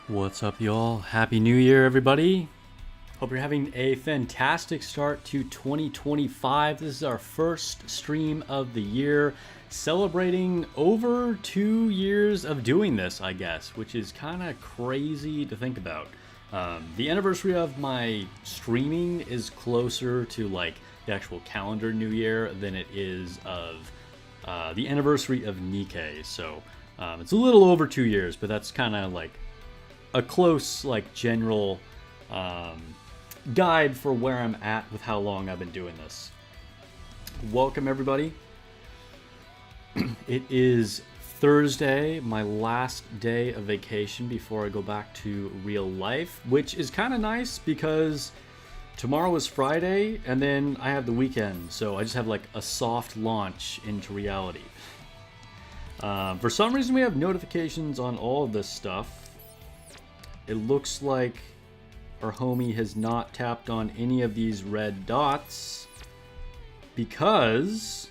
What's up, y'all? Happy New Year, everybody. Hope you're having a fantastic start to 2025. This is our first stream of the year, celebrating over 2 years of doing this, I guess, which is kind of crazy to think about. The anniversary of my streaming is closer to like the actual calendar New Year than it is of the anniversary of Nikke. So it's a little over 2 years, but that's kind of like a close, like, general guide for where I'm at with how long I've been doing this. Welcome, everybody. It is Thursday, my last day of vacation before I go back to real life, which is kind of nice because tomorrow is Friday and then I have the weekend, so I just have like a soft launch into reality. For some reason, we have notifications on all of this stuff. It looks like our homie has not tapped on any of these red dots because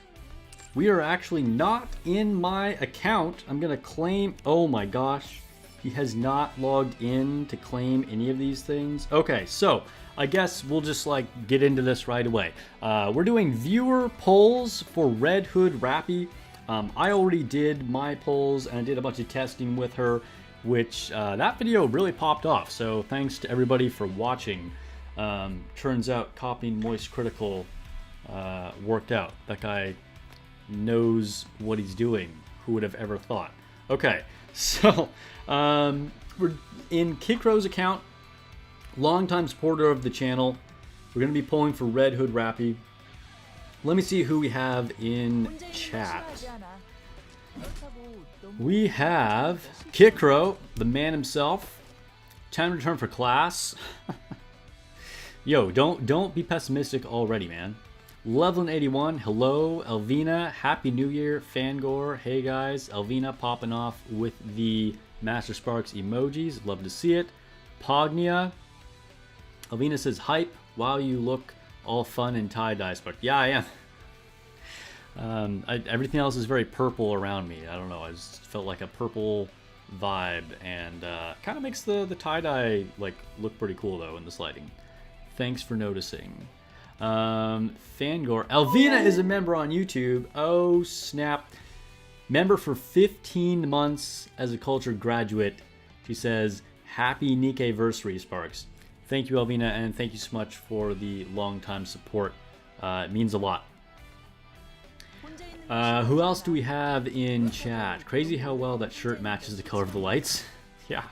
we are actually not in my account. I'm going to claim... Oh my gosh. He has not logged in to claim any of these things. Okay, so I guess we'll just like get into this right away. We're doing viewer polls for Red Hood Rapi. I already did my polls and I did a bunch of testing with her, which that video really popped off, so thanks to everybody for watching. Turns out copying Moist Critical worked out. That guy knows what he's doing. Who would have ever thought? Okay, so we're in Kikro's account, longtime supporter of the channel. We're going to be pulling for Red Hood Rapi. Let me see who we have in chat. We have Kikro, the man himself. Time to return for class. Yo, don't be pessimistic already, man. Levelin 81, hello. Elvina, Happy New Year. Fangor, hey guys. Elvina popping off with the Master Sparks emojis. Love to see it. Pognia. Elvina says, hype. Wow, you look all fun and tie-dye spark. Yeah, I am. Everything else is very purple around me. I don't know. I just felt like a purple vibe, and kind of makes the tie-dye like look pretty cool though in this lighting. Thanks for noticing. Fangor. Alvina is a member on YouTube. Oh snap! Member for 15 months as a culture graduate. She says, "Happy Nikke-versary, Sparks." Thank you, Alvina, and thank you so much for the long-time support. It means a lot. Who else do we have in chat? Crazy how well that shirt matches the color of the lights. Yeah.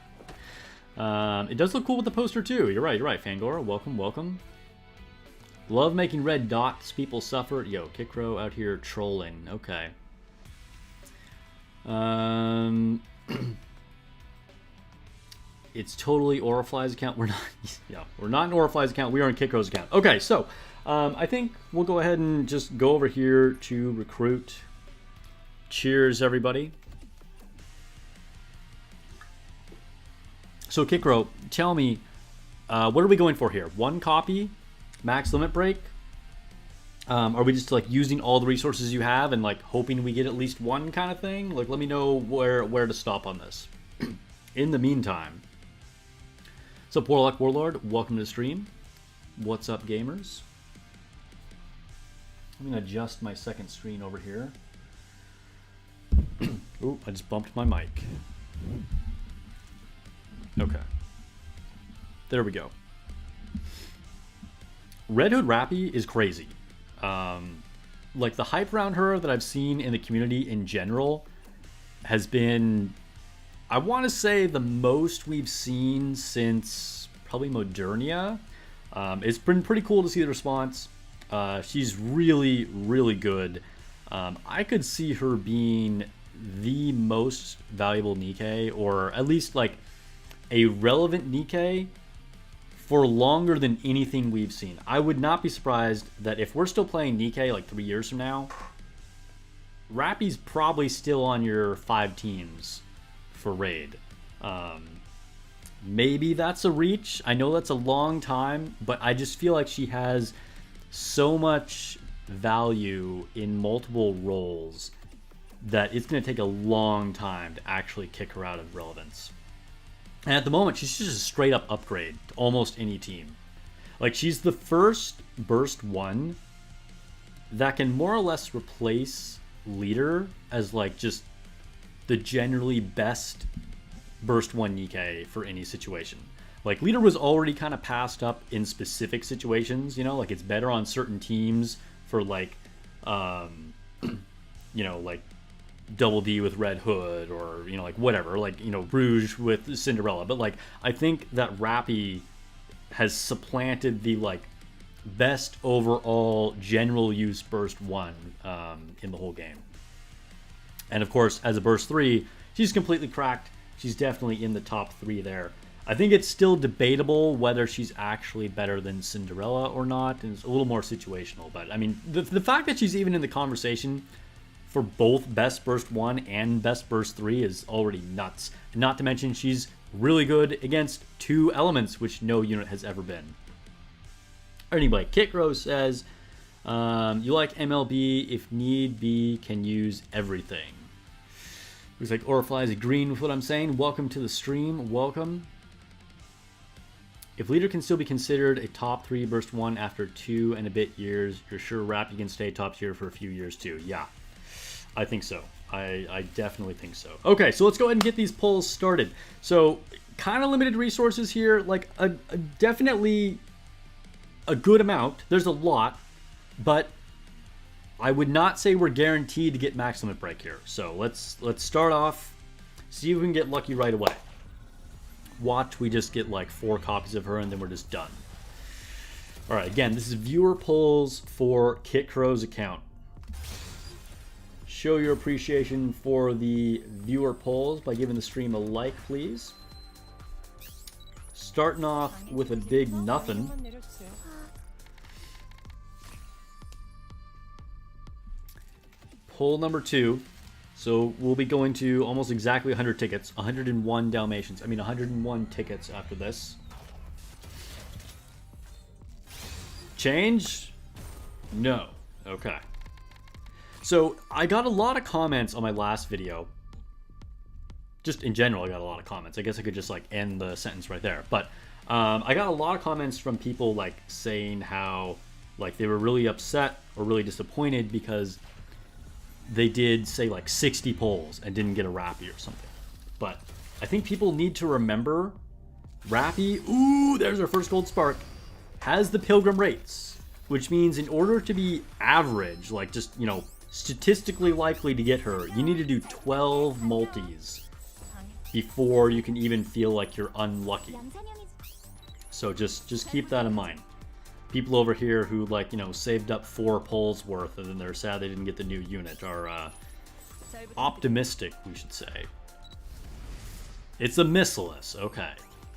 It does look cool with the poster too. You're right, Fangor. Welcome, welcome. Love making red dots. People suffer. Yo, Kikro out here trolling. Okay. It's totally Orifly's account. We're not. Yeah, we're not in Orifly's account. We are in Kikro's account. Okay, so I think we'll go ahead and just go over here to recruit. Cheers, everybody. So Kikro, tell me, what are we going for here? One copy, max limit break? Are we just like using all the resources you have and like hoping we get at least one kind of thing? Like, let me know where to stop on this. In the meantime. So Warlock Warlord, welcome to the stream. What's up, gamers? I'm gonna adjust my second screen over here. Ooh, I just bumped my mic. Okay. There we go. Red Hood Rapi is crazy. Like the hype around her that I've seen in the community in general has been, I want to say, the most we've seen since probably Modernia. It's been pretty cool to see the response. She's really, really good. I could see her being the most valuable Nikke, or at least like a relevant Nikke for longer than anything we've seen. I would not be surprised that if we're still playing Nikke like 3 years from now, Rapi's probably still on your 5 teams for raid. Maybe that's a reach. I know that's a long time, but I just feel like she has so much value in multiple roles that it's going to take a long time to actually kick her out of relevance. And at the moment, she's just a straight up upgrade to almost any team. Like, she's the first Burst 1 that can more or less replace Leader as, like, just the generally best Burst 1 nikke for any situation. Like, Leader was already kind of passed up in specific situations, you know? Like, it's better on certain teams for, like, you know, like, Double D with Red Hood, or, you know, like, whatever, like, you know, Rouge with Cinderella. But, like, I think that Rapi has supplanted the, like, best overall general use Burst 1 in the whole game. And of course, as a Burst 3, she's completely cracked. She's definitely in the top 3 there. I think it's still debatable whether she's actually better than Cinderella or not, and it's a little more situational. But I mean, the fact that she's even in the conversation for both Best Burst 1 and Best Burst 3 is already nuts. Not to mention, she's really good against 2 elements, which no unit has ever been. Anyway, Kitro says, you like MLB, if need be, can use everything. Looks like Orifly is agreeing with what I'm saying. Welcome to the stream. Welcome. If Leader can still be considered a top 3 Burst 1 after 2 and a bit years, you're sure Rapi can stay top tier for a few years too. Yeah, I think so. I definitely think so. Okay, so let's go ahead and get these polls started. So, kind of limited resources here. Like, definitely a good amount. There's a lot, but I would not say we're guaranteed to get max limit break here. So let's start off, see if we can get lucky right away. Watch, we just get like 4 copies of her and then we're just done. All right, again, this is viewer polls for Kit Crow's account. Show your appreciation for the viewer polls by giving the stream a like, please. Starting off with a big nothing. Poll number 2. So we'll be going to almost exactly 100 tickets. 101 Dalmatians. I mean 101 tickets after this. Change? No. Okay. So I got a lot of comments on my last video. Just in general, I got a lot of comments. I guess I could just like end the sentence right there. But I got a lot of comments from people like saying how like they were really upset or really disappointed because they did say like 60 polls and didn't get a Rapi or something. But I think people need to remember Rapi, ooh, there's our first gold spark, has the pilgrim rates, which means in order to be average, like just, you know, statistically likely to get her, you need to do 12 multis before you can even feel like you're unlucky. So just keep that in mind. People over here who, like, you know, saved up 4 polls worth and then they're sad they didn't get the new unit are optimistic, we should say. It's a missless, okay.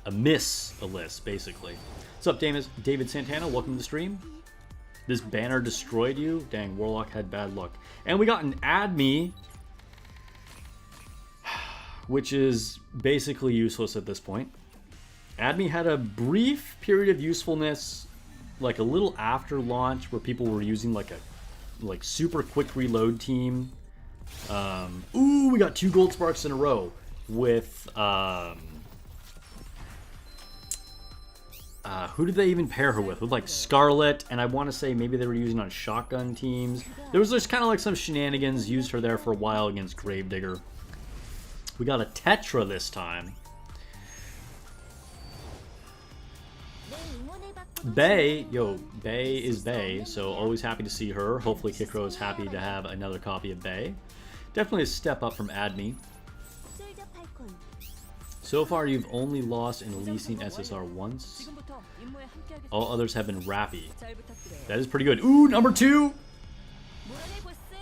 A miss-a-list, basically. What's up, David Santana? Welcome to the stream. This banner destroyed you? Dang, Warlock had bad luck. And we got an add me, which is basically useless at this point. Add me had a brief period of usefulness, like a little after launch, where people were using like a super quick reload team. Ooh, we got 2 gold sparks in a row with who did they even pair her with? With like Scarlet, and I want to say maybe they were using on shotgun teams. There was just kind of like some shenanigans, used her there for a while against Gravedigger. We got a Tetra this time. Bay, Bay is Bay, so always happy to see her. Hopefully Kikro is happy to have another copy of Bay. Definitely a step up from Admi. So far you've only lost in Elysian SSR once. All others have been Rapi. That is pretty good. Ooh, number 2!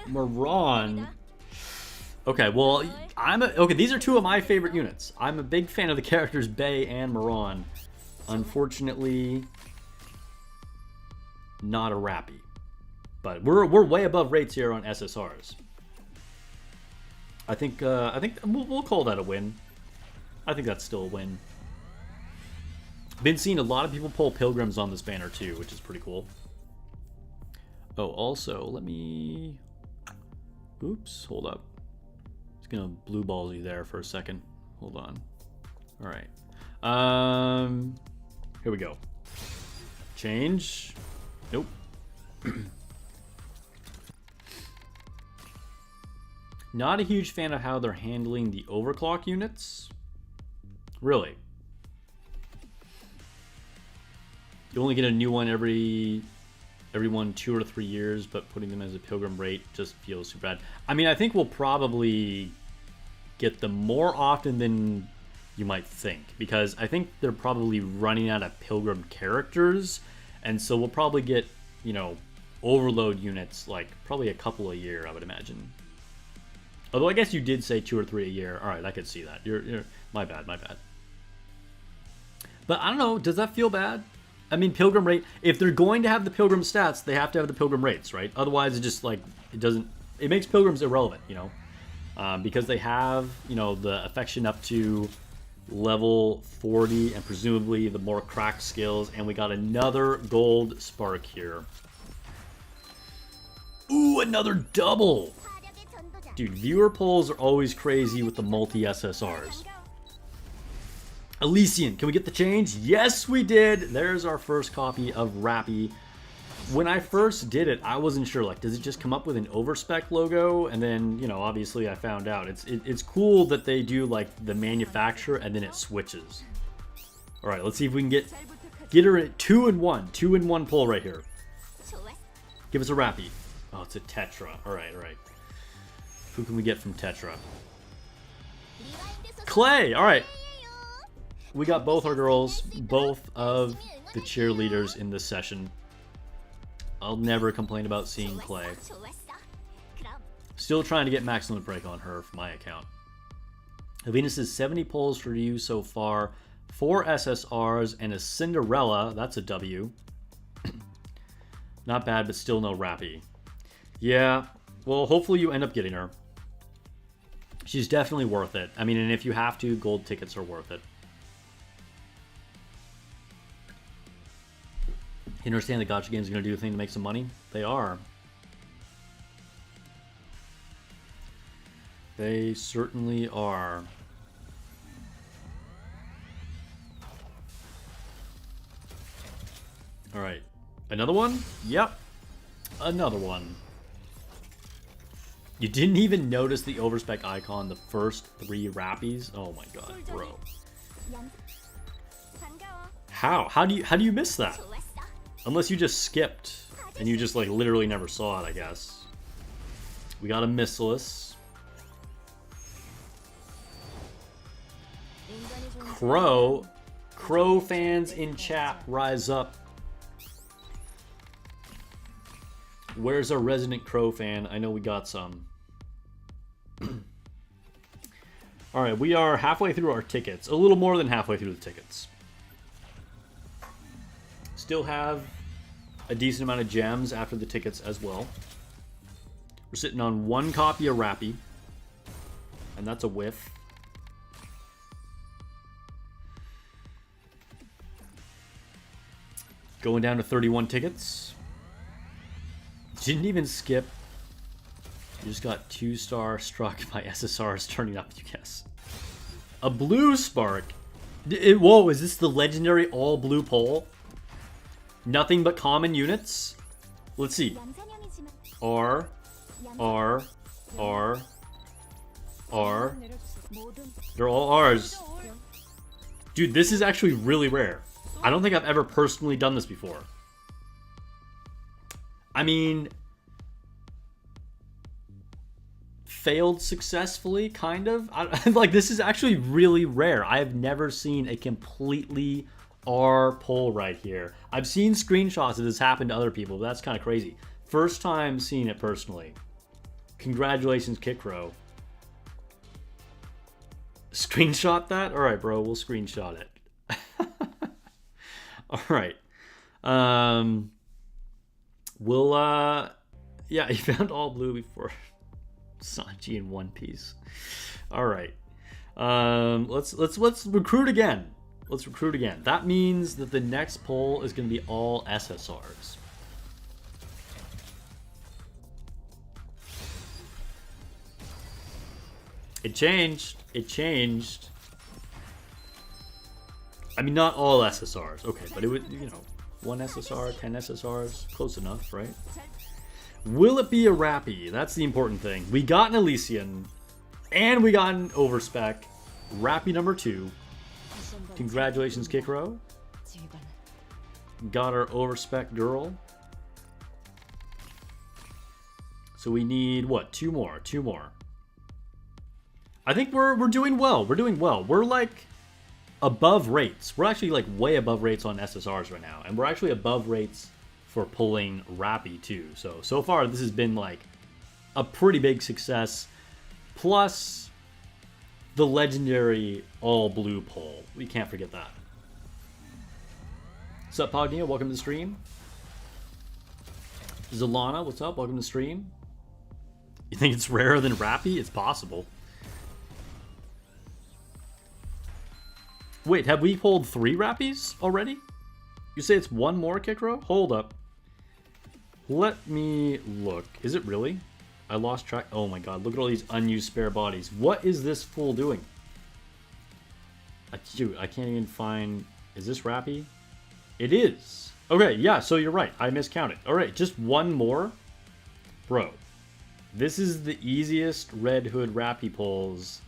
Moran. Okay, well, okay, these are 2 of my favorite units. I'm a big fan of the characters Bay and Moran. Unfortunately, not a Rapi. But we're way above rates here on SSRs. I think we'll call that a win. I think that's still a win. Been seeing a lot of people pull Pilgrims on this banner too, which is pretty cool. Oh, also, let me... Oops, hold up. It's gonna blue ball you there for a second. Hold on. Alright. Here we go. Change. Nope. Not a huge fan of how they're handling the overclock units. Really. You only get a new one every 2 or 3 years, but putting them as a pilgrim rate just feels super bad. I mean, I think we'll probably get them more often than you might think, because I think they're probably running out of pilgrim characters, and so we'll probably get, you know, overload units like probably a couple a year, I would imagine. Although I guess you did say 2 or 3 a year. All right, I could see that. You're my bad. But I don't know. Does that feel bad? I mean, pilgrim rate. If they're going to have the pilgrim stats, they have to have the pilgrim rates, right? Otherwise, it just like it doesn't. It makes pilgrims irrelevant, you know, because they have, you know, the affection up to level 40 and presumably the more cracked skills. And we got another gold spark here. Ooh, another double. Dude, viewer polls are always crazy with the multi-SSRs. Elysian, can we get the change? Yes, we did. There's our first copy of Rapi. When I first did it, I wasn't sure, like, does it just come up with an overspec logo? And then, you know, obviously I found out. It's cool that they do, like, the manufacturer and then it switches. All right, let's see if we can get her at 2-in-1. 2-in-1 pull right here. Give us a Rapi. Oh, it's a Tetra. All right. Who can we get from Tetra? Clay! Alright. We got both our girls, both of the cheerleaders in this session. I'll never complain about seeing Clay. Still trying to get max limit break on her for my account. Venus is 70 pulls for you so far. 4 SSRs and a Cinderella. That's a W. Not bad, but still no Rapi. Yeah, well, hopefully you end up getting her. She's definitely worth it. I mean, and if you have to, gold tickets are worth it. You understand the gacha games are going to do a thing to make some money? They are. They certainly are. All right. Another one? Yep. Another one. You didn't even notice the overspec icon the first 3 Rappies? Oh my god, bro. How? How do you miss that? Unless you just skipped and you just like literally never saw it, I guess. We got a Missilus. Crow fans in chat, rise up. Where's our resident Crow fan? I know we got some. Alright, we are halfway through our tickets. A little more than halfway through the tickets. Still have a decent amount of gems after the tickets as well. We're sitting on 1 copy of Rapi. And that's a whiff. Going down to 31 tickets. Didn't even skip. You just got 2-star struck by SSRs turning up, you guess. A blue spark. Whoa, is this the legendary all blue pole? Nothing but common units? Let's see. R. They're all R's. Dude, this is actually really rare. I don't think I've ever personally done this before. I mean, failed successfully, kind of. Like, this is actually really rare. I have never seen a completely R pull right here. I've seen screenshots of this happen to other people, but that's kind of crazy. First time seeing it personally. Congratulations, Kikro. Screenshot that? Alright, bro, we'll screenshot it. Alright. We'll, yeah, you found all blue before Sanji in One Piece. Alright. Let's recruit again. Let's recruit again. That means that the next poll is going to be all SSRs. It changed. It changed. I mean, not all SSRs. Okay, but it would, you know, 1 SSR, 10 SSRs, close enough, right? Will it be a Rapi? That's the important thing. We got an Elysian, and we got an Overspec. Rapi number 2. Congratulations, Kikro. Got our Overspec girl. So we need, what, 2 more? 2 more. I think we're doing well. We're doing well. We're like above rates. We're actually like way above rates on SSRs right now. And we're actually above rates for pulling Rapi too. So far this has been like a pretty big success. Plus the legendary all blue pull. We can't forget that. What's up, Pognia? Welcome to the stream. Zalana, what's up? Welcome to the stream. You think it's rarer than Rapi? It's possible. Wait, have we pulled 3 Rapis already? You say it's 1 more, Kikro? Hold up. Let me look. Is it really? I lost track. Oh my god, look at all these unused spare bodies. What is this fool doing? Dude, I can't even find... Is this Rapi? It is. Okay, yeah, so you're right. I miscounted. Alright, just 1 more? Bro, this is the easiest Red Hood Rapi pulls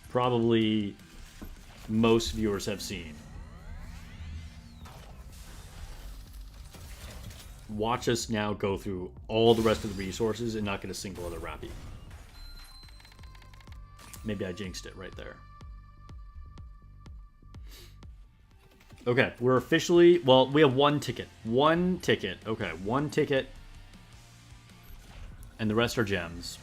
probably most viewers have seen. Watch us now go through all the rest of the resources and not get a single other Rapi. Maybe I jinxed it right there. Okay, we're officially... Well, we have 1 ticket. 1 ticket. Okay, 1 ticket. And the rest are gems.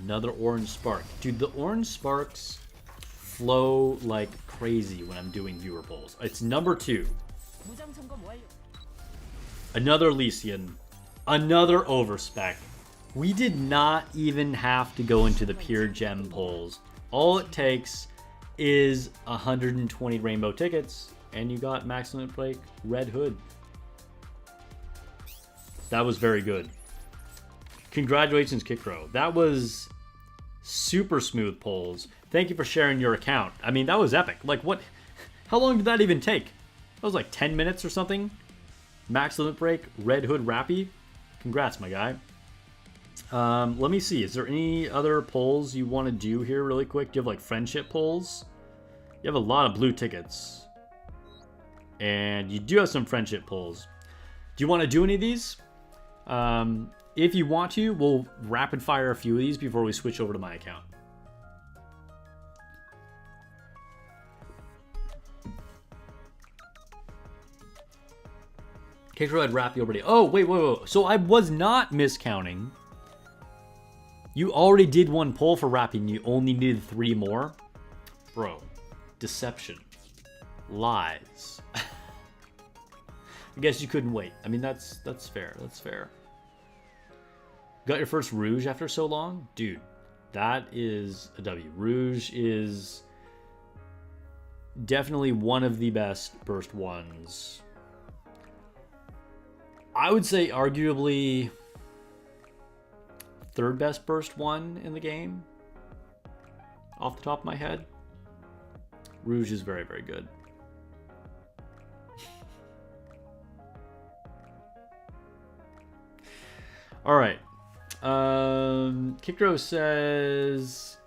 Another orange spark. Dude, the orange sparks flow like crazy when I'm doing viewer polls. It's number 2. Another Elysian. Another Overspec. We did not even have to go into the pure gem polls. All it takes is 120 rainbow tickets, and you got Maximum Break Red Hood. That was very good. Congratulations, Kikro. That was super smooth polls. Thank you for sharing your account. I mean, that was epic. Like, what? How long did that even take? That was like 10 minutes or something. Max Limit Break, Red Hood Rapi. Congrats, my guy. Let me see. Is there any other polls you want to do here really quick? Do you have like friendship polls? You have a lot of blue tickets. And you do have some friendship polls. Do you want to do any of these? If you want to, we'll rapid fire a few of these before we switch over to my account. Kikro had Rapi already. Oh, wait. So I was not miscounting. You already did 1 pull for Rapi and you only needed 3 more? Bro, deception. Lies. I guess you couldn't wait. I mean, that's fair. That's fair. Got your first Rouge after so long? Dude, that is a W. Rouge is definitely one of the best burst ones. I would say arguably 3rd best burst one in the game. Off the top of my head. Rouge is very, very good. All right. Kikro says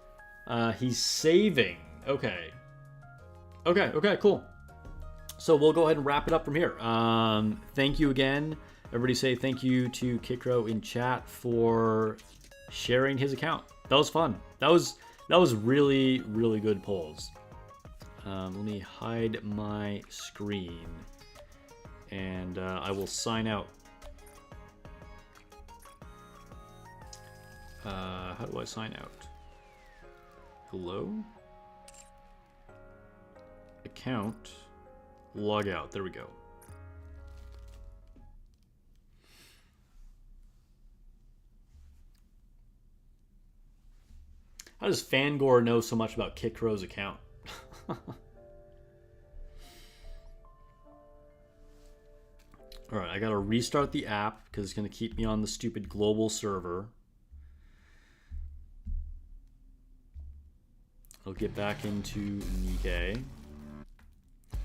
he's saving. Okay, cool. So we'll go ahead and wrap it up from here. Thank you again. Everybody say thank you to Kikro in chat for sharing his account. That was fun. That was really, really good polls. Let me hide my screen and I will sign out. How do I sign out? Hello? Account. Log out. There we go. How does Fangor know so much about Kikro's account? Alright, I gotta restart the app because it's gonna keep me on the stupid global server. I'll get back into Nikke.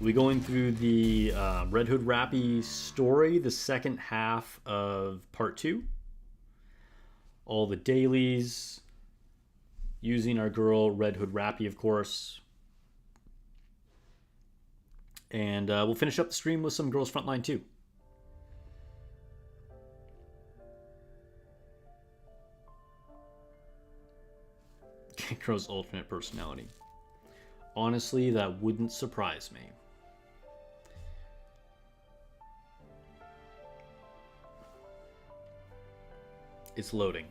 We're going through the Red Hood Rapi story, the second half of part 2. All the dailies, using our girl Red Hood Rapi, of course. And we'll finish up the stream with some Girls Frontline too. Crow's alternate personality. Honestly, that wouldn't surprise me. It's loading.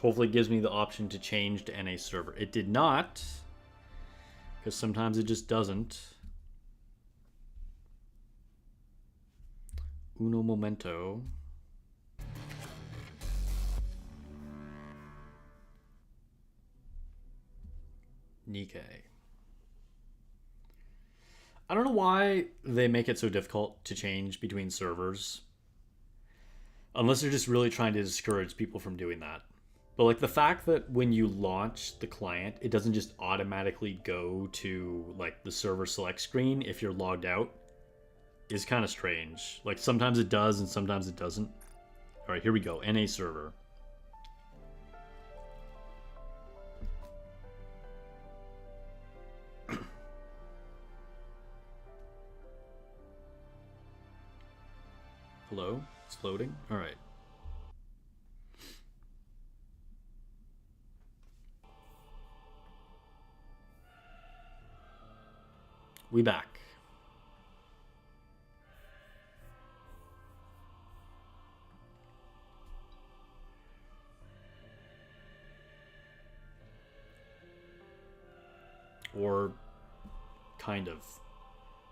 Hopefully it gives me the option to change to NA server. It did not, because sometimes it just doesn't. Uno momento. Nikke. I don't know why they make it so difficult to change between servers. Unless they're just really trying to discourage people from doing that. But like the fact that when you launch the client, it doesn't just automatically go to like the server select screen if you're logged out is kind of strange. Like sometimes it does and sometimes it doesn't. All right, here we go. NA server. Hello? It's loading? All right. We back. Or kind of.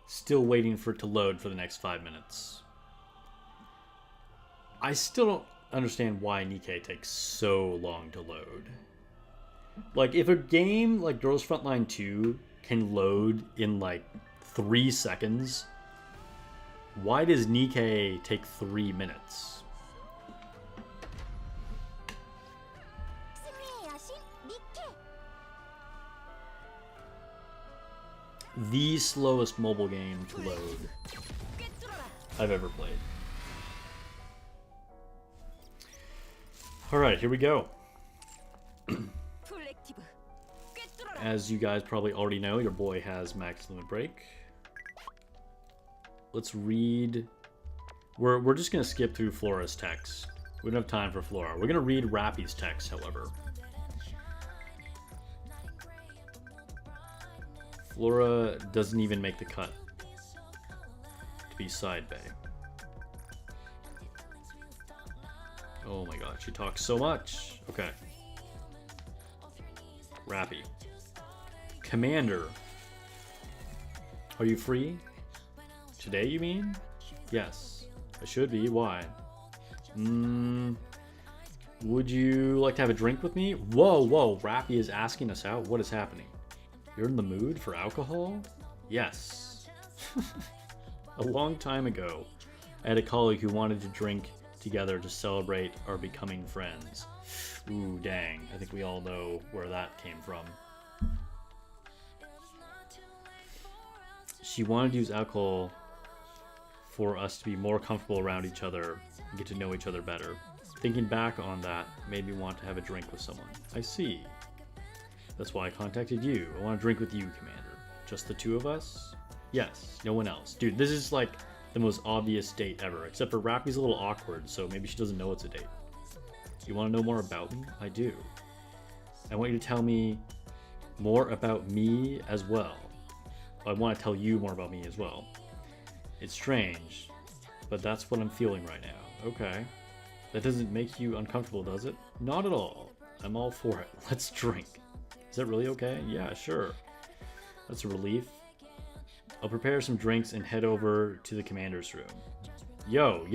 Still waiting for it to load for the next 5 minutes. I still don't understand why Nikke takes so long to load. Like, if a game like Girls Frontline 2 can load in like 3 seconds, why does Nikke take 3 minutes? The slowest mobile game to load I've ever played. Alright, here we go. As you guys probably already know, your boy has max limit break. Let's read... We're just going to skip through Flora's text. We don't have time for Flora. We're going to read Rapi's text, however. Flora doesn't even make the cut to be side bay. Oh my god, she talks so much. Okay. Rapi. Commander. Are you free? Today, you mean? Yes. I should be. Why? Would you like to have a drink with me? Whoa, whoa. Rapi is asking us out. What is happening? You're in the mood for alcohol? Yes. A long time ago, I had a colleague who wanted to drink together to celebrate our becoming friends. Ooh, dang. I think we all know where that came from. She wanted to use alcohol for us to be more comfortable around each other and get to know each other better. Thinking back on that made me want to have a drink with someone. I see. That's why I contacted you. I want to drink with you, Commander. Just the two of us? Yes, no one else. Dude, this is like the most obvious date ever, except for Rapi's a little awkward, so maybe she doesn't know it's a date. You want to know more about me? I do. I want you to tell me more about me as well. I want to tell you more about me as well. It's strange, but that's what I'm feeling right now. Okay. That doesn't make you uncomfortable, does it? Not at all. I'm all for it. Let's drink. Is that really okay? Yeah, sure. That's a relief. I'll prepare some drinks and head over to the commander's room. Yo,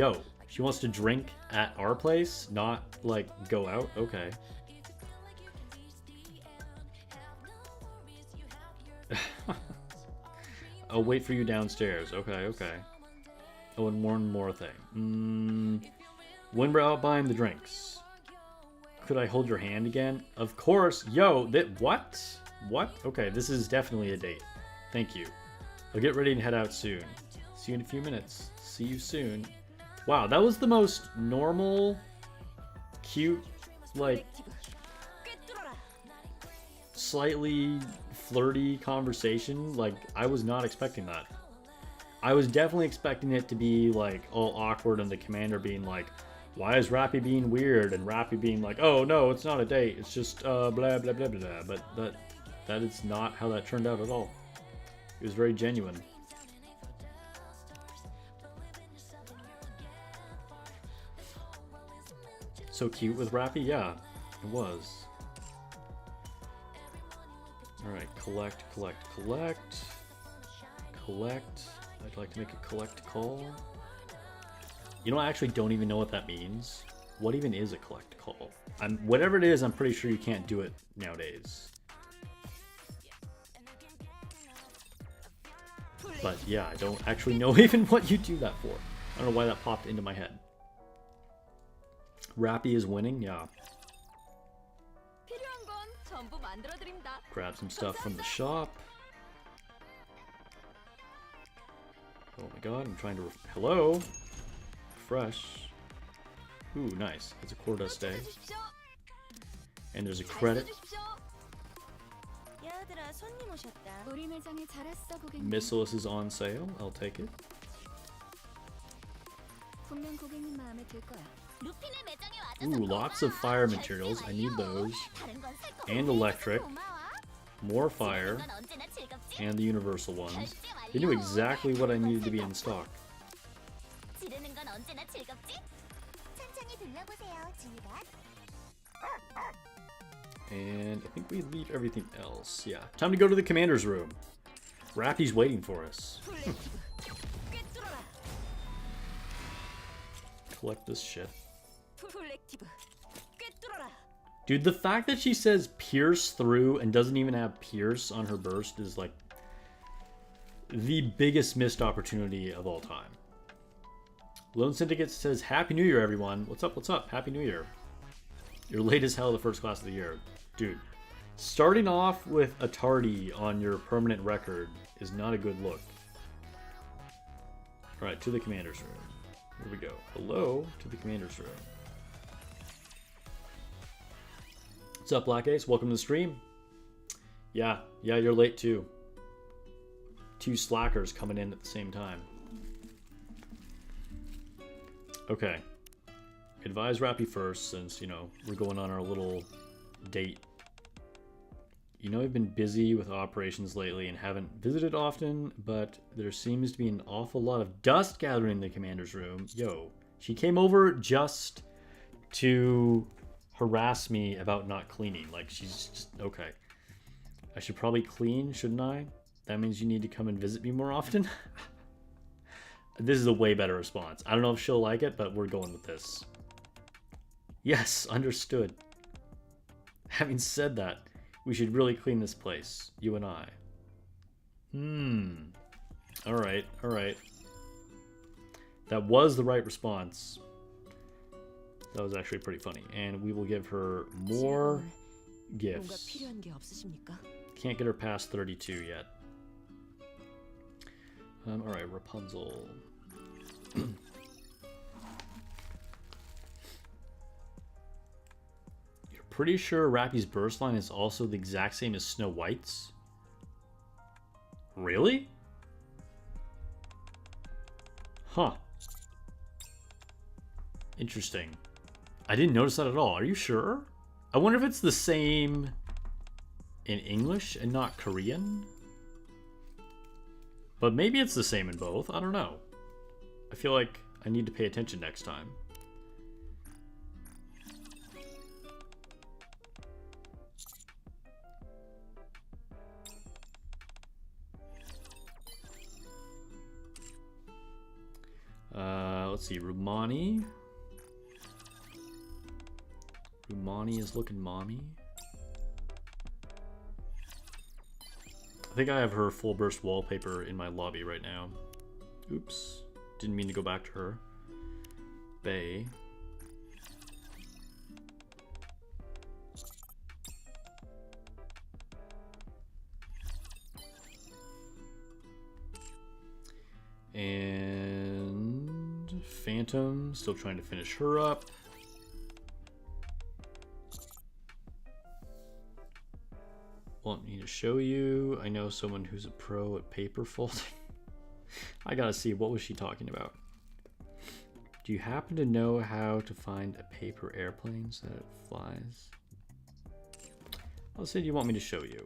she wants to drink at our place, not like go out? Okay. I'll wait for you downstairs. Okay. Oh, and one more thing. When we're out buying the drinks, Could I hold your hand again? Of course. Yo, that what? What? Okay, this is definitely a date. Thank you. I'll get ready and head out soon. See you in a few minutes. See you soon. Wow, that was the most normal, cute, like, slightly flirty conversation. Like, I was not expecting that. I was definitely expecting it to be, like, all awkward and the commander being like, why is Rapi being weird? And Rapi being like, oh, no, it's not a date. It's just, blah, blah, blah, blah, blah. But that is not how that turned out at all. It was very genuine. So cute with Rapi? Yeah, it was. Alright, collect, collect, collect. Collect. I'd like to make a collect call. You know, I actually don't even know what that means. What even is a collect call? Whatever it is, I'm pretty sure you can't do it nowadays. But yeah, I don't actually know even what you do that for. I don't know why that popped into my head. Rapi is winning, yeah. Grab some stuff from the shop. Oh my god, I'm trying to... Hello? Fresh. Ooh, nice. It's a quarter stay. And there's a credit. Missilus is on sale. I'll take it. Ooh, lots of fire materials. I need those. And electric. More fire. And the universal ones. They knew exactly what I needed to be in stock. And I think we leave everything else. Yeah. Time to go to the commander's room. Rapi's waiting for us. Collect this shit. Dude, the fact that she says pierce through and doesn't even have pierce on her burst is like the biggest missed opportunity of all time. Lone Syndicate says, Happy New Year, everyone. What's up, what's up? Happy New Year. You're late as hell the first class of the year. Dude, starting off with a tardy on your permanent record is not a good look. Alright, to the commander's room. Here we go. Hello to the commander's room. What's up, Black Ace? Welcome to the stream. Yeah, you're late too. Two slackers coming in at the same time. Okay. Advise Rapi first, since, you know, we're going on our little date. You know, I've been busy with operations lately and haven't visited often, but there seems to be an awful lot of dust gathering in the commander's room. Yo, she came over just to harass me about not cleaning. Like, she's just, okay. I should probably clean, shouldn't I? That means you need to come and visit me more often? This is a way better response. I don't know if she'll like it, but we're going with this. Yes, understood. Having said that, we should really clean this place, you and I. Alright, alright. That was the right response. That was actually pretty funny. And we will give her more gifts. Can't get her past 32 yet. Alright, Rapunzel. You're pretty sure Rapi's burst line is also the exact same as Snow White's? Really? Huh. Interesting. I didn't notice that at all. Are you sure? I wonder if it's the same in English and not Korean? But maybe it's the same in both. I don't know. I feel like I need to pay attention next time. Let's see, Rumani. Rumani is looking mommy. I think I have her full burst wallpaper in my lobby right now. Oops. Didn't mean to go back to her. Bay. And Phantom, still trying to finish her up. Want me to show you? I know someone who's a pro at paper folding. I gotta see, what was she talking about? Do you happen to know how to find a paper airplane so that it flies? I'll say, do you want me to show you?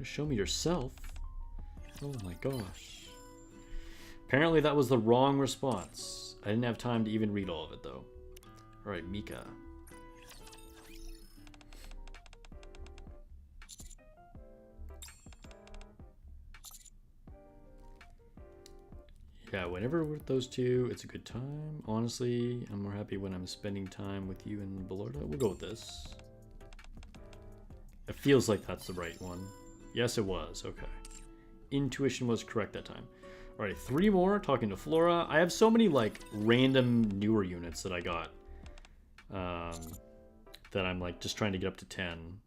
Show me yourself? Oh my gosh. Apparently that was the wrong response. I didn't have time to even read all of it though. Alright, Mika. Yeah, whenever with those two, it's a good time. Honestly, I'm more happy when I'm spending time with you and Belorda. We'll go with this. It feels like that's the right one. Yes, it was. Okay. Intuition was correct that time. All right, 3 more. Talking to Flora. I have so many like random newer units that I got that I'm like just trying to get up to 10.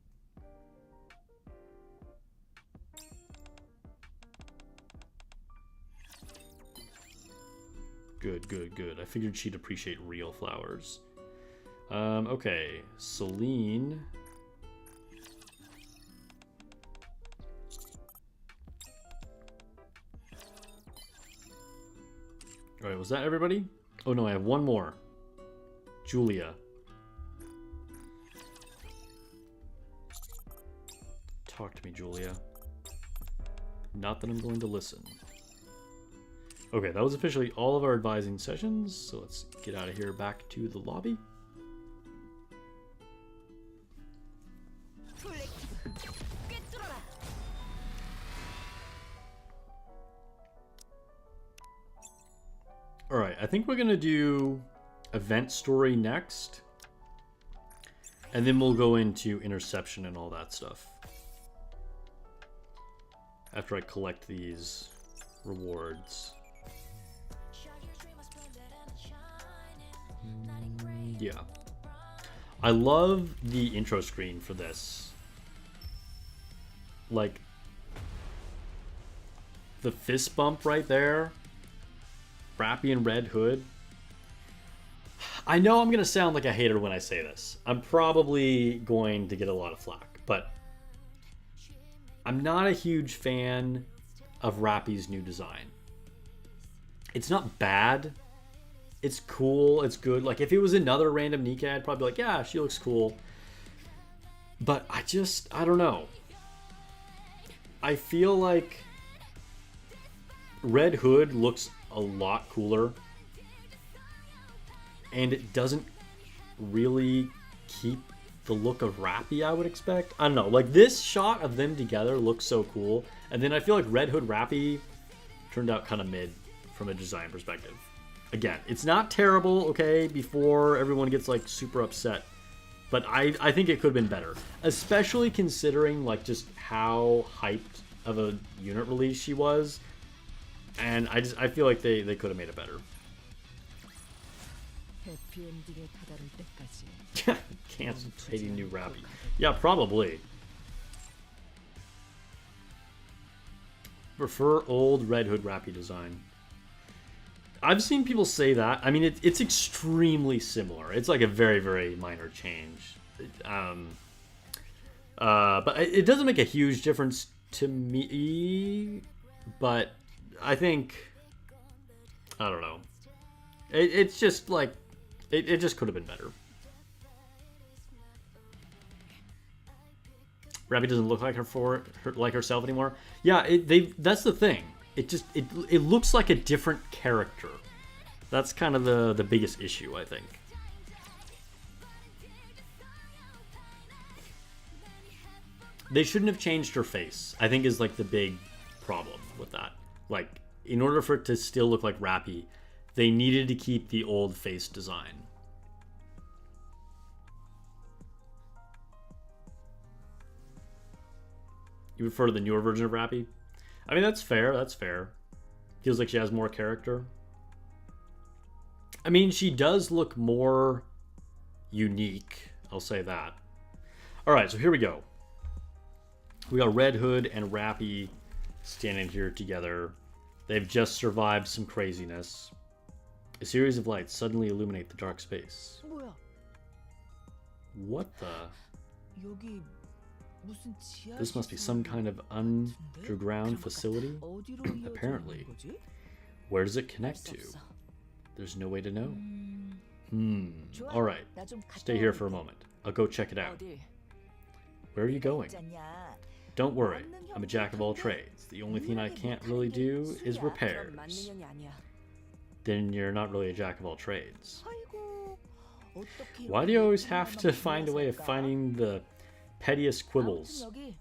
Good, good, good. I figured she'd appreciate real flowers. Okay, Celine. All right, was that everybody? Oh no, I have one more. Julia. Talk to me, Julia. Not that I'm going to listen. Okay, that was officially all of our advising sessions, so let's get out of here back to the lobby. Alright, I think we're going to do event story next. And then we'll go into interception and all that stuff. After I collect these rewards. Yeah. I love the intro screen for this. Like, the fist bump right there. Rapi and Red Hood. I know I'm going to sound like a hater when I say this. I'm probably going to get a lot of flack, but I'm not a huge fan of Rapi's new design. It's not bad. It's cool. It's good. Like, if it was another random nikke, I'd probably be like, yeah, she looks cool. But I don't know. I feel like Red Hood looks a lot cooler. And it doesn't really keep the look of Rapi I would expect. I don't know. Like, this shot of them together looks so cool. And then I feel like Red Hood Rapi turned out kind of mid from a design perspective. Again, it's not terrible, okay, before everyone gets, like, super upset. But I think it could have been better. Especially considering, like, just how hyped of a unit release she was. And I feel like they could have made it better. Anticipating new Rapi. Yeah, probably. Prefer old Red Hood Rapi design. I've seen people say that. I mean, it's extremely similar. It's like a very, very minor change. But it doesn't make a huge difference to me. But I think, I don't know. It's just like, it just could have been better. Rapi doesn't look like like herself anymore. Yeah, that's the thing. It looks like a different character. That's kind of the biggest issue, I think. They shouldn't have changed her face, I think, is like the big problem with that. Like, in order for it to still look like Rapi, they needed to keep the old face design. You prefer the newer version of Rapi? I mean, that's fair. That's fair. Feels like she has more character. I mean, she does look more unique. I'll say that. All right, so here we go. We got Red Hood and Rapi standing here together. They've just survived some craziness. A series of lights suddenly illuminate the dark space. 뭐야? What the? 여기 무슨 지하 This must be some kind of underground facility? 어디로 Apparently. 이어지는 거지? Where does it connect to? There's no way to know. Alright. 나좀 갔다 Stay here for a 올게. moment. I'll go check it out. 어딜? Where are you going? 있잖냐. Don't worry. I'm a jack of all trades. The only thing I can't really do is 그럼 repairs. 맞는 년이 아니야. Then you're not really a jack of all trades. 아이고, 어떻게 Why do you always have to find a way of 몰랐을까? finding the pettiest quibbles? 아무튼 여기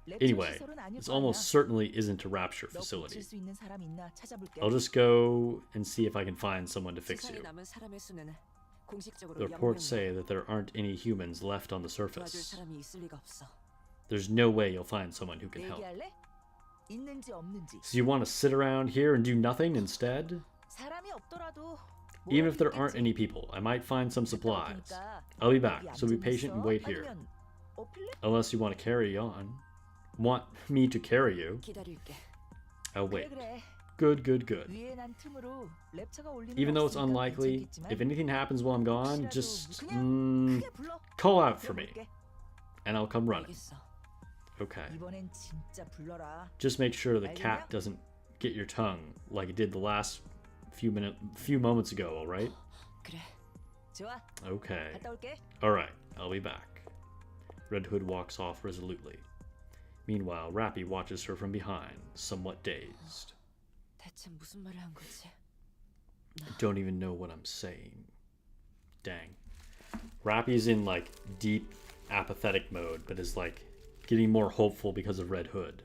랩처 Anyway, 시설은 아닐 this 거 almost 아니야. certainly isn't a rapture 너 facility. 고칠 수 있는 사람 있나 찾아볼게. I'll just go and see if I can find someone to fix 세상에 you. 남은 사람의 수는 공식적으로 The reports 0명이야. say that there aren't any humans left on the 도와줄 surface. 사람이 있을 리가 없어. There's no way you'll find someone who can help. 얘기할래? 있는지 없는지. So you want to sit around here and do nothing instead? 사람이 없더라도 Even if there aren't any people, I might find some supplies. I'll be back, so be patient and wait here. Unless you want to carry on. Want me to carry you? 기다릴게. I'll wait. 그래. Good, good, good. 위에 난 틈으로 랩처가 올리는 Even though it's 없으니까 unlikely, 괜찮겠지만 if anything happens while I'm gone, 혹시라도 just 그냥 크게 불러. call out for me, 불러볼게. and I'll come running. 알겠어. Okay. 이번엔 진짜 불러라. Just make sure the cat doesn't get your tongue like it did the last few moments ago, all right? 그래. 좋아. Okay. 갔다 올게. All right, I'll be back. Red Hood walks off resolutely. Meanwhile, Rapi watches her from behind, somewhat dazed. 대체 무슨 말을 한 거지? I don't even know what I'm saying. Dang. Rappy's in like deep apathetic mode, but is like getting more hopeful because of Red Hood.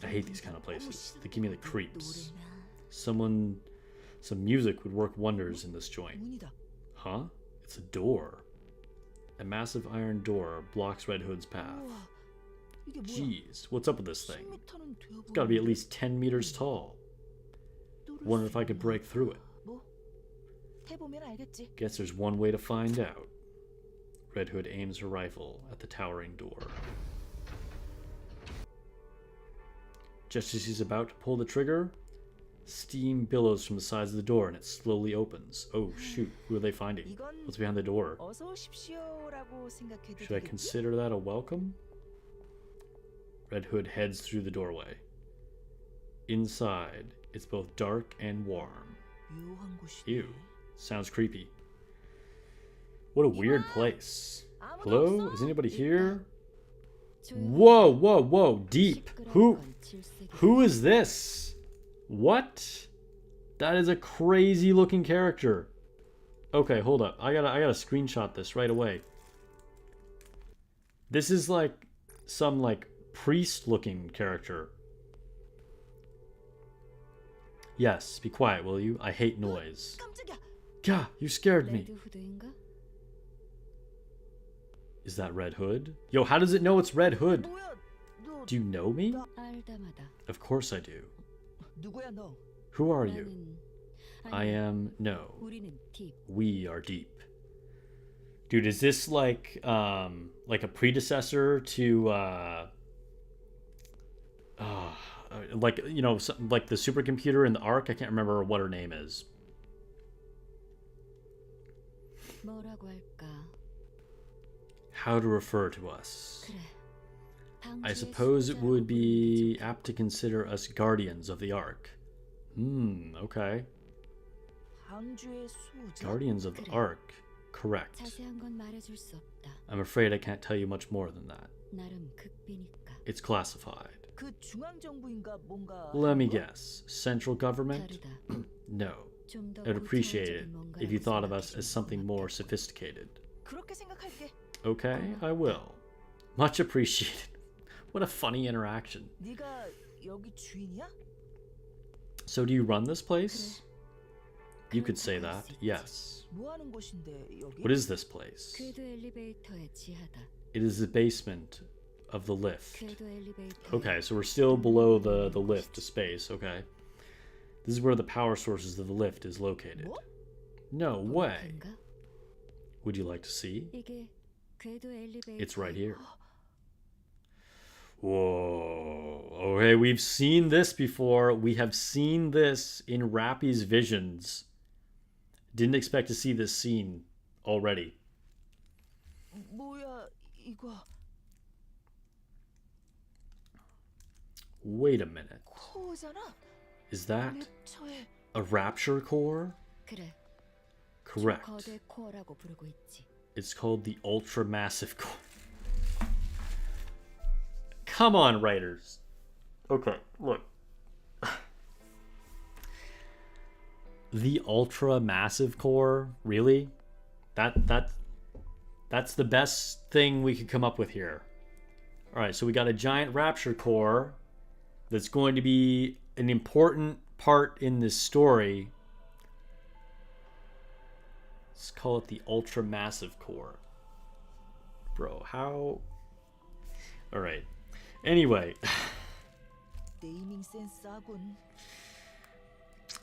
I hate these kind of places. They give me the creeps. Some music would work wonders in this joint. 문이다. Huh? It's a door. A massive iron door blocks Red Hood's path. 우와, 이게 뭐야? Jeez, what's up with this thing? 10m는 되어 It's gotta be at 보이는데 least 10 meters tall. 뚫을 Wonder 수 if I could 있나? break through it. 뭐? 해보면 알겠지. Guess there's one way to find out. Red Hood aims her rifle at the towering door. Just as he's about to pull the trigger, steam billows from the sides of the door and it slowly opens. Oh shoot, who are they finding? 이건 What's behind the door? 어서 오십시오라고 생각해도 Should I 되겠지? consider that a welcome? Red Hood heads through the doorway. Inside, it's both dark and warm. 묘한 곳이네. Ew, sounds creepy. What a weird place. Hello? Is anybody here? Whoa, whoa, whoa, deep. Who is this? What? That is a crazy looking character. Okay, hold up. I gotta screenshot this right away. This is like some like priest looking character. Yes, be quiet, will you? I hate noise. 깜짝이야. Gah, you scared me. 레드 후드인가? Is that Red Hood? Yo, how does it know it's Red Hood? 뭐야? 너 Do you know me? 알다마다. Of course I do. 누구야 너? Who are you? 나는 I am no. 우리는 딥. We are deep. Dude, is this like a predecessor to like, you know, like the supercomputer in the Ark? I can't remember what her name is. 뭐라고 할까? How to refer to us? 그래. I 방주의 suppose it 수호자라고 would be 부르는 게 apt to consider us guardians of the Ark. Okay. 방주의 수호자. Guardians of the 그래. Ark. Correct. 자세한 건 말해줄 수 없다. I'm afraid I can't tell you much more than that. 나름 극비니까. It's classified. 그 중앙 정부인가 뭔가. Let me 하는 거야? guess. Central government? 다르다. No. 좀 더 I'd appreciate it 고차원적인 if you 뭔가라고 thought of us as 생각해주면 something more 고맙겠다. sophisticated. 그렇게 생각할게. Okay, I will. Much appreciated. What a funny interaction. 네가 여기 주인이야? So do you run this place? You could 그렇다고 say 할 that. 수 있지. Yes. 뭐 하는 곳인데 여기? What is this place? 궤도 엘리베이터의 지하다. It is the basement of the lift. 궤도 엘리베이터. Okay, so we're still below the lift to space, okay. This is where the power sources of the lift is located. 뭐? No way. 그런가? Would you like to see? 이게 궤도 엘리베이터. It's right here. Whoa. Okay, we've seen this before. We have seen this in Rapi's visions. Didn't expect to see this scene already. 뭐야 이거? Wait a minute. 코어잖아. Is that 랩처의 a rapture core? 그래. Correct. 거대 코어라고 부르고 있지. It's called the ultra massive core. Come on, writers. Okay, look. The ultra massive core, really? That's the best thing we could come up with here. All right, so we got a giant rapture core that's going to be an important part in this story. Let's call it the ultra massive core. Bro, how? All right. Anyway, 네이밍 센스하군.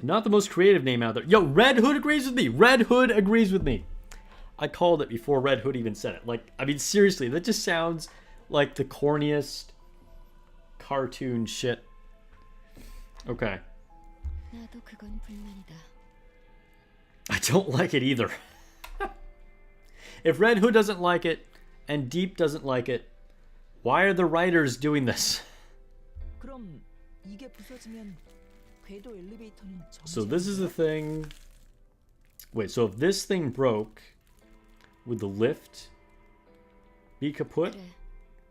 not the most creative name out there. Yo, Red Hood agrees with me. Red Hood agrees with me. I called it before Red Hood even said it. Like, I mean, seriously, that just sounds like the corniest cartoon shit. Okay. 나도 그건 불만이다. I don't like it either. If Red Hood doesn't like it and Deep doesn't like it, why are the writers doing this? 그럼 이게 부서지면 궤도 엘리베이터는 So this is the thing. Wait, so if this thing broke, would the lift be kaput? 그래.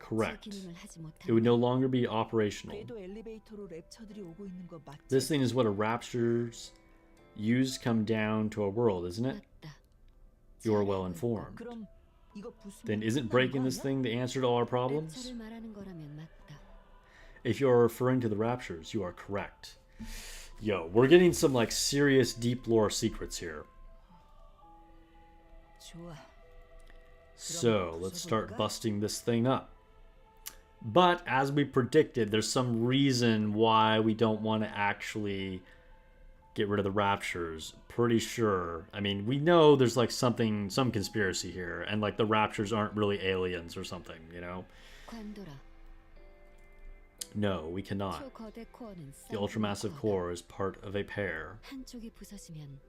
Correct. 제 기능을 하지 It would 못한다. no longer be operational. 궤도 엘리베이터로 랩처들이 오고 있는 거 맞지? This thing is what a raptures use come down to our world, isn't it? 맞다. You are well informed. 그럼 이거 부수면 Then isn't 끝나는 breaking 거 this 아니야? thing the answer to all our problems? 랩처를 말하는 거라면 맞다. If you're referring to the raptures, you are correct. Yo, we're getting some like serious deep lore secrets here. 좋아. So let's start busting this thing up. But as we predicted, there's some reason why we don't want to actually get rid of the raptures. Pretty sure. I mean, we know there's like some conspiracy here, and like the raptures aren't really aliens or something, you know? 관둬라. No, we cannot. 초거대 코어는 The 쌍둥이 ultramassive 코어다. core is part of a pair. 한쪽이 부서지면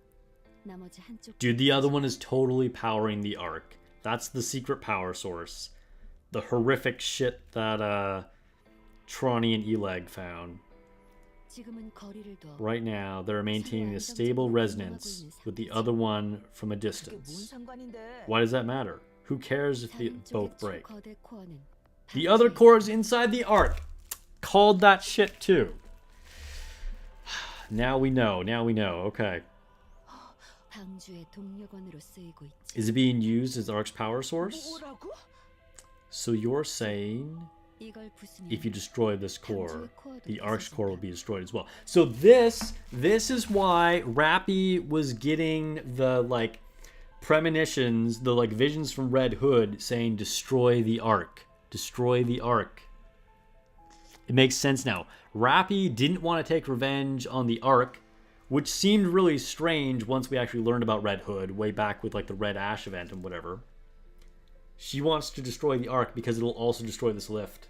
나머지 한쪽. Dude, the other one is totally powering the arc. That's the secret power source. The horrific shit that Tronny and Eleg found. 지금은 거리를 둬. Right now, they're maintaining a stable resonance with the other one from a 그게 뭔 distance. 상관인데? Why does that matter? Who cares if they 한쪽의 both break? 초거대 코어는 The other core is inside the arc. Called that shit too. Now we know. Now we know. Okay. 방주의 동력원으로 쓰이고 있지. Is it being used as Arc's power source? 뭐라고? So you're saying 이걸 부수면 if you destroy this core, 방주의 코어도 the Arc's core will 부서진다. be destroyed as well. So this is why Rapi was getting the like premonitions, the like visions from Red Hood saying destroy the Arc. Destroy the Arc. It makes sense now. Rapi didn't want to take revenge on the Arc, which seemed really strange once we actually learned about Red Hood way back with like the Red Ash event and whatever. She wants to destroy the Arc because it'll also destroy this lift.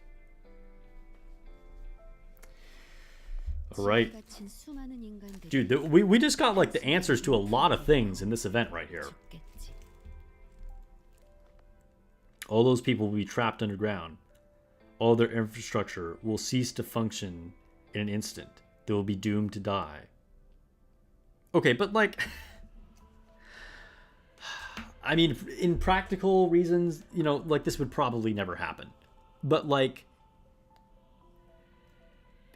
Alright. 같은 수많은 인간들이 Dude, we just got like the answers to a lot of things in this event right here. 죽겠지. All those people will be trapped underground. All their infrastructure will cease to function in an instant. They will be doomed to die. Okay, but like... I mean, in practical reasons, you know, like this would probably never happen. But like...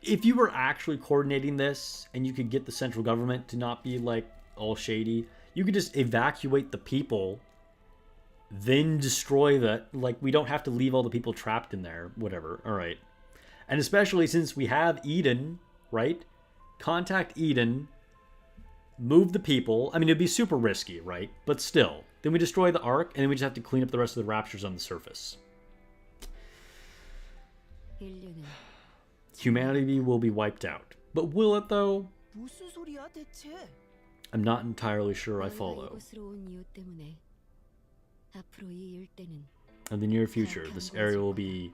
if you were actually coordinating this and you could get the central government to not be like all shady, you could just evacuate the people, then destroy that. Like, we don't have to leave all the people trapped in there, whatever. All right. And especially since we have Eden, right? Contact Eden, move the people. I mean, it'd be super risky, right? But still, then we destroy the Ark and then we just have to clean up the rest of the raptures on the surface. 인류는 Humanity will be wiped out. But will it though? 무슨 소리야 대체? I'm not entirely sure I 너희가 follow. 이곳으로 온 이유 때문에 앞으로 이 일대는 In the near future, this area will be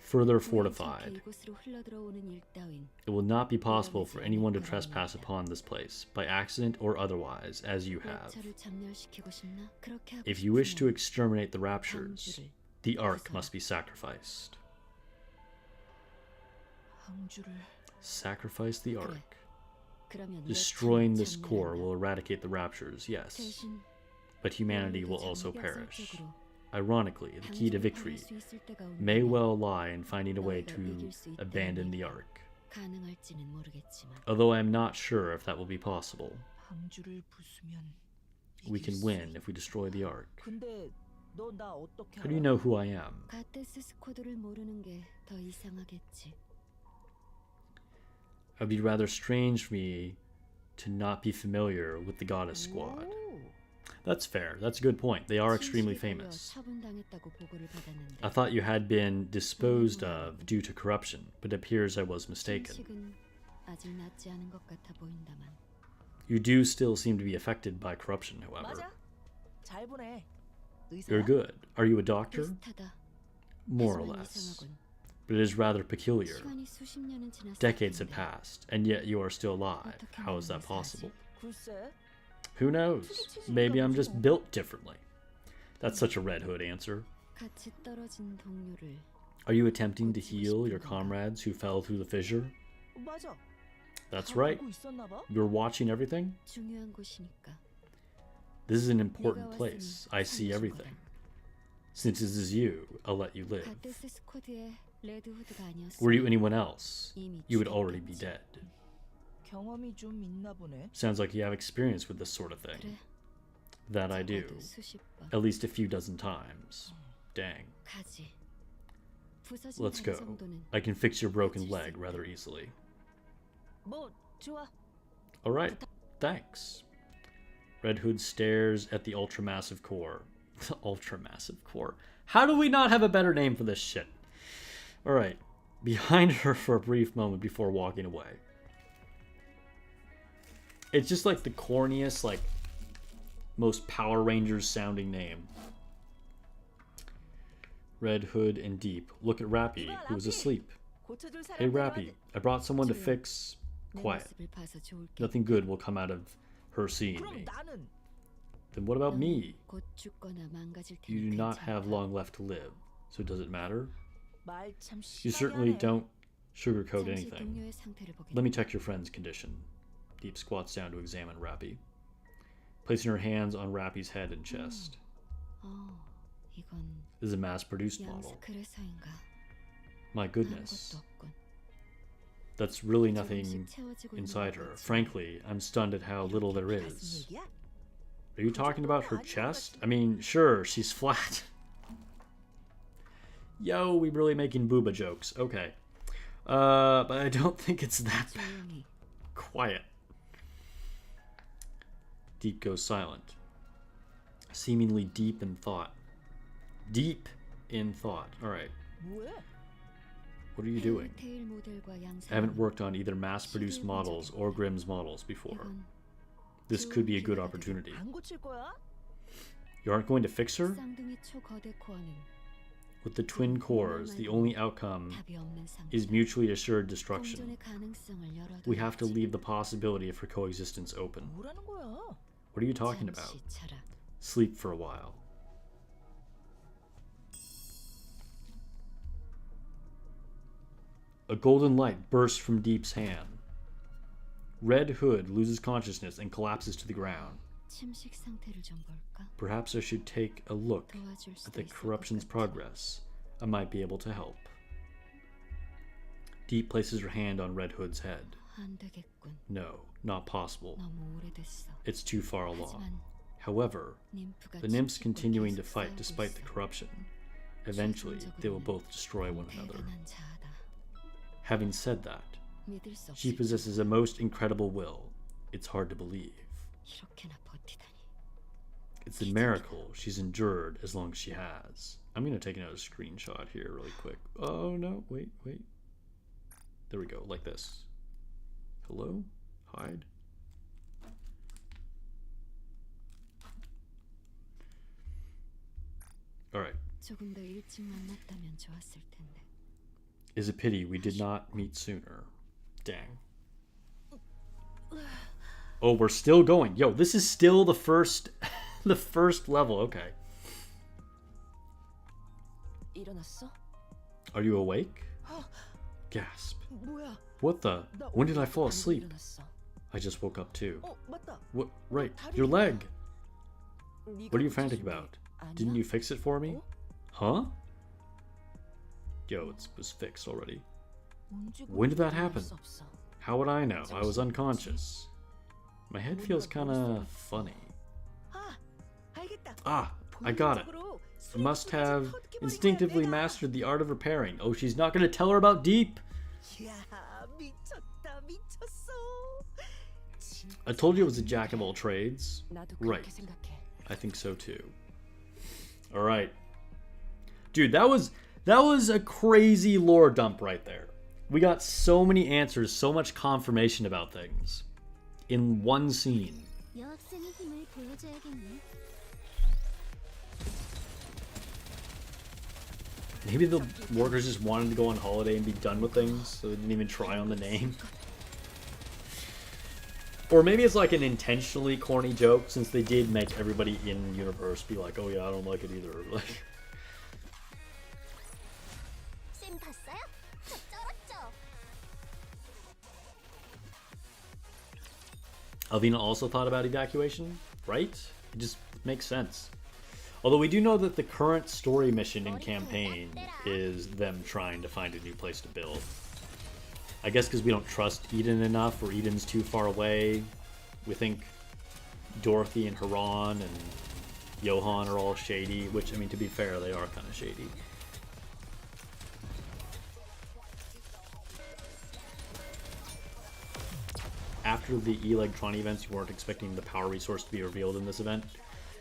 further 우연찮게 fortified. 이곳으로 흘러들어오는 일 따윈 It will not be possible for anyone to trespass upon this place, by accident or otherwise, as you have. 랩처를 점멸시키고 싶나? 그렇게 하고 If you wish to 싶으면 exterminate the raptures, 방주를 the Ark must be sacrificed. 방주를 Sacrifice the Ark. 그러면 Destroying 랩처는 this core 잠멸한다. will eradicate the raptures, yes. 대신 But humanity will 우리가 also perish. 장벽설적으로 Ironically, the key to 방주를 victory 방할 수 있을 때가 may 온다면 well lie in finding a way 너희가 to 이길 수 있다는 abandon the 얘기야. Ark. 가능할지는 모르겠지만 Although I'm not sure if that will be possible. 방주를 부수면 We 이길 can 수 win 있- if we destroy the Ark. 근데 너 나 어떻게 How do you 알아? know who I am? 가테스 스코드를 모르는 게 더 이상하겠지. It would be rather strange for me to not be familiar with the Goddess Squad. 오, That's fair. That's a good point. They are extremely 진실에 걸려 famous. 처분당했다고 보고를 받았는데 I thought you had been disposed of due to corruption, but it appears I was mistaken. 음식은 아직 낫지 않은 것 같아 보인다만 You do still seem to be affected by corruption, however. 맞아. 잘 보내. You're 의사야? good. Are you a doctor? 비슷하다. More or 하지만 less. 이상하군. But it is rather peculiar. 시간이 수십 년은 지났을 Decades have 텐데 passed, and yet you are still alive. 어떻게 How is 나는 that possible? 글쎄. Who knows? Maybe I'm just built differently. That's such a Red Hood answer. 같이 떨어진 동료를 Are you attempting to heal your comrades who fell through the fissure? 맞아. That's 다 right. 알고 있었나 봐. You're watching everything? 중요한 곳이니까 This is an 네가 important 왔으니 place. I see 살려줄 everything. 거다. Since this is you, I'll let you live. 가테스 스코드의 레드후드가 아니었어. Were you anyone else, 이미 you would already be 죽었겠지. dead. 경험이 좀 있나 보네. Sounds like you have experience with this sort of thing. 그래. That I do. 적어도 수십 번. At least a few dozen times. Dang. 가지. 부서진 Let's 다리 go. 정도는 I can fix your broken leg rather easily. 뭐 좋아. Alright, thanks. Red Hood stares at the ultramassive core. The ultramassive core. How do we not have a better name for this shit? Alright, behind her for a brief moment before walking away. It's just like the corniest, like, most Power Rangers sounding name. Red Hood and Deep look at Rapi, who is asleep. 고쳐줄 사람 Hey 데려와야 Rapi, 돼. I brought someone to fix. 내 Quiet. 모습을 봐서 좋을게. Nothing good will come out of her seeing 그럼 me. 나는 Then what about me? 곧 죽거나 망가질 테니 You do not have 괜찮다. long left to live, so does it matter? 말 참 You 심하게 certainly 하네. don't sugarcoat 잠시 anything. 동료의 상태를 보겠다. Let me check your friend's condition. Deep squats down to examine Rapi, placing her hands on Rapi's head and chest. 이건 This is a mass-produced model. 양스크레서인가? My goodness, 아무것도 없군. that's really 조금씩 nothing 채워지고 있는 inside 것 her. 같지만 Frankly, I'm stunned at how little there 무슨 is. 얘기야? Are you talking about her chest? I mean, sure, she's flat. Yo, we really making booba jokes. Okay. But I don't think it's that bad. 조용히 Quiet. Deep goes silent. Seemingly deep in thought. Deep in thought. Alright. 뭐해? What are you doing? 테일 모델과 양산. I haven't worked on either mass-produced models or Grimm's models before. 이건 This could be a good opportunity. 안 고칠 거야? You aren't going to fix her? 쌍둥이 초거대 코어는 With the twin cores, the only outcome 답이 없는 상태. is mutually assured destruction. 공존의 가능성을 열어둬야지. We have to leave the possibility of her coexistence open. 뭐라는 거야? What are you talking about? 잠시 자라. Sleep for a while. A golden light bursts from Deep's hand. Red Hood loses consciousness and collapses to the ground. 침식 상태를 좀 볼까? Perhaps I should take a look 도와줄 at 수도 the 있을 것 corruption's 같아. progress. I might be able to help. Deep places her hand on Red Hood's head. 안 되겠군. No, not possible. 너무 오래됐어. It's too far along. 하지만 However, ним프가 the nymphs 침식 continuing to 계속 fight 싸우고 despite the 있어. corruption. Eventually, they will both destroy one another. 대단한 자아다. Having said that, 믿을 수 she 없이 possesses a most incredible will. It's hard to believe. 이렇게나 버티다니. It's a miracle she's endured as long as she has. I'm going to take another screenshot here really quick. Oh, no, wait. There we go, like this. Hello? Hide? Alright. 조금 더 일찍 만났다면 좋았을 텐데. Is a pity we did not meet sooner. Dang. Oh, we're still going. Yo, this is still the first the first level. Okay. 일어났어? Are you awake? Gasp. 뭐야? What the? When did I fall 방금 asleep? 일어났어. I just woke up too. 맞다. What? Right. Your leg. 네가 What are you frantic 고쳐준 게 about? 아니야? Didn't you fix it for me? Huh? Yo, it was fixed already. 언제 When did that 그랬는지 알 happen? 수 없어. How would I know? I was unconscious. My head feels kinda funny. 알겠다. Ah, I got it. You must have instinctively mastered the art of repairing. Oh, she's not gonna tell her about Deep? 야, 미쳤다, 미쳤어. I told you it was a jack of all trades. 나도 Right. 그렇게 생각해. I think so too. Alright. Dude, that was a crazy lore dump right there. We got so many answers, so much confirmation about things in one scene. 여학생의 힘을 보여줘야겠네. Maybe the workers just wanted to go on holiday and be done with things, so they didn't even try on the name. Or maybe it's like an intentionally corny joke, since they did make everybody in universe be like, oh yeah, I don't like it either. Like, 쌤 봤어요? 저 쩔었죠. Alvina also thought about evacuation, right? It just makes sense. Although we do know that the current story mission in campaign is them trying to find a new place to build. I guess because we don't trust Eden enough, or Eden's too far away. We think Dorothy and Haran and Johan are all shady, which, I mean, to be fair, they are kind of shady. After the Electron events, you weren't expecting the power resource to be revealed in this event?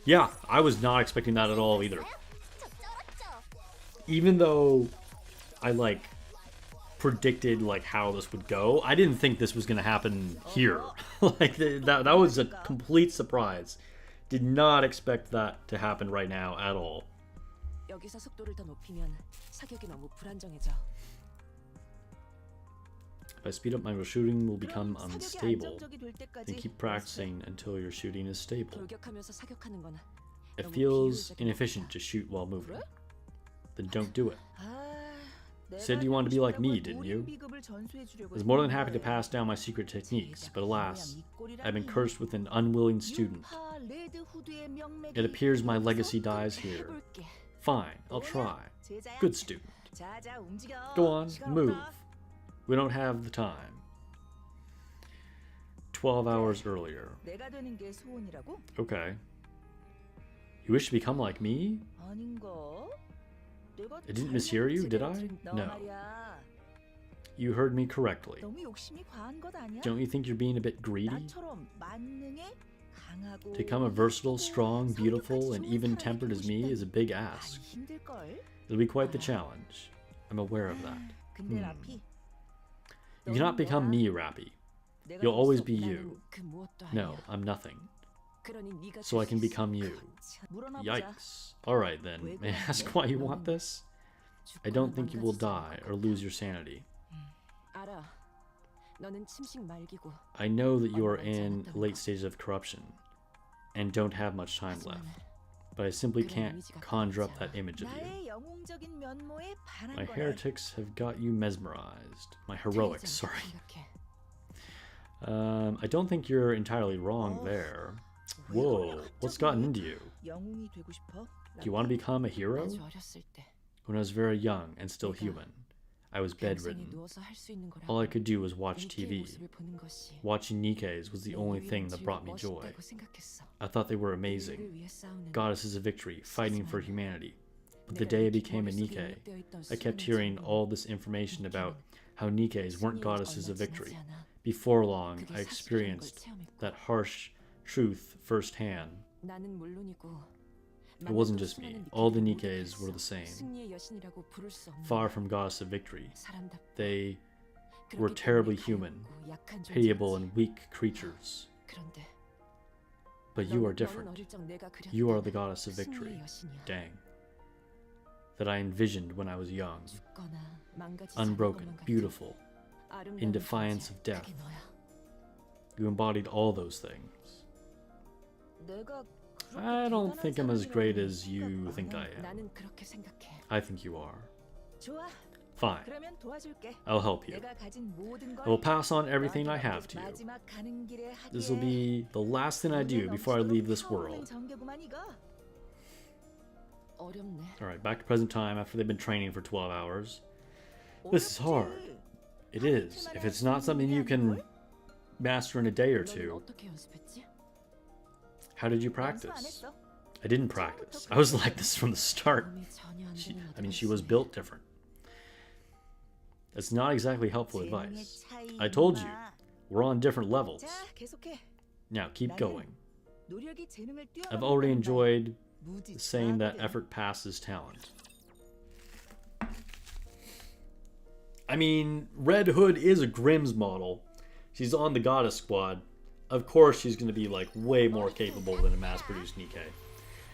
Yeah, I was not expecting that at all either. Even though I like predicted like how this would go, I didn't think this was gonna happen here. Like that was a complete surprise. Did not expect that to happen right now at all. 여기서 속도를 더 높이면 사격이 너무 불안정해져. If I speed up, my shooting will become 그럼 사격이 unstable. 안정적이 될 때까지 Then keep practicing until your shooting is stable. 돌격하면서 사격하는 건 It 너무 feels 비효율적인 inefficient 것 to 같아. shoot while moving. 그래? Then don't do it. 내가 Said you wanted to be like me, 싶다고 didn't you? 도림 비급을 전수해 주려고 I was more than happy to 했는데 pass down my secret techniques, but alas, 꼴이라니. I've been cursed with an unwilling student. 유파 레드 후드의 명맥이 It appears my 여기서 legacy dies here. 해볼게. Fine, I'll try. 제자야. Good student. 자자 움직여. Go on, 시간 move. 없다. We don't have the time. 12 hours earlier. 내가 되는 게 소원이라고? Okay. You wish to become like me? 아닌가? 내가 I didn't mishear you, did I? 너 No. 말이야. You heard me correctly. 너무 욕심이 과한 것 아니야? Don't you think you're being a bit greedy? 나처럼 만능해 강하고 To become a versatile, strong, beautiful, and 성격까지 좋은 even-tempered as me 사람이 is a big 되고 ask. 싶다니 힘들걸? It'll be quite the challenge. I'm aware of that. 근데 라피 You cannot become me, Rapi. 내가 You'll always 됐어. be 나는 you. 그 무엇도 No, 아니야. I'm nothing. 그러니 네가 So I 될 can 수 become 있어. you. 물어나 보자. Yikes. Alright then, may I ask why you want this? I don't think you will die or lose your sanity. 알아. 너는 침식 말기고. I know that you are in late stages of corruption and don't have much time 하지만 left, but I simply can't conjure up that image of you. 나의 영웅적인 면모에 반한 My 거네. heretics have got you mesmerized. My heroics, sorry. 생각해. I don't think you're entirely wrong there. Whoa, what's gotten into you? 영웅이 되고 싶어? Do you want to become a hero? 아주 어렸을 때 When I was very young and still human, I was 병상에 bedridden. 누워서 할 수 있는 거라고. All I could do was watch 니케의 TV. 모습을 보는 것이 Watching Nikke's was the 내 only 유일한 thing that brought me 즐거움이 joy. 멋있다고 생각했어. I thought they were amazing. 인류를 위해 싸우는 Goddesses of victory, fighting for humanity. But the 내가 day I 니케 became a 머릿속에 Nikke, 입력되어 있던 I kept 수많은 hearing 정보는 all this information about how Nikkes weren't 승리에 goddesses of 얼마 victory. 지나지 않아. Before long, 그게 I 사실이라는 걸 experienced 체험했고. that harsh truth firsthand. 나는 물론이고 It wasn't just me. All the Nikkes were the same. 승리의 여신이라고 부를 수 없는 Far from goddess of victory, 사람답고 they 그렇기 were terribly 때문에 human, 가볍고 약한 pitiable 존재였지. and weak creatures. 그런데 But you are 너는 different. 어릴 적 내가 그렸던 You are the goddess of 승리의 victory. 여신이야. Dang. that I envisioned when I was young. 죽거나 망가지지 않을 Unbroken, 것만 같은 beautiful, 아름다운 in defiance 존재, of death. 그게 너야. You embodied all those things. 내가 그렇게 I don't 대단한 think I'm as great 사람이라는 as you 생각 think 안 I 해. am. 나는 그렇게 생각해. I think you are. 좋아. Fine. 그러면 도와줄게. I'll help you. 내가 가진 모든 걸 I will pass on everything I 너한테 have to you. 마지막 가는 길에 This will 하기에 be the last thing I do before I leave this world. 정겨구만 이거. 어렵네. Alright, back to present time after they've been training for 12 hours. This is hard. It is. If it's not something you can master in a day or 너는 two, 어떻게 연습했지? how did you 연습 안 practice? 했어. I didn't practice. I was like this from the start. 마음이 전혀 안 드는 I mean, she 어떤 was 모습에 built different. That's not exactly helpful 재능의 advice. 차이, I told you, 임마. we're on different levels. 자, 계속해. Now, keep going. 노력이 재능을 I've already 뛰어넘는다는 enjoyed 말. 무지 saying that 잘하거든. effort passes talent. I mean, Red Hood is a Grimm's model. She's on the Goddess Squad. Of course, she's going to be like way more capable than a mass-produced Nikke.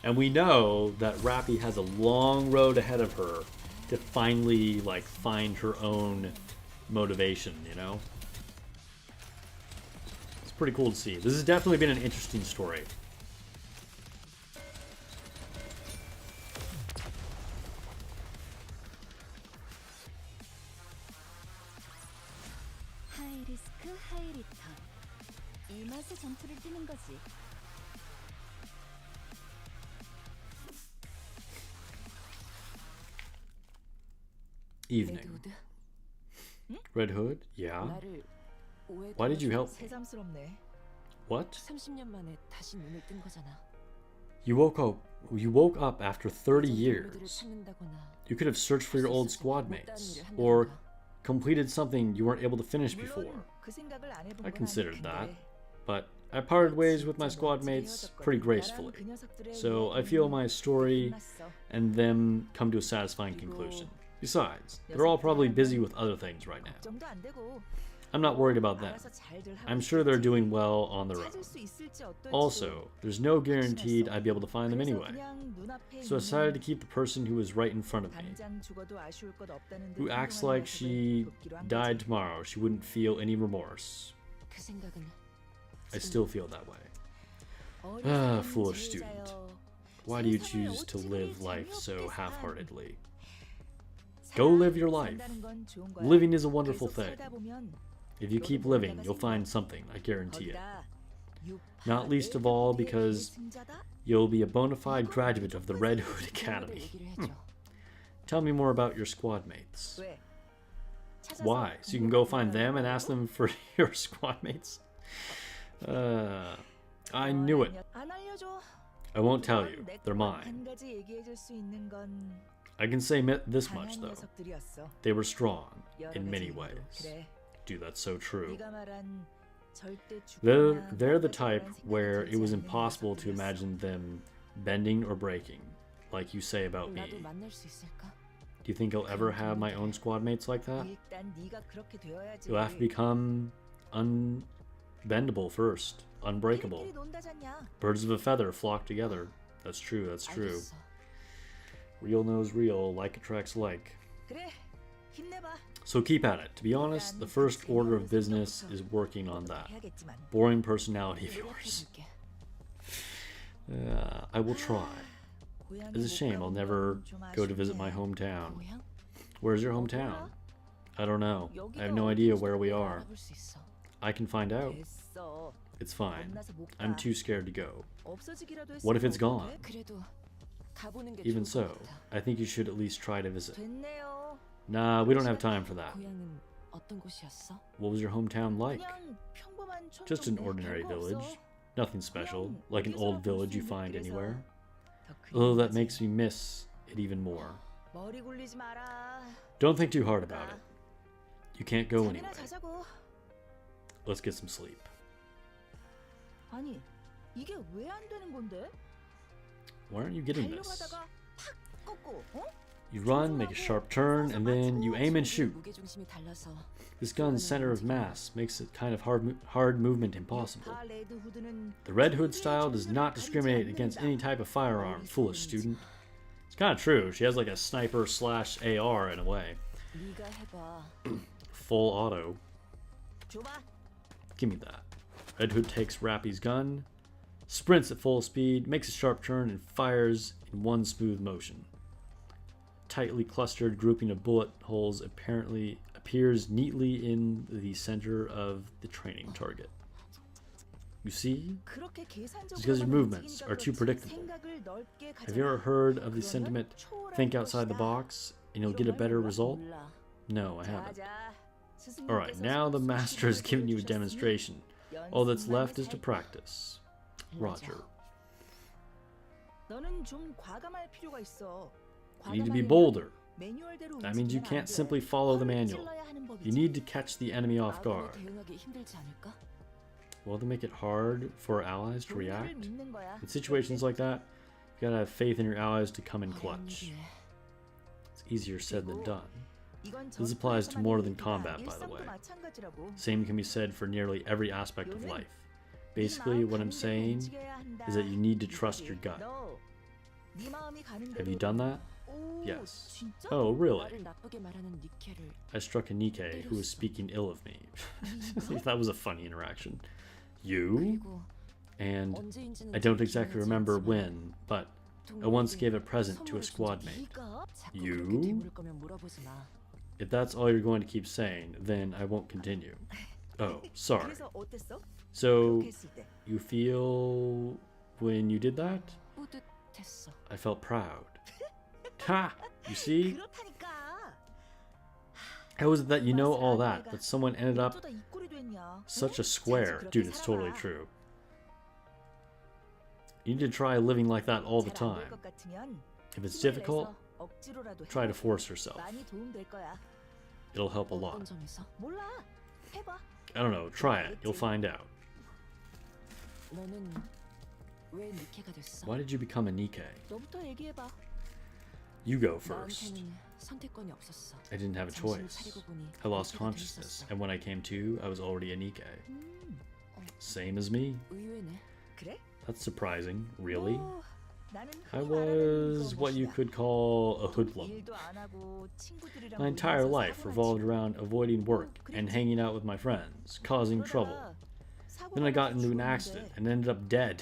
And we know that Rapi has a long road ahead of her to finally like find her own motivation, you know? It's pretty cool to see. This has definitely been an interesting story. 하이리스크 하이리턴. 이 맛에 전투를 뛰는 거지. Evening. 레드우드, Red Hood? Yeah? 나를 Why did you help me? 새삼스럽네. What? 30년 만에 다시 눈을 뜬 거잖아. You woke up after 30 동료들을 years. 찾는다거나 You could have searched for your old squad mates, or completed something you weren't able to finish before. 물론 그 생각을 안 해본 I 건 considered 아닐 that, 텐데. but I parted ways with my squad mates pretty gracefully. So I feel my story and them come to a satisfying conclusion. Besides, they're all probably busy with other things right now. 걱정도 안 되고 I'm not worried about them. 알아서 잘들 하고 I'm sure they're 있겠지. doing well on their own. 찾을 수 있을지 어떨지 Also, there's no guaranteed I'd be able to find them 그래서 anyway. 그냥 눈앞에 So I decided to keep the person who was right in front of me, 당장 죽어도 아쉬울 것 없다는 듯 who acts 행동하는 like 모습을 she 돕기로 한 died 거지. tomorrow. She wouldn't feel any remorse. 그 생각은 I still feel that way. 어리석은 foolish 제자여. student. Why do you 세상을 choose to 어찌 live 그리 life so 재미없게 half-heartedly? 살아. Go live your life. 산다는 건 좋은 거야. Living is a wonderful 계속 thing. 살다 보면 If you keep living, you'll find something, I guarantee it. 거기다 Not least of all because you'll be a bona fide graduate of the Red Hood Academy. Tell me more about your squad mates. 왜? 찾아서 Why? So you can go find them and ask them for your squad mates? I knew it. 안 알려줘. I won't tell you. 내 They're 것만 mine. 한 가지 얘기해줄 수 있는 건 I can say this much, 강한 though. 녀석들이었어. They were strong 여러 in many 가지 ways. 의미로. 그래. Dude, that's so true. 네가 말한 절대 They're the 죽거나 type 망가지거나 where it was 생각이 들지 않는 impossible to 녀석들이었어. imagine them bending or breaking, like you say about me. 나도 만날 수 있을까? Do you think I'll ever have my own squad mates like that? 일단 네가 그렇게 되어야지. You'll have to become unbendable first, unbreakable. 우리끼리 논다잖냐. Birds of a feather flock together. That's true, that's true. 알겠어. Real knows real, like attracts like. 그래. 힘내봐. So keep at it. To be honest, the first order of business is working on that. Boring personality of yours. I will try. It's a shame I'll never go to visit my hometown. 고향? Where's your hometown? I don't know. I have no idea where we are. 알아볼 수 있어. I can find out. 됐어. It's fine. 겁나서 못 가. I'm too scared to go. 없어지기라도 What if it's 했으면 gone? 어떡해? 그래도 가보는 게 Even 좋을 so, 것 같아. I think you should at least try to visit. 됐네요. Nah, we don't have time for that. 고향은 어떤 곳이었어? What was your hometown like? 그냥 평범한 촌 Just an 동네. ordinary 별거 village. 없어. Nothing special, 그냥 like an 여기서 old 볼 village 수 you 있는 find 길에서 anywhere. 더 Although that 그리워지지. makes me miss it even more. 머리 굴리지 마라. Don't think too hard about it. You can't go 잠이나 anyway. 자자고. Let's get some sleep. 아니, 이게 왜 안 되는 건데? Why aren't you getting this? 달려가다가 팍 꺾고, 어? You run, make a sharp turn, and then you aim and shoot. 무게중심이 달라서 This gun's center of mass makes it kind of hard movement impossible. 파 레드 후드는 The Red Hood style does not discriminate against any type of firearm, foolish student. It's kind of true. She has like a sniper slash AR in a way. 네가 해봐. Full auto. 줘봐. Give me that. Red Hood takes Rappy's gun, sprints at full speed, makes a sharp turn, and fires in one smooth motion. Tightly clustered grouping of bullet holes apparently appears neatly in the center of the training target. You see? It's because your movements are too predictable. Have you ever heard of the sentiment, think outside the box, and you'll get a better result? No, I haven't. Alright, now the master has given you a demonstration. All that's left is to practice. Roger. You need to be bolder. That means you can't simply follow the manual. You need to catch the enemy off guard. Well, to make it hard for allies to react? In situations like that, you gotta have faith in your allies to come in clutch. It's easier said than done. This applies to more than combat, by the way. Same can be said for nearly every aspect of life. Basically, what I'm saying is that you need to trust your gut. Have you done that? Yes. Oh, really? I struck a nikke who was speaking ill of me. That was a funny interaction. You? And I don't exactly remember when, but I once gave a present to a squad mate. You? If that's all you're going to keep saying, then I won't continue. Oh, sorry. So, you feel when you did that? I felt proud. Ha! You see? How is it that you know all that, but someone ended up such a square? Dude, it's totally true. You need to try living like that all the time. If it's difficult, try to force yourself. It'll help a lot. I don't know, try it. You'll find out. Why did you become a nikke? You go first. I didn't have a choice. I lost consciousness, and when I came to, I was already a nikke. Same as me. That's surprising, really. I was what you could call a hoodlum. My entire life revolved around avoiding work and hanging out with my friends, causing trouble. Then I got into an accident and ended up dead.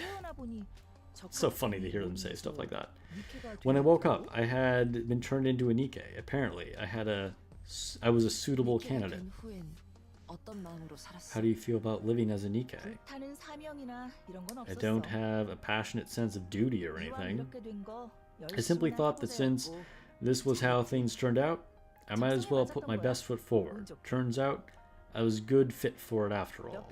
It's so funny to hear them say stuff like that. When I woke up, I had been turned into a nikke. Apparently, I was a suitable candidate. How do you feel about living as a nikke? I don't have a passionate sense of duty or anything. I simply thought that since this was how things turned out, I might as well put my best foot forward. Turns out, I was good fit for it after all.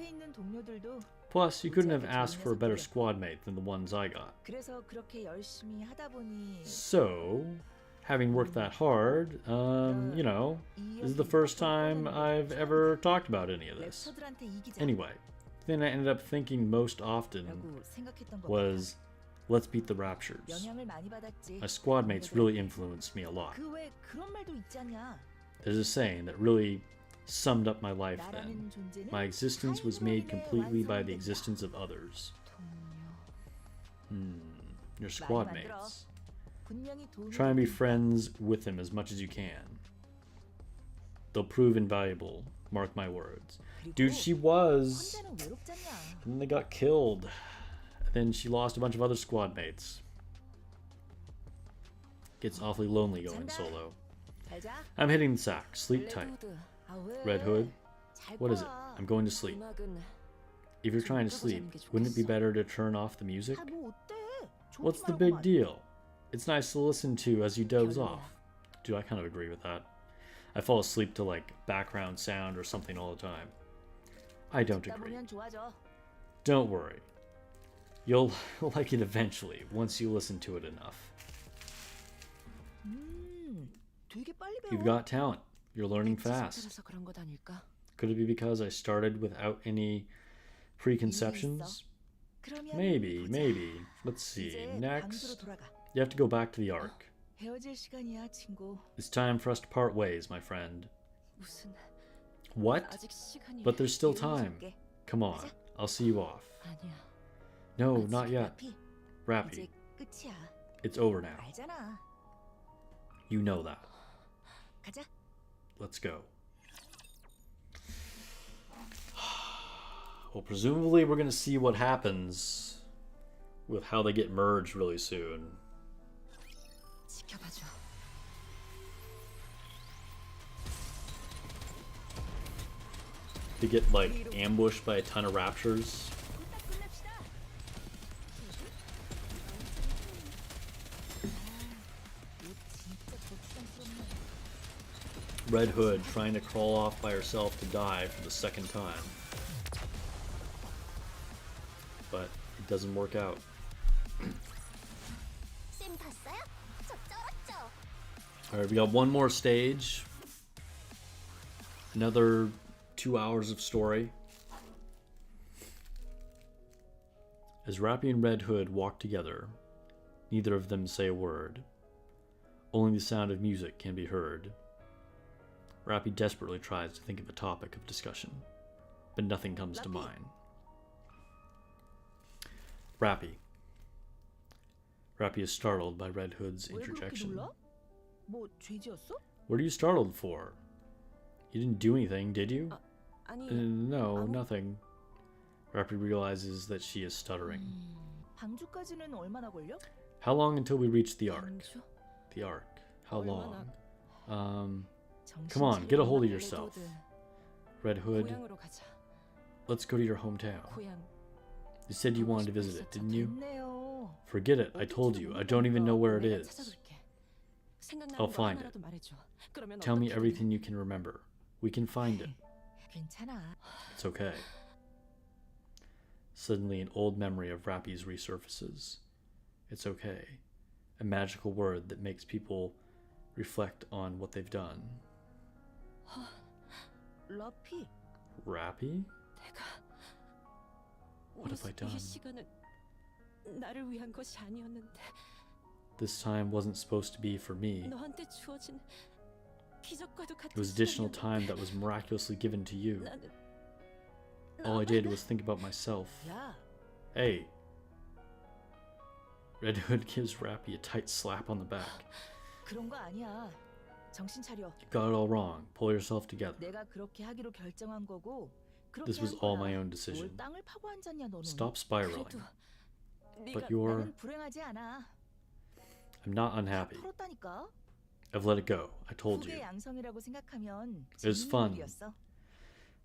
Plus, you couldn't have asked for a better squad mate than the ones I got. So, having worked that hard, you know, this is the first time I've ever talked about any of this. Anyway, the thing I ended up thinking most often was, let's beat the Raptures. My squad mates really influenced me a lot. There's a saying that really summed up my life then. My existence was made completely by the existence of others. Your squad mates. Try and be friends with them as much as you can. They'll prove invaluable, mark my words. Dude, she was. And then they got killed. Then she lost a bunch of other squad mates. Gets awfully lonely going solo. I'm hitting the sack. Sleep tight. Red Hood, what is it? I'm going to sleep. If you're trying to sleep, wouldn't it be better to turn off the music? What's the big deal? It's nice to listen to as you doze off. Dude, I kind of agree with that. I fall asleep to like background sound or something all the time. I don't agree. Don't worry. You'll like it eventually, once you listen to it enough. You've got talent. You're learning fast. Could it be because I started without any preconceptions? Maybe. Let's see. Next, you have to go back to the Ark. It's time for us to part ways, my friend. What? But there's still time. Come on, I'll see you off. No, not yet. Rapi. It's over now. You know that. 가자. Let's go. Well, presumably we're going to see what happens with how they get merged really soon. 지켜봐줘. They get, like, ambushed by a ton of raptures. Red Hood trying to crawl off by herself to die for the second time. But it doesn't work out. 쌤 봤어요? 저 쩔었죠. Alright, we got one more stage. Another 2 hours of story. As Rapi and Red Hood walk together, neither of them say a word. Only the sound of music can be heard. Rapi desperately tries to think of a topic of discussion, but nothing comes to mind. Rapi. Rapi is startled by Red Hood's interjection. 뭐 죄지었어? What are you startled for? You didn't do anything, did you? 아니. No, nothing. Rapi realizes that she is stuttering. 방주까지는 얼마나 걸려? How long until we reach the Ark? 방주? The Ark. How long? 정신 Come on, get a hold of 차리고 yourself. 레드우드. Red Hood, 고향으로 가자. let's go to your hometown. 고향. You said you wanted to visit it, didn't you? 됐네요. Forget it, I told you. I don't even know where it 내가 is. 찾아볼게. 생각나는 I'll 거 find it. 하나라도 말해줘. 그러면 Tell me 어떻게든- everything you can remember. We can find it. 괜찮아. It's okay. Suddenly, an old memory of Rapi's resurfaces. It's okay. A magical word that makes people reflect on what they've done. 라피. Rapi? 내가 What have I done? 이 시간은 나를 위한 것이 아니었는데 This time wasn't supposed to be for me. 너한테 주어진 기적과도 같은 It was additional 시간이었는데 time that was miraculously given to you. 나는 All I did was think about myself. 야, Hey. Red Hood gives Rapi a tight slap on the back. 그런 거 아니야. 정신 차려. You got it all wrong. Pull yourself together. 내가 그렇게 하기로 결정한 거고 그렇게 This was 한 all 거야. my own 뭘 decision. 땅을 파고 앉았냐 너는. Stop spiraling. 그래도 But 네가 you're... 나는 불행하지 않아. I'm not unhappy. 털었다니까. I've let it go. I told you. 후계 양성이라고 생각하면 It was 재밌는 fun. 일이었어.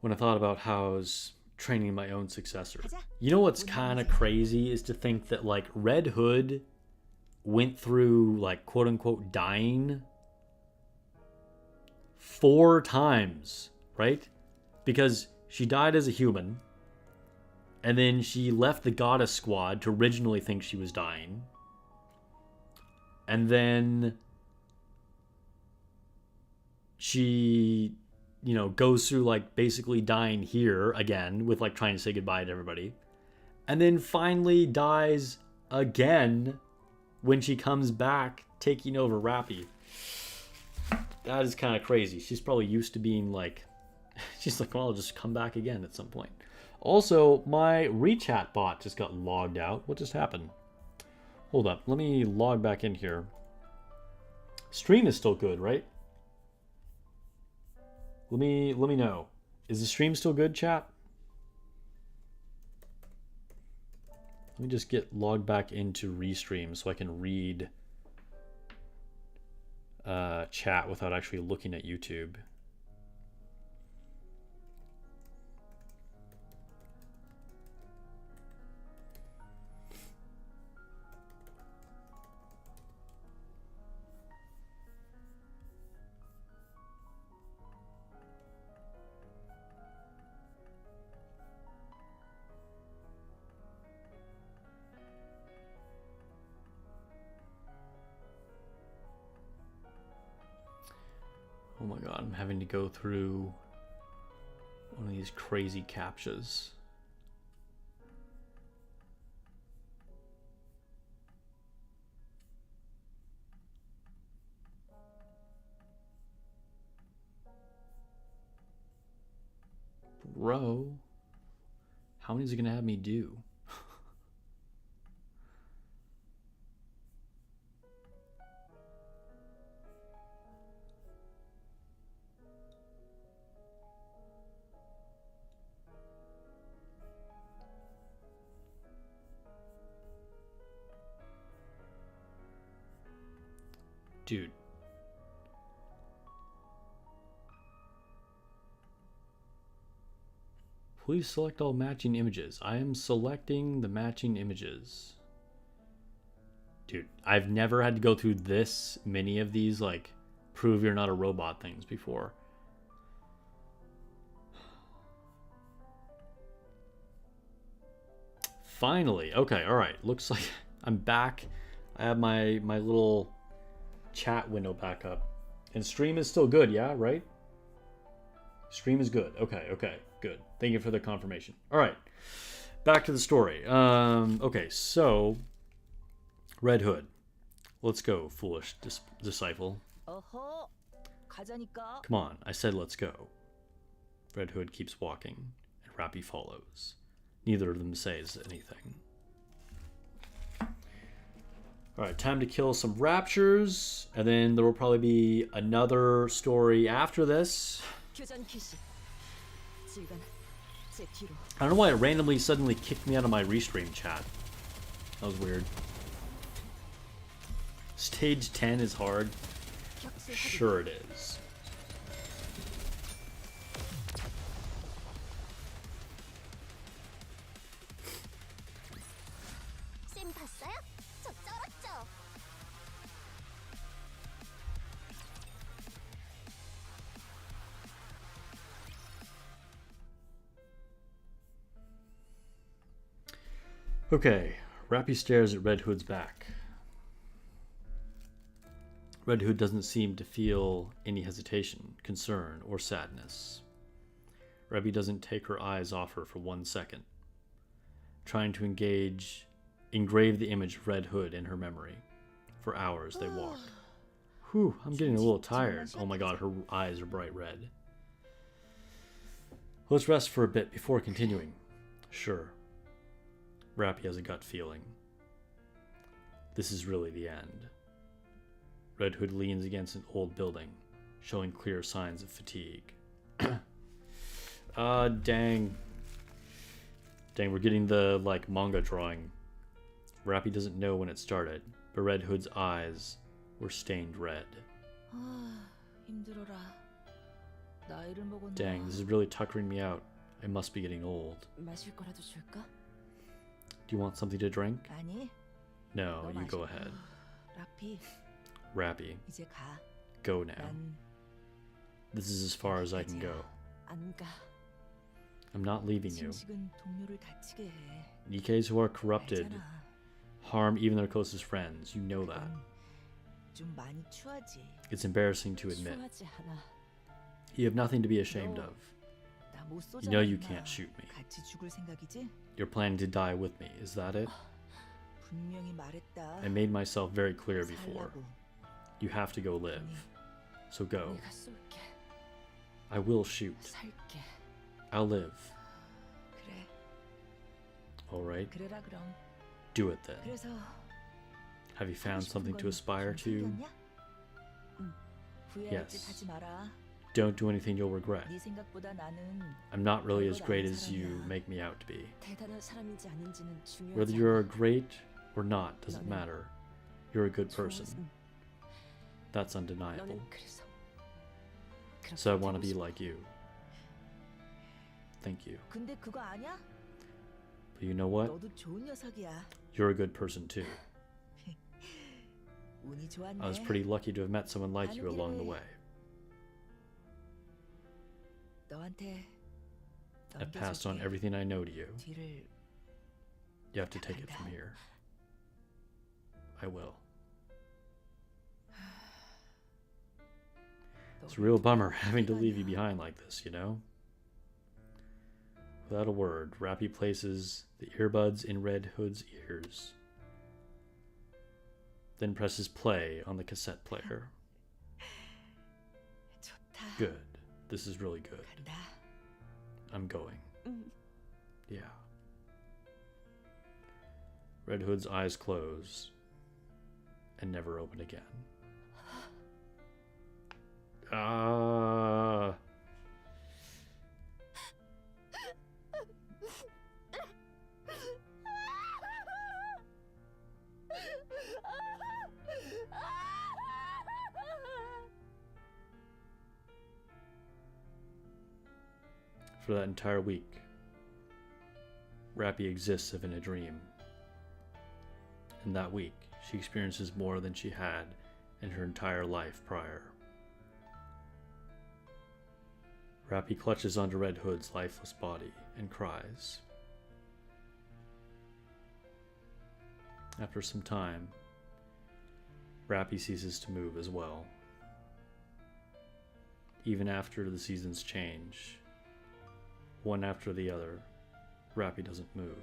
When I thought about how I was training my own successor. 가자. You know what's kind of crazy is to think that like Red Hood went through like quote unquote dying 4 times, right? Because she died as a human, and then she left the goddess squad to originally think she was dying, and then she, you know, goes through like basically dying here again with like trying to say goodbye to everybody, and then finally dies again when she comes back taking over Rapi. That is kind of crazy. She's probably used to being like, she's like, well, I'll just come back again at some point. Also, my rechat bot just got logged out. What just happened? Hold up, let me log back in here. Stream is still good, right? Let me know. Is the stream still good, chat? Let me just get logged back into Restream so I can read chat without actually looking at YouTube. Oh my god, I'm having to go through one of these crazy captchas. Bro, how many is it gonna have me do? Dude. Please select all matching images. I am selecting the matching images. Dude, I've never had to go through this many of these, like, prove you're not a robot things before. Finally. Okay, alright. Looks like I'm back. I have my little chat window back up. And stream is still good, yeah, right? Stream is good. Okay, okay, good. Thank you for the confirmation. Alright. Back to the story. Okay, so Red Hood. Let's go, foolish disciple. 어허, 가자니까. Come on, I said let's go. Red Hood keeps walking, and Rapi follows. Neither of them says anything. Alright, time to kill some raptures, and then there will probably be another story after this. 교전 키시. 지휘관, 제 뒤로. I don't know why it randomly suddenly kicked me out of my restream chat. That was weird. Stage 10 is hard. Sure it is. 쌤 봤어요? 저 쩔었죠? Okay, Rapi stares at Red Hood's back. Red Hood doesn't seem to feel any hesitation, concern, or sadness. Rapi doesn't take her eyes off her for 1 second, trying to engrave the image of Red Hood in her memory. For hours they walk. Whew, I'm getting a little tired. Oh my god, her eyes are bright red. Let's rest for a bit before continuing. Sure. Rapi has a gut feeling. This is really the end. Red Hood leans against an old building, showing clear signs of fatigue. Dang. Dang, we're getting the, like, manga drawing. Rapi doesn't know when it started, but Red Hood's eyes were stained red. 힘들어라. 나이를 먹었나? Dang, this is really tuckering me out. I must be getting old. 마실 거라도 줄까? Do you want something to drink? 아니. No, 너 you 마셔. go ahead. 라피, Rapi, 이제 가. go now. 난 This is as far as I can go. 안 가. I'm not leaving you. 침식은 동료를 다치게 해. Nikke's who are corrupted 알잖아. harm even their closest friends. You know that. 그건 좀 많이 추하지. It's embarrassing to admit. 추하지 않아. You have nothing to be ashamed of. 나 못 쏘잖아. You know you 임마. can't shoot me. 같이 죽을 생각이지? You're planning to die with me, is that it? 분명히 말했다. I made myself very clear before. 살라고. You have to go live. So go. 내가 쏠게. I will shoot. 살게. I'll live. 그래. Alright, 그래라 그럼. do it then. 그래서 Have you found 하고 싶은 something to 건 aspire 좀 to? 생겼냐? 응. 후회할 Yes. 짓 하지 마라. Don't do anything you'll regret. 네 생각보다 나는 I'm not really as great as you make me out to be. 대단한 사람인지 아닌지는 중요하지 Whether you're great or not doesn't 너는 matter. You're a good person. 응. That's undeniable. 너는 그래서 그렇게 So I want to 되고 be 싶어. like you. Thank you. 근데 그거 아냐? But you know what? 너도 좋은 녀석이야. You're a good person too. 운이 좋았네. I was pretty lucky to have met someone like you along the way. 너한테 I've passed on everything I know to you. 뒤를 You have to take it from here. I will. It's a real bummer having to leave you behind like this, you know? Without a word, Rapi places the earbuds in Red Hood's ears, then presses play on the cassette player. 좋다. Good. This is really good. 간다. I'm going. 응. Yeah. Red Hood's eyes close and never open again. Ah. For that entire week, Rapi exists as in a dream. In that week, she experiences more than she had in her entire life prior. Rapi clutches onto Red Hood's lifeless body and cries. After some time, Rapi ceases to move as well. Even after the seasons change, one after the other, Rapi doesn't move.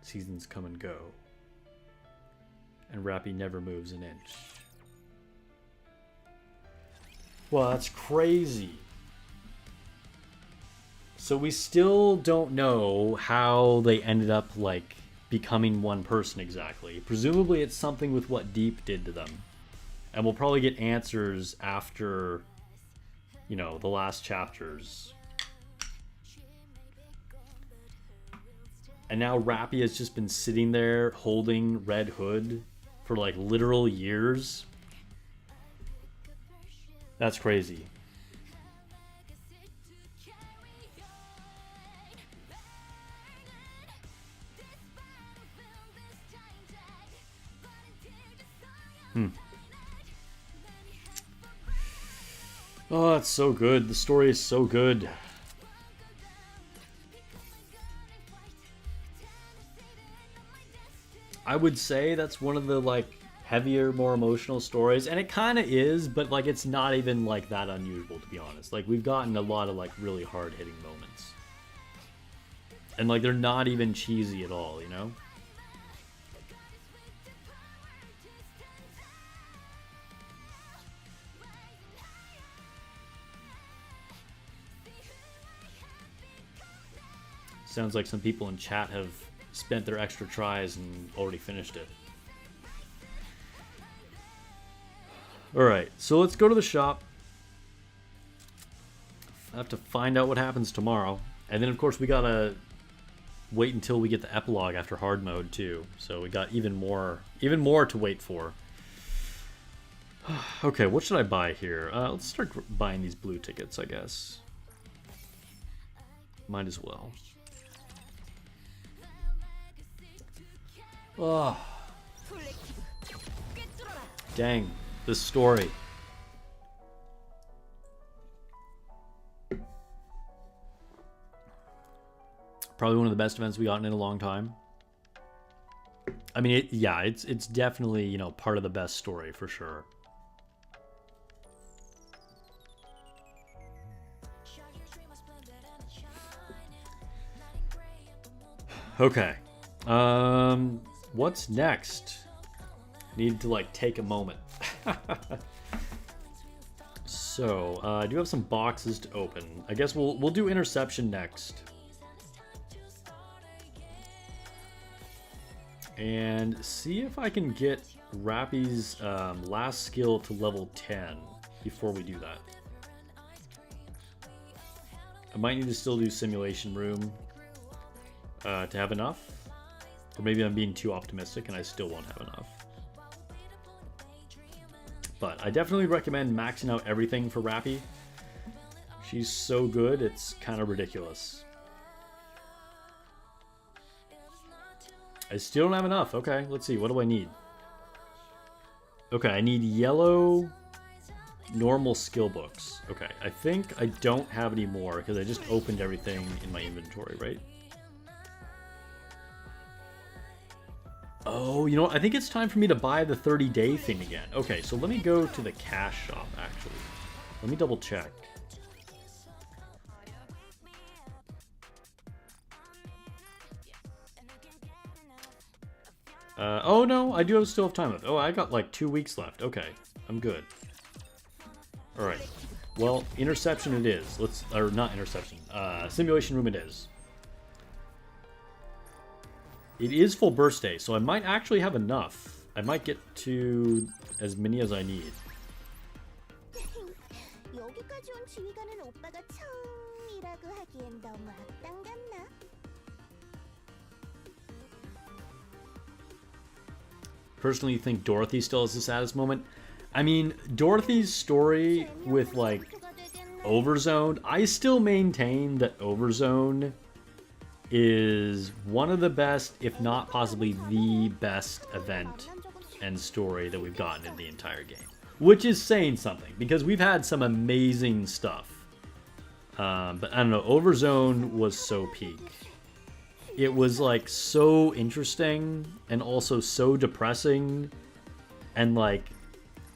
Seasons come and go, and Rapi never moves an inch. Well, that's crazy. So we still don't know how they ended up, like, becoming one person exactly. Presumably it's something with what Deep did to them. And we'll probably get answers after, you know, the last chapters. And now Rapi has just been sitting there holding Red Hood for like literal years. That's crazy. Oh, it's so good. The story is so good. I would say that's one of the like heavier, more emotional stories, and it kind of is, but like it's not even like that unusual, to be honest. Like we've gotten a lot of like really hard-hitting moments, and like they're not even cheesy at all, you know? Sounds like some people in chat have spent their extra tries and already finished it. Alright, so let's go to the shop. I have to find out what happens tomorrow. And then of course we gotta wait until we get the epilogue after hard mode too. So we got even more to wait for. Okay, what should I buy here? Let's start buying these blue tickets, I guess. Might as well. Oh. Dang, this story. Probably one of the best events we gotten in a long time. I mean, it's definitely, you know, part of the best story for sure. Okay. What's next? Need to like take a moment. So, I do have some boxes to open. I guess we'll do interception next. And see if I can get Rapi's last skill to level 10 before we do that. I might need to still do simulation room to have enough. Or maybe I'm being too optimistic and I still won't have enough. But I definitely recommend maxing out everything for Rapi. She's so good, it's kind of ridiculous. I still don't have enough. Okay, let's see. What do I need? Okay, I need yellow normal skill books. Okay, I think I don't have any more because I just opened everything in my inventory, right? Oh, you know what? I think it's time for me to buy the 30-day thing again. Okay, so let me go to the cash shop, actually. Let me double check. Oh no, I do still have time left. Oh, I got like 2 weeks left. Okay, I'm good. Alright. Well, interception it is. Or not interception. Simulation room it is. It is full burst day, so I might actually have enough. I might get to as many as I need. 여기까지 온 지휘관은 오빠가 처음이라고 하기엔 너무 앞당 같나? Personally, you think Dorothy still has the saddest moment? I mean, Dorothy's story with like Overzone. I still maintain that Overzone is one of the best, if not possibly the best event and story that we've gotten in the entire game. Which is saying something, because we've had some amazing stuff. But I don't know, Overzone was so peak. It was like so interesting and also so depressing, and like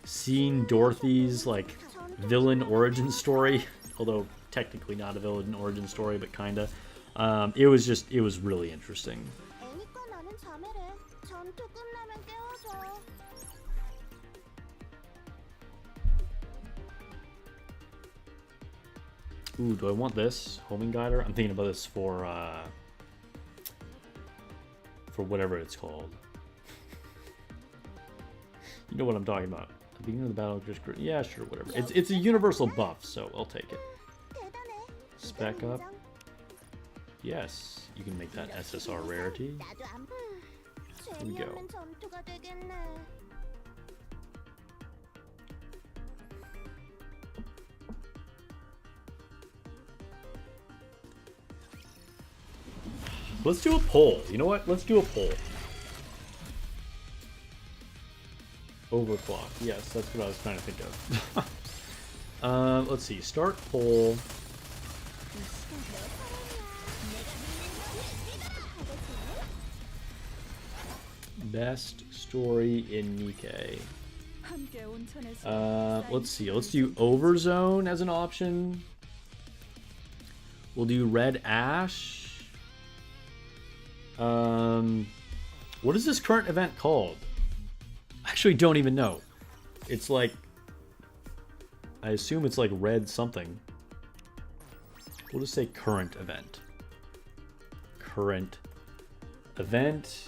seeing Dorothy's like villain origin story, although technically not a villain origin story, but kinda. It was really interesting. 애니까 나는 자매래. 전투 끝나면 깨워줘. Ooh, do I want this homing guider? I'm thinking about this for whatever it's called. You know what I'm talking about. At the beginning of the battle, just yeah, sure, whatever. It's a universal buff, so I'll take it. 대단해. Spec up. Yes, you can make that SSR rarity. 나도 안. we go. 재미없는 전투가 되겠네. Let's do a poll. You know what? Let's do a poll. Overclock. Yes, that's what I was trying to think of. Let's see. Start poll. Best story in Nikke. Let's see. Let's do Overzone as an option. We'll do Red Ash. What is this current event called? I actually don't even know. It's like, I assume it's like red something. We'll just say current event. Current event.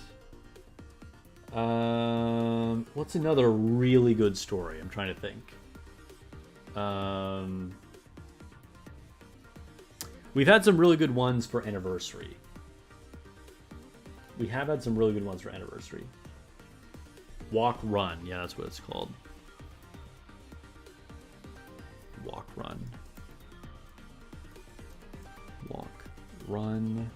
What's another really good story? I'm trying to think. We've had some really good ones for Anniversary. We have had some really good ones for Anniversary. Walk Run. Yeah, that's what it's called. Walk Run. Walk Run.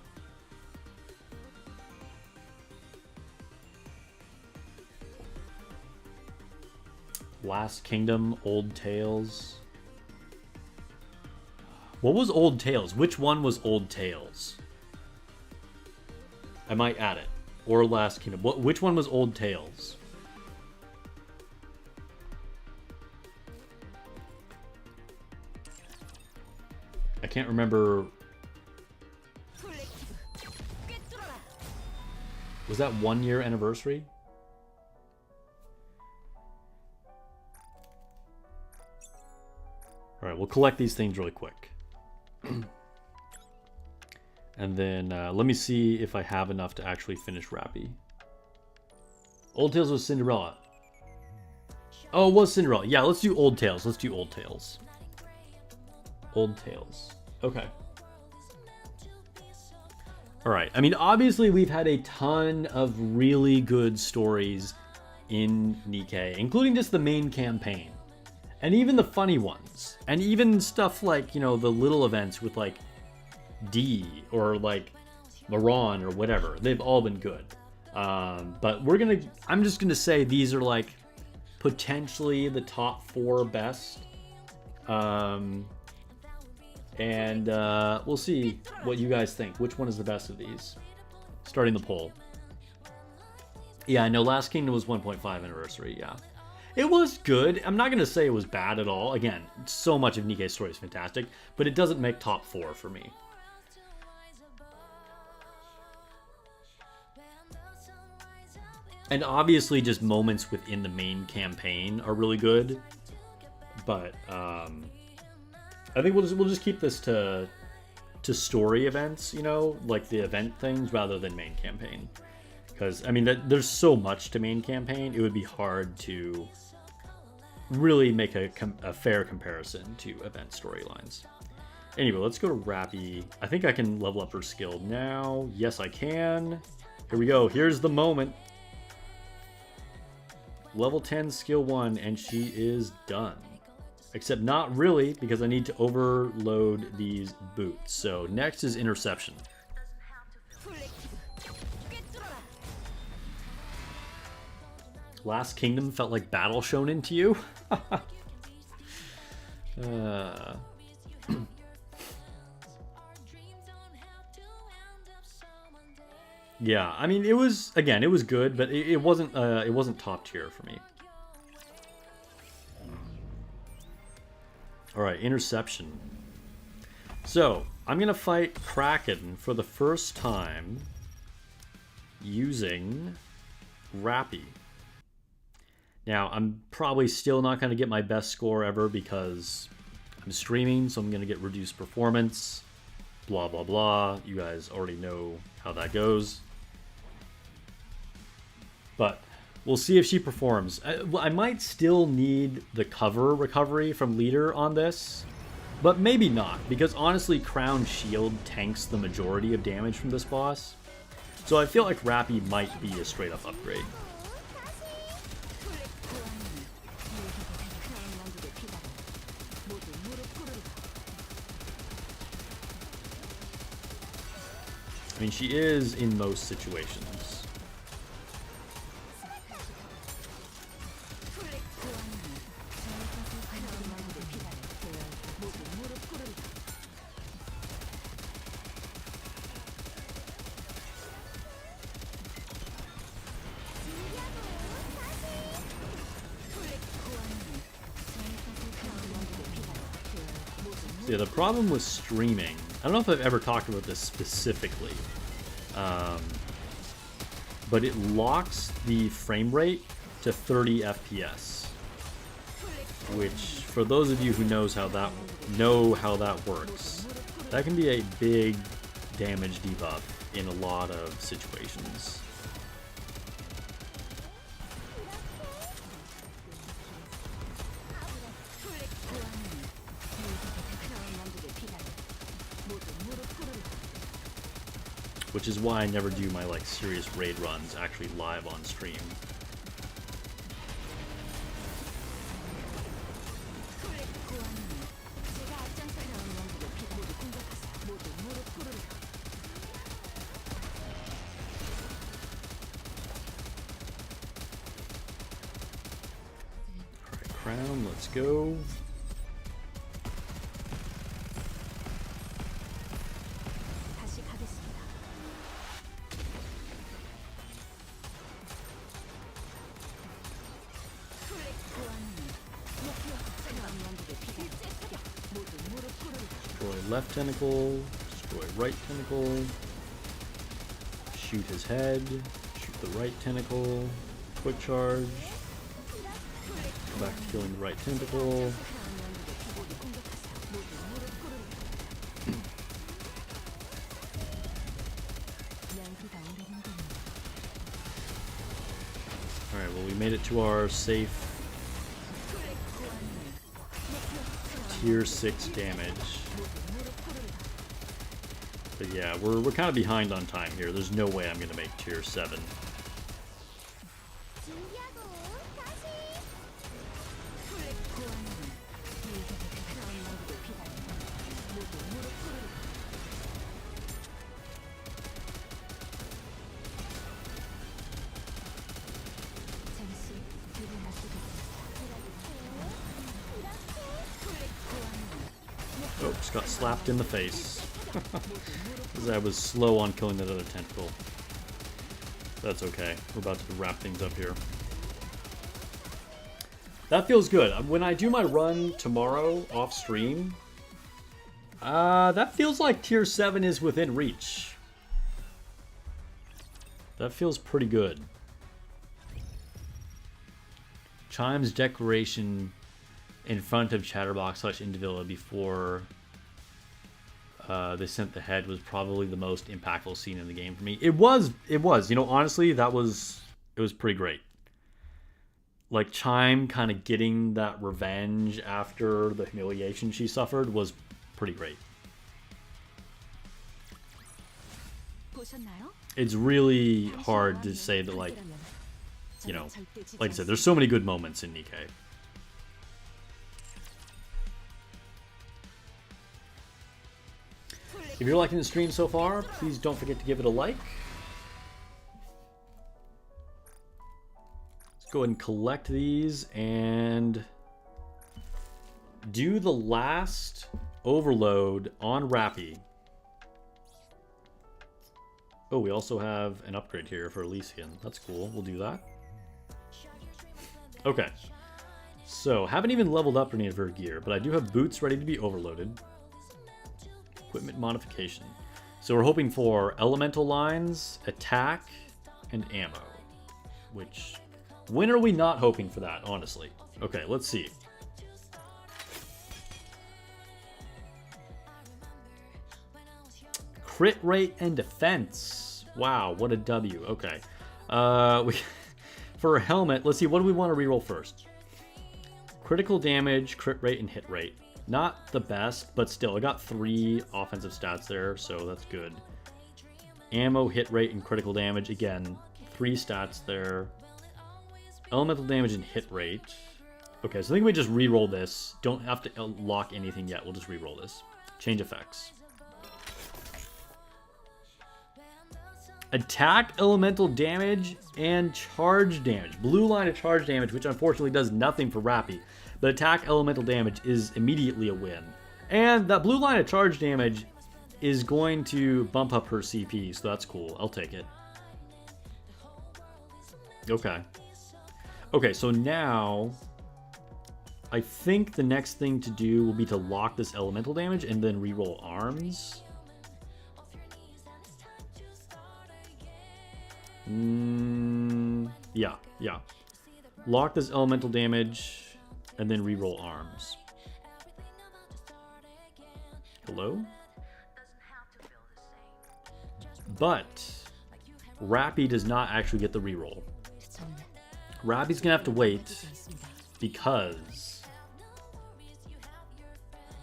Last Kingdom, Old Tales. What was Old Tales? Which one was Old Tales? I might add it. Or Last Kingdom. Which one was Old Tales? I can't remember. Was that 1 year anniversary? Alright, we'll collect these things really quick. And then let me see if I have enough to actually finish Rapi. Old Tales was Cinderella. Oh, it was Cinderella. Yeah, let's do Old Tales. Let's do Old Tales. Old Tales. Okay. Alright, I mean, obviously we've had a ton of really good stories in Nikke, including just the main campaign. And even the funny ones. And even stuff like, you know, the little events with like D or like Maron or whatever. They've all been good. But I'm just gonna say these are like potentially the top 4 best. And we'll see what you guys think. Which one is the best of these? Starting the poll. Yeah, I know Last Kingdom was 1.5 anniversary, yeah. It was good. I'm not going to say it was bad at all. Again, so much of Nikke's story is fantastic, but it doesn't make top 4 for me. And obviously just moments within the main campaign are really good. But I think we'll just keep this to story events, you know, like the event things rather than main campaign. Because, I mean, there's so much to main campaign, it would be hard to really make a fair comparison to event storylines. Anyway, let's go to Rapi. I think I can level up her skill now. Yes, I can. Here we go. Here's the moment. Level 10 skill 1, and she is done. Except not really, because I need to overload these boots. So next is interception. Last Kingdom felt like battle shonen to you? Yeah, I mean, it was, again, it was good, but it wasn't top tier for me. All right, interception. So I'm gonna fight Kraken for the first time using Rapi. Now I'm probably still not gonna get my best score ever because I'm streaming, so I'm gonna get reduced performance. Blah blah blah. You guys already know how that goes. But we'll see if she performs. I might still need the cover recovery from leader on this, but maybe not, because honestly Crown Shield tanks the majority of damage from this boss. So I feel like Rapi might be a straight up upgrade. I mean, she is in most situations. Yeah, the problem with streaming, I don't know if I've ever talked about this specifically, but it locks the frame rate to 30 FPS, which, for those of you who know how that works, that can be a big damage debuff in a lot of situations. Which is why I never do my like serious raid runs actually live on stream. Alright, Crown, let's go. Destroy left tentacle, destroy right tentacle, shoot his head, shoot the right tentacle, quick charge, go back to killing the right tentacle. Alright, well we made it to our safe tier 6 damage. But yeah, we're kind of behind on time here. There's no way I'm going to make tier 7. Oh, just got slapped in the face. Because I was slow on killing that other tentacle. That's okay. We're about to wrap things up here. That feels good. When I do my run tomorrow off stream, that feels like tier 7 is within reach. That feels pretty good. Chime's declaration in front of Chatterbox/Indivilla before they sent the head was probably the most impactful scene in the game for me. It was. You know, honestly, it was pretty great. Like, Chime kind of getting that revenge after the humiliation she suffered was pretty great. It's really hard to say that, like, you know, like I said, there's so many good moments in Nikke. If you're liking the stream so far, please don't forget to give it a like. Let's go ahead and collect these and do the last overload on Rapi. Oh, we also have an upgrade here for Elysian. That's cool. We'll do that. Okay. So, haven't even leveled up any of her gear, but I do have boots ready to be overloaded. Equipment modification. So we're hoping for elemental lines, attack, and ammo. Which, when are we not hoping for that, honestly? Okay, let's see. Crit rate and defense. Wow, what a W. Okay. For a helmet, let's see, what do we want to reroll first? Critical damage, crit rate, and hit rate. Not the best, but still, I got 3 offensive stats there, so that's good. Ammo, hit rate, and critical damage. Again, 3 stats there. Elemental damage and hit rate. Okay, so I think we just reroll this. Don't have to lock anything yet. We'll just reroll this. Change effects. Attack, elemental damage, and charge damage. Blue line of charge damage, which unfortunately does nothing for Rapi. But attack, elemental damage is immediately a win. And that blue line of charge damage is going to bump up her CP, so that's cool. I'll take it. Okay. Okay, so now I think the next thing to do will be to lock this elemental damage and then reroll arms. Yeah. Lock this elemental damage and then reroll arms. Hello? But Rapi does not actually get the reroll. Rapi's gonna have to wait because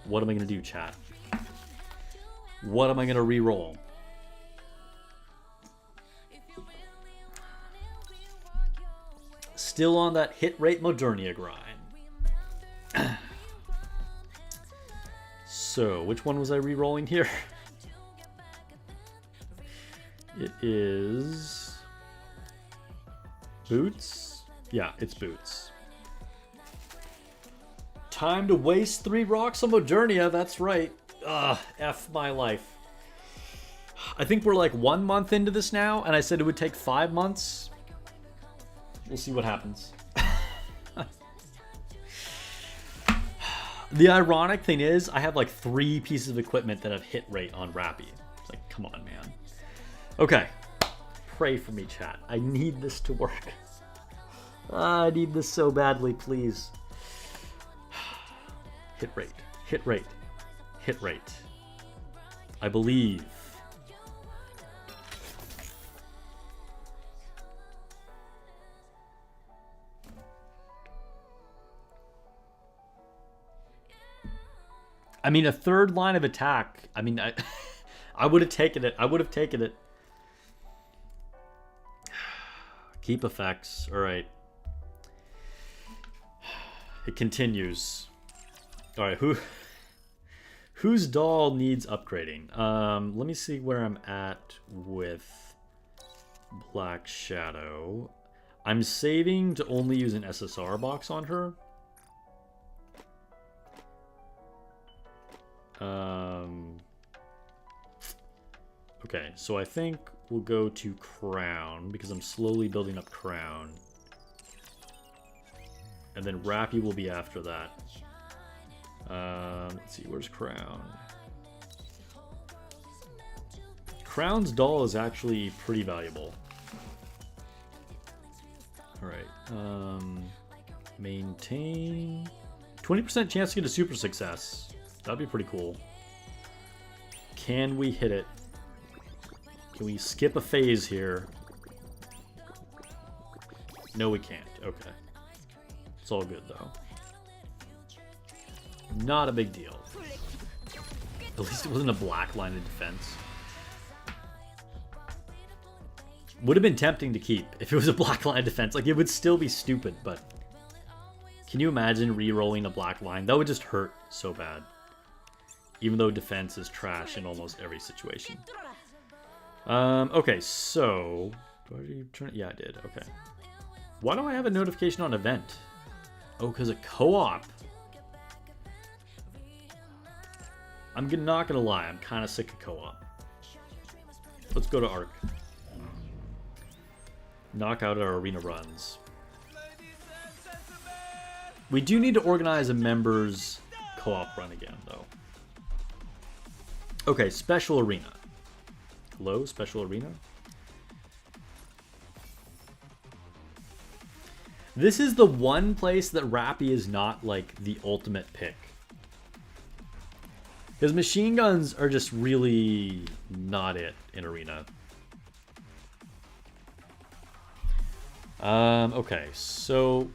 what am I gonna do, chat? What am I gonna reroll? Still on that hit rate Modernia grind. So, which one was I re-rolling here? It is boots. Yeah, it's boots. Time to waste 3 rocks on Modernia. That's right. F my life. I think we're like 1 month into this now, and I said it would take 5 months. We'll see what happens. The ironic thing is, I have like 3 pieces of equipment that have hit rate on Rapi. It's like, come on, man. Okay. Pray for me, chat. I need this to work. I need this so badly, please. Hit rate. Hit rate. Hit rate. I believe. I mean, a 3rd line of attack. I mean, I would have taken it. I would have taken it. Keep effects. All right. It continues. All right. Whose doll needs upgrading? Let me see where I'm at with Black Shadow. I'm saving to only use an SSR box on her. Okay, so I think we'll go to Crown because I'm slowly building up Crown. And then Rapi will be after that. Let's see, where's Crown? Crown's doll is actually pretty valuable. Alright, maintain. 20% chance to get a super success. That'd be pretty cool. Can we hit it? Can we skip a phase here? No, we can't. Okay. It's all good, though. Not a big deal. At least it wasn't a black line of defense. Would have been tempting to keep if it was a black line of defense. Like, it would still be stupid, but... Can you imagine re-rolling a black line? That would just hurt so bad. Even though defense is trash in almost every situation. Okay, so... Did you turn it? Yeah, I did. Okay. Why do I have a notification on event? Oh, because of co-op. I'm not gonna lie, I'm kind of sick of co-op. Let's go to Arc. Knock out our arena runs. We do need to organize a members co-op run again, though. Okay, special arena. Hello, special arena? This is the one place that Rapi is not, like, the ultimate pick. Because machine guns are just really not it in arena. Okay, so...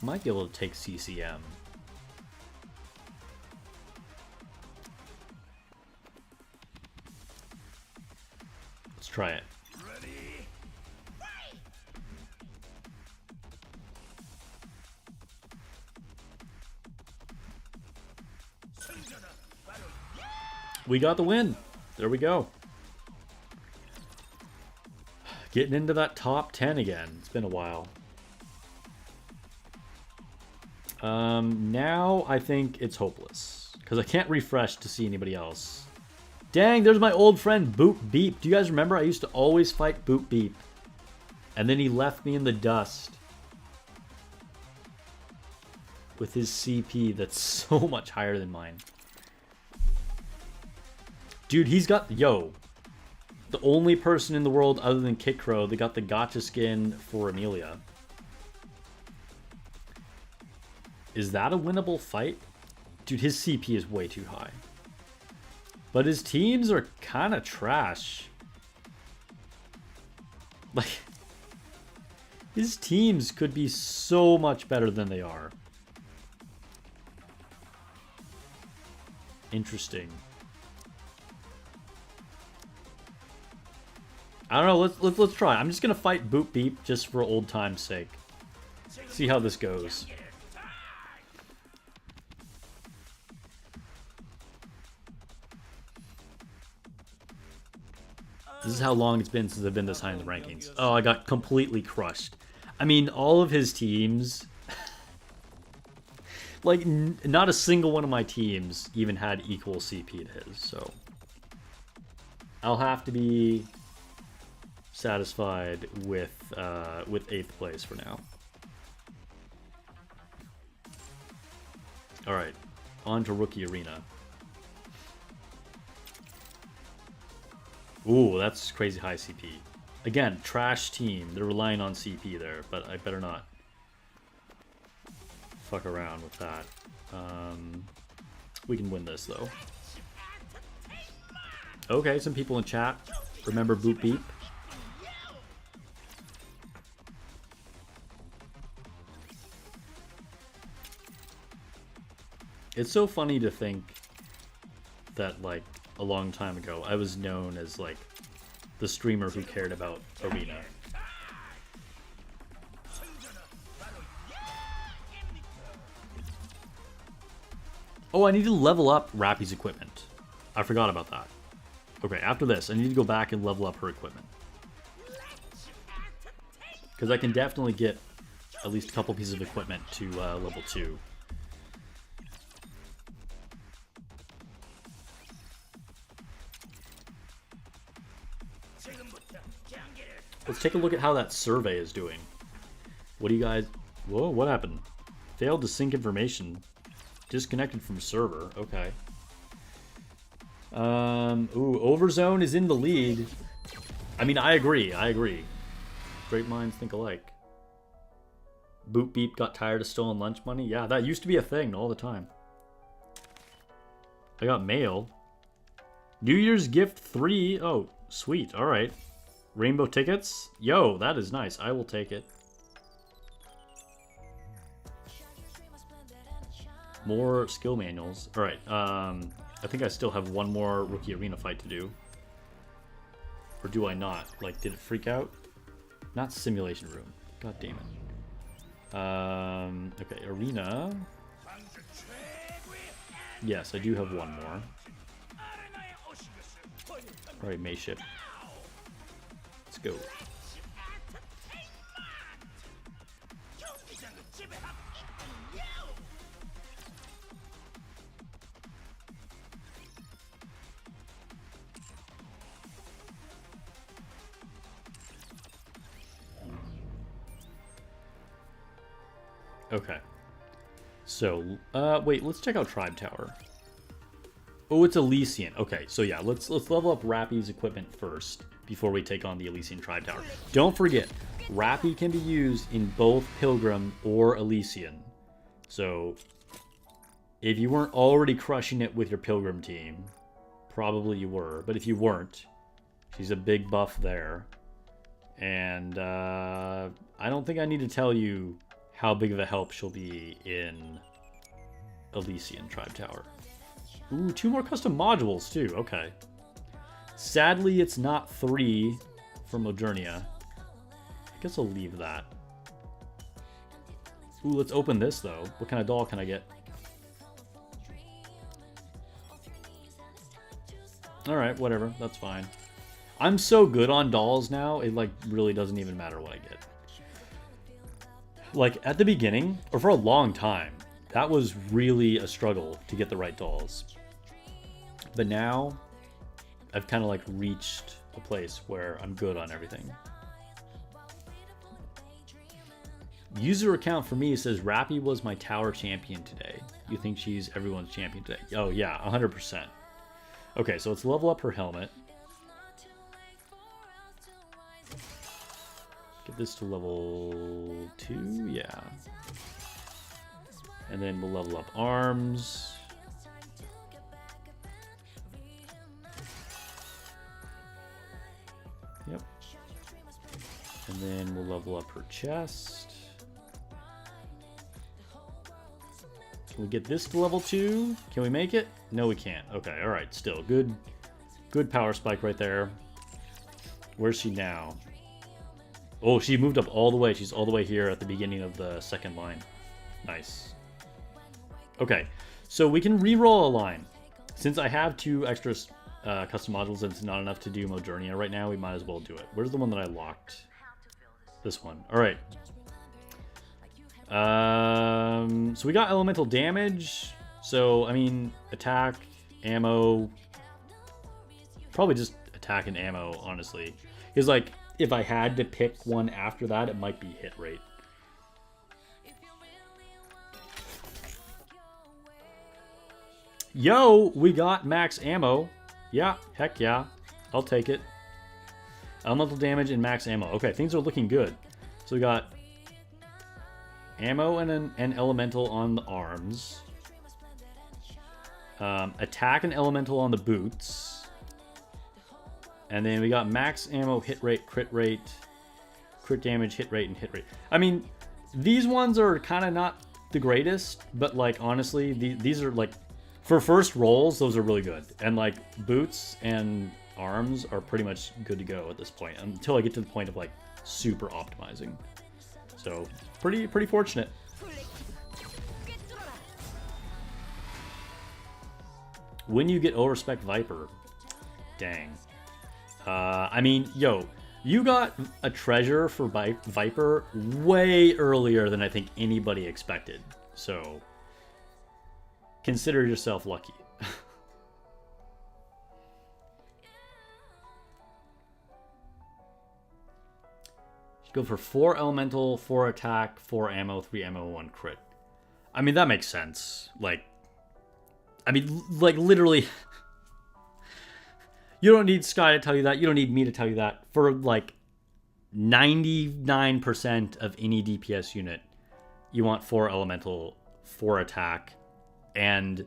Might be able to take CCM. Let's try it. We got the win. There we go. Getting into that top 10 again. It's been a while. Now I think it's hopeless. Because I can't refresh to see anybody else. Dang, there's my old friend Boop Beep. Do you guys remember? I used to always fight Boop Beep. And then he left me in the dust. With his CP that's so much higher than mine. Dude, he's got... Yo. The only person in the world other than Kit Crow that got the gotcha skin for Amelia. Is that a winnable fight? Dude, his CP is way too high. But his teams are kind of trash. Like... His teams could be so much better than they are. Interesting. I don't know. Let's try. I'm just gonna fight Boop Beep just for old time's sake. See how this goes. This is how long it's been since I've been this high in the rankings. Oh, I got completely crushed. I mean, all of his teams... like, not a single one of my teams even had equal CP to his, so... I'll have to be satisfied with 8th place for now. Alright, on to Rookie Arena. Ooh, that's crazy high CP. Again, trash team. They're relying on CP there, but I better not fuck around with that. We can win this, though. Okay, some people in chat remember Boop Beep. It's so funny to think that, like, a long time ago, I was known as, like, the streamer who cared about Arena. Oh, I need to level up Rapi's equipment. I forgot about that. Okay, after this, I need to go back and level up her equipment. Because I can definitely get at least a couple pieces of equipment to level 2. Let's take a look at how that survey is doing. What do you guys... Whoa, what happened? Failed to sync information. Disconnected from server. Okay. Ooh, Overzone is in the lead. I mean, I agree. I agree. Great minds think alike. Boop Beep got tired of stolen lunch money. Yeah, that used to be a thing all the time. I got mail. New Year's gift 3. Oh, sweet. All right. Rainbow tickets? Yo, that is nice. I will take it. More skill manuals. Alright, I think I still have one more Rookie Arena fight to do. Or do I not? Like, did it freak out? Not Simulation Room. God damn it. Okay, arena. Yes, I do have one more. Alright, May ship. Let's go. Okay. So, wait, let's check out Tribe Tower. Oh, it's Elysian. Okay, so yeah, let's level up Rapi's equipment first before we take on the Elysian Tribe Tower. Don't forget, Rapi can be used in both Pilgrim or Elysian. So, if you weren't already crushing it with your Pilgrim team, probably you were. But if you weren't, she's a big buff there. And I don't think I need to tell you how big of a help she'll be in Elysian Tribe Tower. Ooh, 2 more custom modules too. Okay. Sadly, it's not 3 for Modernia. I guess I'll leave that. Ooh, let's open this though. What kind of doll can I get? Alright, whatever. That's fine. I'm so good on dolls now, it like really doesn't even matter what I get. Like at the beginning, or for a long time, that was really a struggle to get the right dolls. But now, I've kind of like reached a place where I'm good on everything. User account for me says Rapi was my tower champion today. You think she's everyone's champion today? Oh yeah, 100%. Okay, so let's level up her helmet. Get this to level 2, yeah. And then we'll level up arms. Yep. And then we'll level up her chest. Can we get this to level 2? Can we make it? No, we can't. Okay, alright, still. Good power spike right there. Where's she now? Oh, she moved up all the way. She's all the way here at the beginning of the second line. Nice. Okay, so we can re-roll a line. Since I have 2 extra custom modules and it's not enough to do Modernia right now, we might as well do it. Where's the one that I locked? This one. All right. So we got elemental damage. So, I mean, attack, ammo. Probably just attack and ammo, honestly. Because, like, if I had to pick one after that, it might be hit rate. Yo, we got max ammo. Yeah, heck yeah. I'll take it. Elemental damage and max ammo. Okay, things are looking good. So we got ammo and an elemental on the arms. Attack and elemental on the boots. And then we got max ammo, hit rate, crit damage, hit rate, and hit rate. I mean, these ones are kind of not the greatest, but like honestly, these are like, for first rolls, those are really good. And like boots and arms are pretty much good to go at this point until I get to the point of like super optimizing. So pretty fortunate. When you get overspec Viper, dang. I mean, yo, you got a treasure for Viper way earlier than I think anybody expected. So consider yourself lucky. Go for 4 elemental, 4 attack, 4 ammo, 3 ammo, 1 crit. I mean, that makes sense. Like, I mean, like literally, you don't need Sky to tell you that. You don't need me to tell you that. For like 99% of any DPS unit, you want 4 elemental, 4 attack, and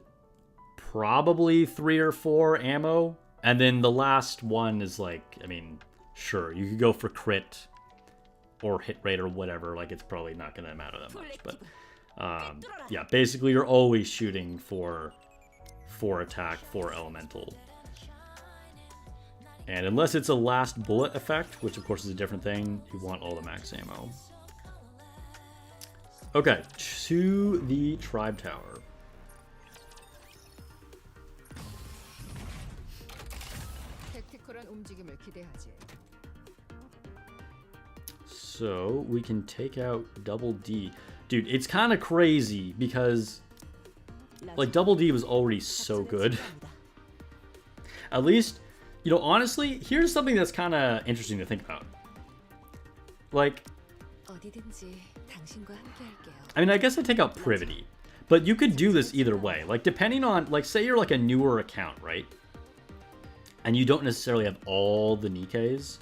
probably 3 or 4 ammo. And then the last one is like, I mean, sure, you could go for crit or hit rate or whatever. Like, it's probably not going to matter that much. But yeah, basically you're always shooting for 4 attack, 4 elemental. And unless it's a last bullet effect, which of course is a different thing, you want all the max ammo. Okay, to the tribe tower. 택티컬한 움직임을 기대하지. So we can take out Double D. Dude, it's kind of crazy because like Double D was already so good. At least, you know, honestly, here's something that's kind of interesting to think about. Like, 어디든지 당신과 함께할게요. I mean, I guess I take out Privity, but you could do this either way. Like, depending on, like, say you're like a newer account, right? And you don't necessarily have all the nikkes.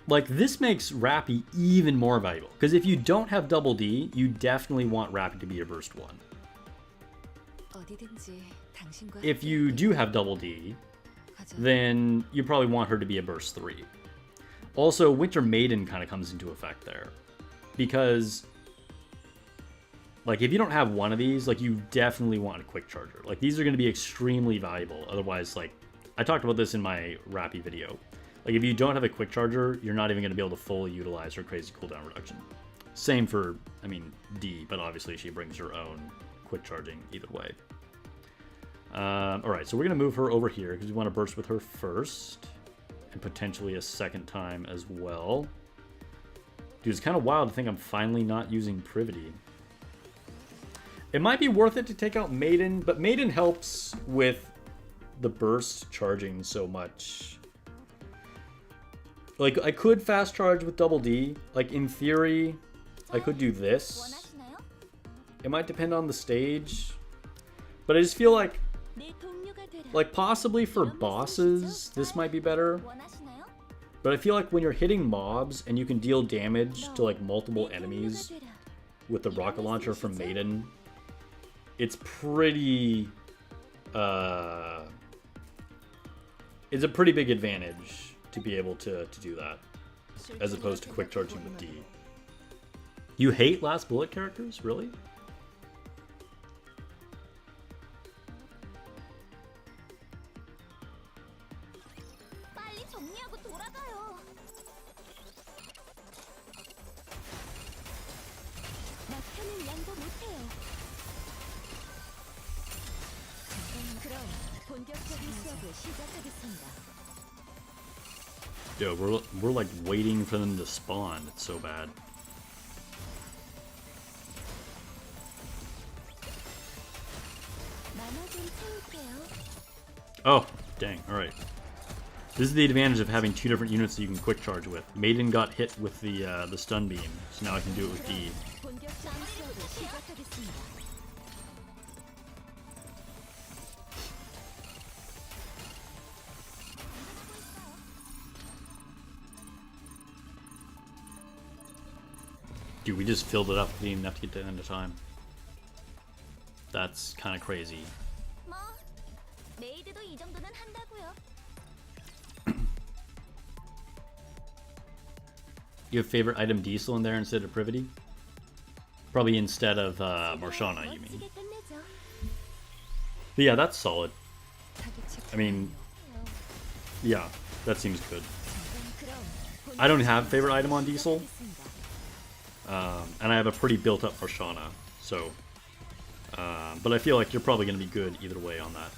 Like, this makes Rapi even more valuable. Because if you don't have Double D, you definitely want Rapi to be your burst 1. 어디든지 당신과 If you do have Double D, then you probably want her to be a burst 3. Also, Winter Maiden kind of comes into effect there. Because, like, if you don't have one of these, like, you definitely want a quick charger. Like, these are going to be extremely valuable. Otherwise, like, I talked about this in my Rapi video. Like, if you don't have a quick charger, you're not even going to be able to fully utilize her crazy cooldown reduction. Same for, I mean, D, but obviously she brings her own quick charging either way. Alright, so we're going to move her over here because we want to burst with her first. And potentially a second time as well. Dude, it's kind of wild to think I'm finally not using Privity. It might be worth it to take out Maiden, but Maiden helps with the burst charging so much. Like, I could fast charge with Double D. Like, in theory, I could do this. It might depend on the stage. But I just feel like possibly for bosses, this might be better. But I feel like when you're hitting mobs and you can deal damage to like multiple enemies with the rocket launcher from Maiden, it's pretty it's a pretty big advantage to be able to do that as opposed to quick charging with D. You hate last bullet characters? Really? Yo, we're like waiting for them to spawn. It's so bad. Oh, dang. All right. This is the advantage of having two different units that you can quick charge with. Maiden got hit with the stun beam, so now I can do it with D. Dude, we just filled it up. We didn't even have to get to the end of time. That's kind of crazy. You have favorite item Diesel in there instead of Privity? Probably instead of Marshana, you mean? But yeah, that's solid. I mean, yeah, that seems good. I don't have a favorite item on Diesel. And I have a pretty built up Marshana, so... but I feel like you're probably going to be good either way on that.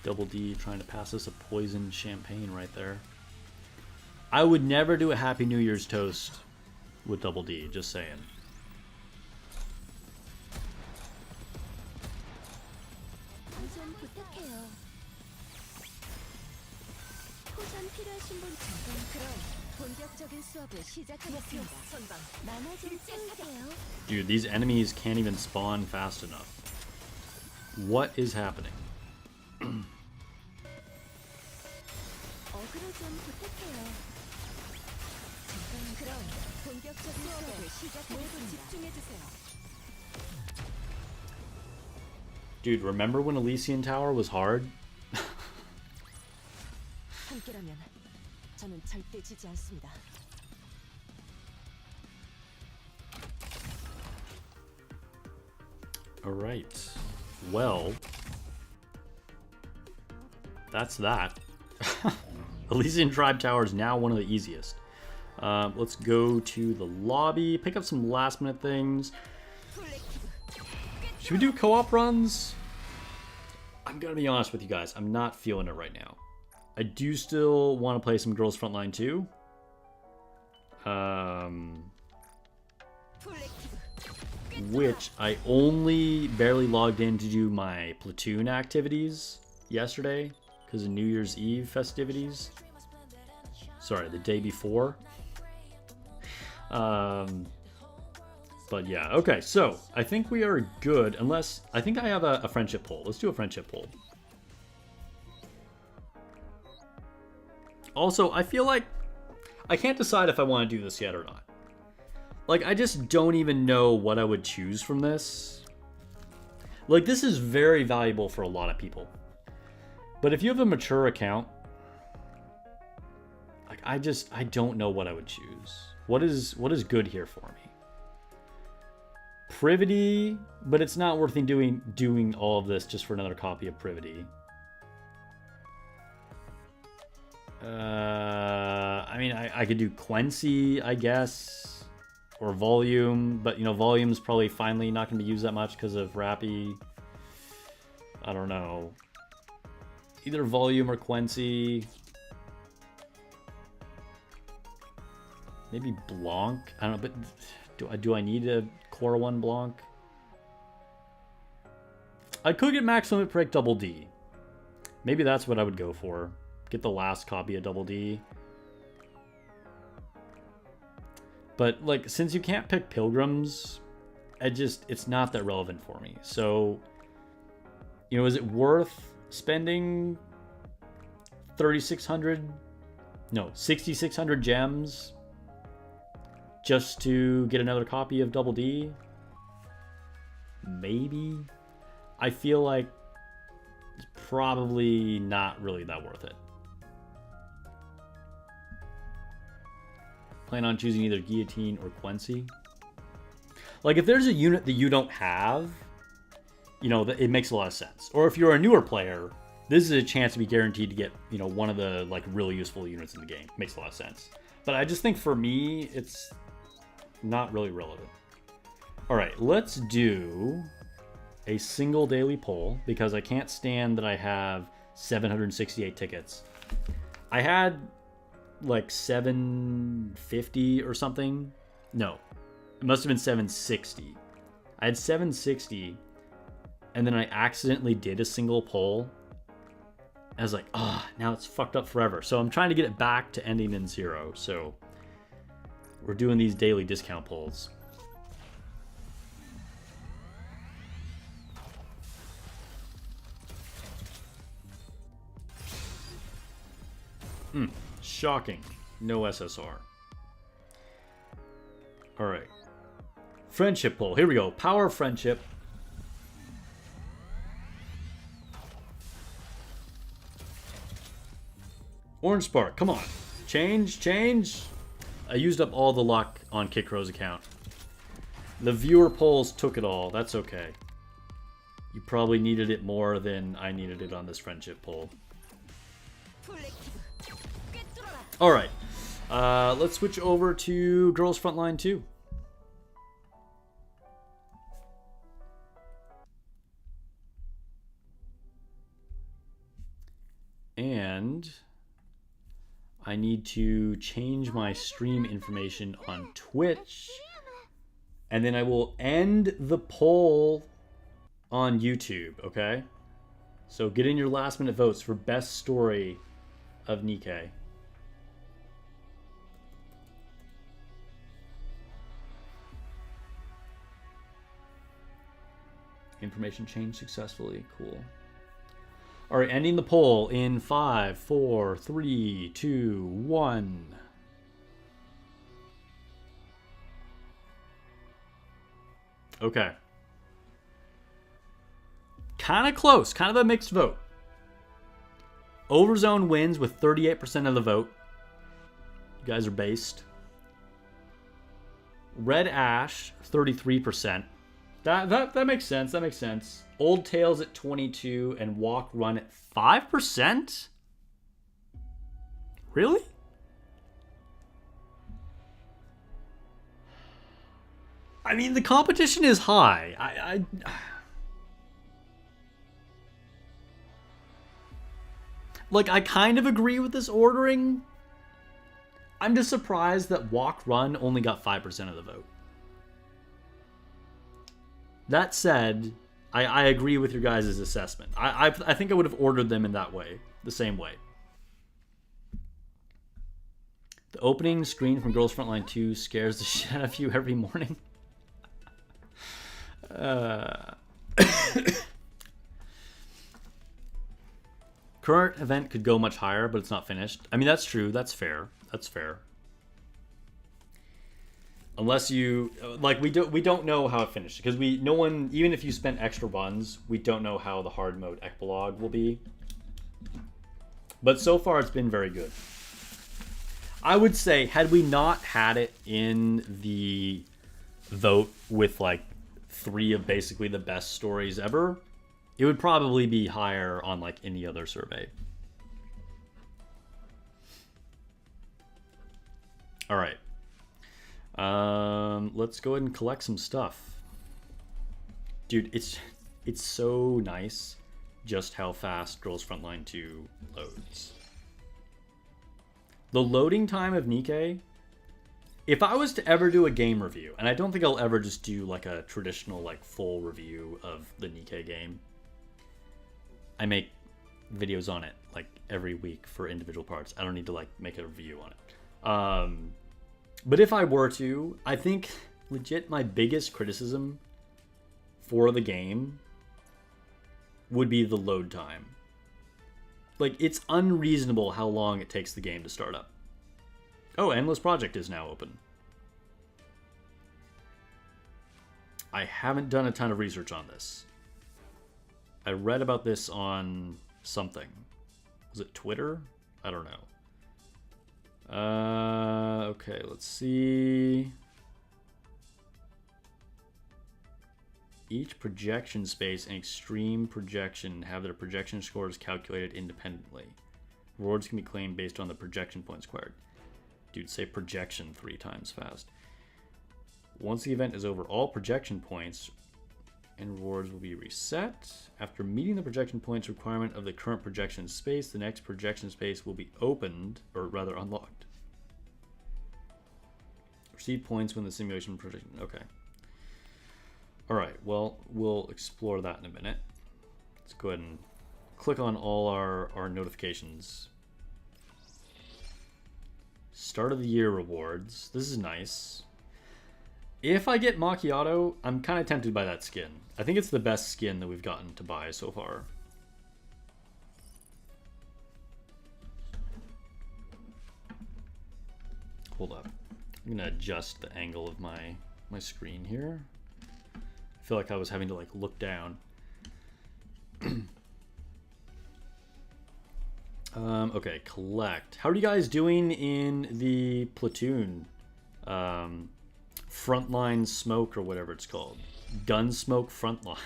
Double D trying to pass us a poison champagne right there. I would never do a Happy New Year's toast with Double D, just saying. Dude, these enemies can't even spawn fast enough. What is happening? Dude, remember when Elysian Tower was hard? 함께라면 저는 절대 지지 않습니다. Alright. Well, that's that. Elysian Tribe Tower is now one of the easiest. Let's go to the lobby, pick up some last minute things. Should we do co-op runs? I'm gonna be honest with you guys, I'm not feeling it right now. I do still want to play some Girls Frontline 2. Which I only barely logged in to do my platoon activities yesterday because of New Year's Eve festivities. Sorry, the day before. But yeah, okay, so I think we are good unless I think I have a friendship poll. Let's do a friendship poll. Also, I feel like I can't decide if I want to do this yet or not. Like, I just don't even know what I would choose from this. Like, this is very valuable for a lot of people. But if you have a mature account, like, I don't know what I would choose. What is good here for me? Privity, but it's not worth doing all of this just for another copy of Privity. I mean, I could do Quincy, I guess, or Volume, but, you know, Volume's probably finally not going to be used that much because of Rapi. I don't know. Either Volume or Quincy. Maybe Blanc. I don't know, but do I need a Core 1 Blanc? I could get Maximum Hit Break Double D. Maybe that's what I would go for. Get the last copy of Double D. But, like, since you can't pick Pilgrims, it's not that relevant for me. So, you know, is it worth spending 6,600 gems just to get another copy of Double D? Maybe. I feel like it's probably not really that worth it. Plan on choosing either Guillotine or Quincy. Like, if there's a unit that you don't have, you know, it makes a lot of sense. Or if you're a newer player, this is a chance to be guaranteed to get, you know, one of the, like, really useful units in the game. Makes a lot of sense. But I just think for me, it's not really relevant. All right, let's do a single daily poll because I can't stand that I have 768 tickets. I had like 750 or something. No, it must have been 760. I had 760 and then I accidentally did a single poll. I was like, now it's fucked up forever. So I'm trying to get it back to ending in 0. So we're doing these daily discount polls. Shocking. No SSR. Alright. Friendship poll. Here we go. Power friendship. Orange Spark. Come on. Change. I used up all the luck on Kid Crow's account. The viewer polls took it all. That's okay. You probably needed it more than I needed it on this friendship poll. Alright, let's switch over to Girls Frontline 2. And I need to change my stream information on Twitch. And then I will end the poll on YouTube, okay? So get in your last minute votes for best story of Nikke. Information changed successfully. Cool. All right, ending the poll in 5, 4, 3, 2, 1. Okay. Kind of close. Kind of a mixed vote. Overzone wins with 38% of the vote. You guys are based. Red Ash, 33%. That makes sense. That makes sense. Old Tales at 22 and Walk Run at 5%? Really? I mean, the competition is high. I kind of agree with this ordering. I'm just surprised that Walk Run only got 5% of the vote. That said, I agree with your guys' assessment. I think I would have ordered them in that way, the same way. The opening screen from Girls Frontline 2 scares the shit out of you every morning. Current event could go much higher, but it's not finished. I mean, that's true. That's fair. That's fair. Unless you we don't know how it finished because no one, even if you spent extra ones, we don't know how the hard mode epilogue will be. But so far, it's been very good. I would say, had we not had it in the vote with 3 of basically the best stories ever, it would probably be higher on any other survey. All right. Let's go ahead and collect some stuff. Dude, it's so nice just how fast Girls Frontline 2 loads. The loading time of Nikke, if I was to ever do a game review, and I don't think I'll ever just do a traditional full review of the Nikke game. I make videos on it every week for individual parts. I don't need to make a review on it. But if I were to, I think legit my biggest criticism for the game would be the load time. It's unreasonable how long it takes the game to start up. Oh, Endless Project is now open. I haven't done a ton of research on this. I read about this on something. Was it Twitter? I don't know. Okay, let's see. Each projection space and extreme projection have their projection scores calculated independently. Rewards can be claimed based on the projection points acquired. Dude, say projection 3 times fast. Once the event is over, all projection points and rewards will be reset. After meeting the projection points requirement of the current projection space, the next projection space will be opened, or rather unlocked. Receive points when the simulation projection. Okay. Alright, well, we'll explore that in a minute. Let's go ahead and click on all our notifications. Start of the year rewards. This is nice. If I get Macchiato, I'm kind of tempted by that skin. I think it's the best skin that we've gotten to buy so far. Hold up. I'm going to adjust the angle of my screen here. I feel like I was having to look down. Okay, collect. How are you guys doing in the Platoon? Frontline Smoke or whatever it's called. Gunsmoke Frontline.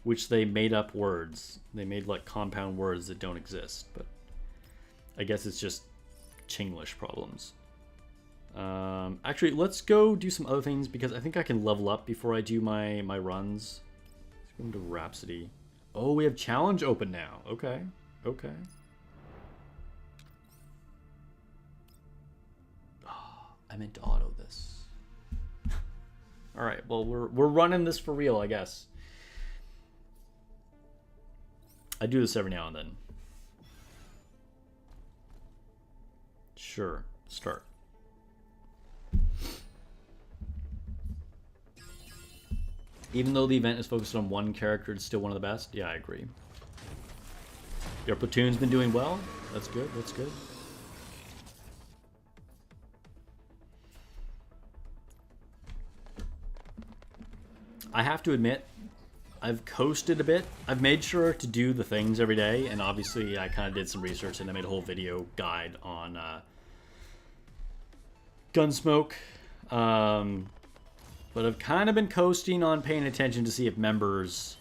Which they made up words. They made compound words that don't exist, but I guess it's just Chinglish problems. Actually, let's go do some other things because I think I can level up before I do my runs. Let's go into Rhapsody. Oh, we have challenge open now. Okay. Okay. Oh, I meant to auto this. All right. Well, we're running this for real, I guess. I do this every now and then. Sure. Start. Even though the event is focused on one character, it's still one of the best? Yeah, I agree. Your platoon's been doing well? That's good, that's good. I have to admit, I've coasted a bit. I've made sure to do the things every day, and obviously I kind of did some research and I made a whole video guide on Gunsmoke. But I've kind of been coasting on paying attention to see if members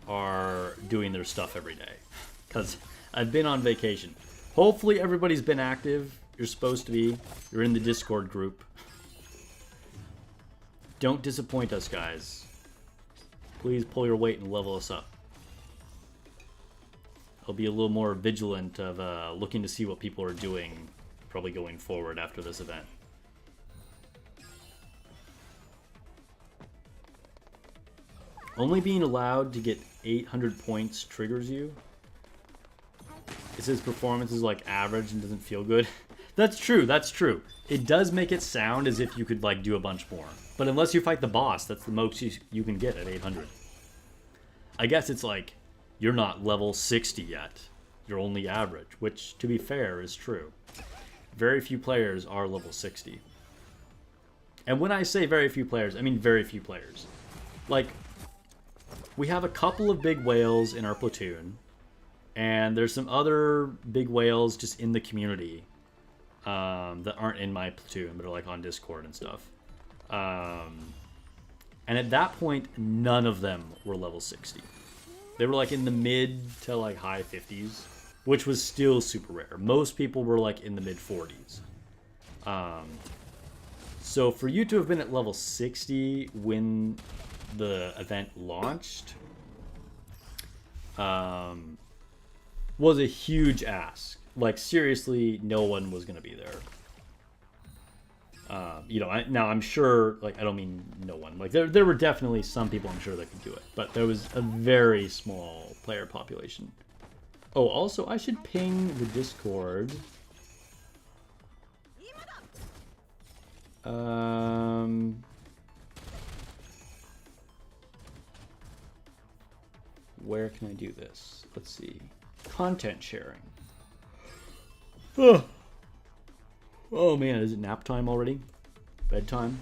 are doing their stuff every day. Because I've been on vacation. Hopefully everybody's been active. You're supposed to be. You're in the Discord group. Don't disappoint us, guys. Please pull your weight and level us up. I'll be a little more vigilant of looking to see what people are doing, probably going forward after this event. Only being allowed to get 800 points triggers you. It says performance is like average and doesn't feel good. That's true, that's true. It does make it sound as if you could like do a bunch more. But unless you fight the boss, that's the most you can get at 800. I guess it's like, you're not level 60 yet. You're only average, which, to be fair, is true. Very few players are level 60. And when I say very few players, I mean very few players. Like, we have a couple of big whales in our platoon, and there's some other big whales just in the community that aren't in my platoon, but are like on Discord and stuff. And at that point, none of them were level 60. They were like in the mid to like high 50s, which was still super rare. Most people were like in the mid 40s. So for you to have been at level 60 when the event launched was a huge ask. Like, seriously, no one was going to be there. You know, now I'm sure, like, I don't mean no one. Like, there were definitely some people I'm sure that could do it. But there was a very small player population. Oh, also, I should ping the Discord. Where can I do this? Let's see. Content sharing. Oh man, is it nap time already? Bedtime?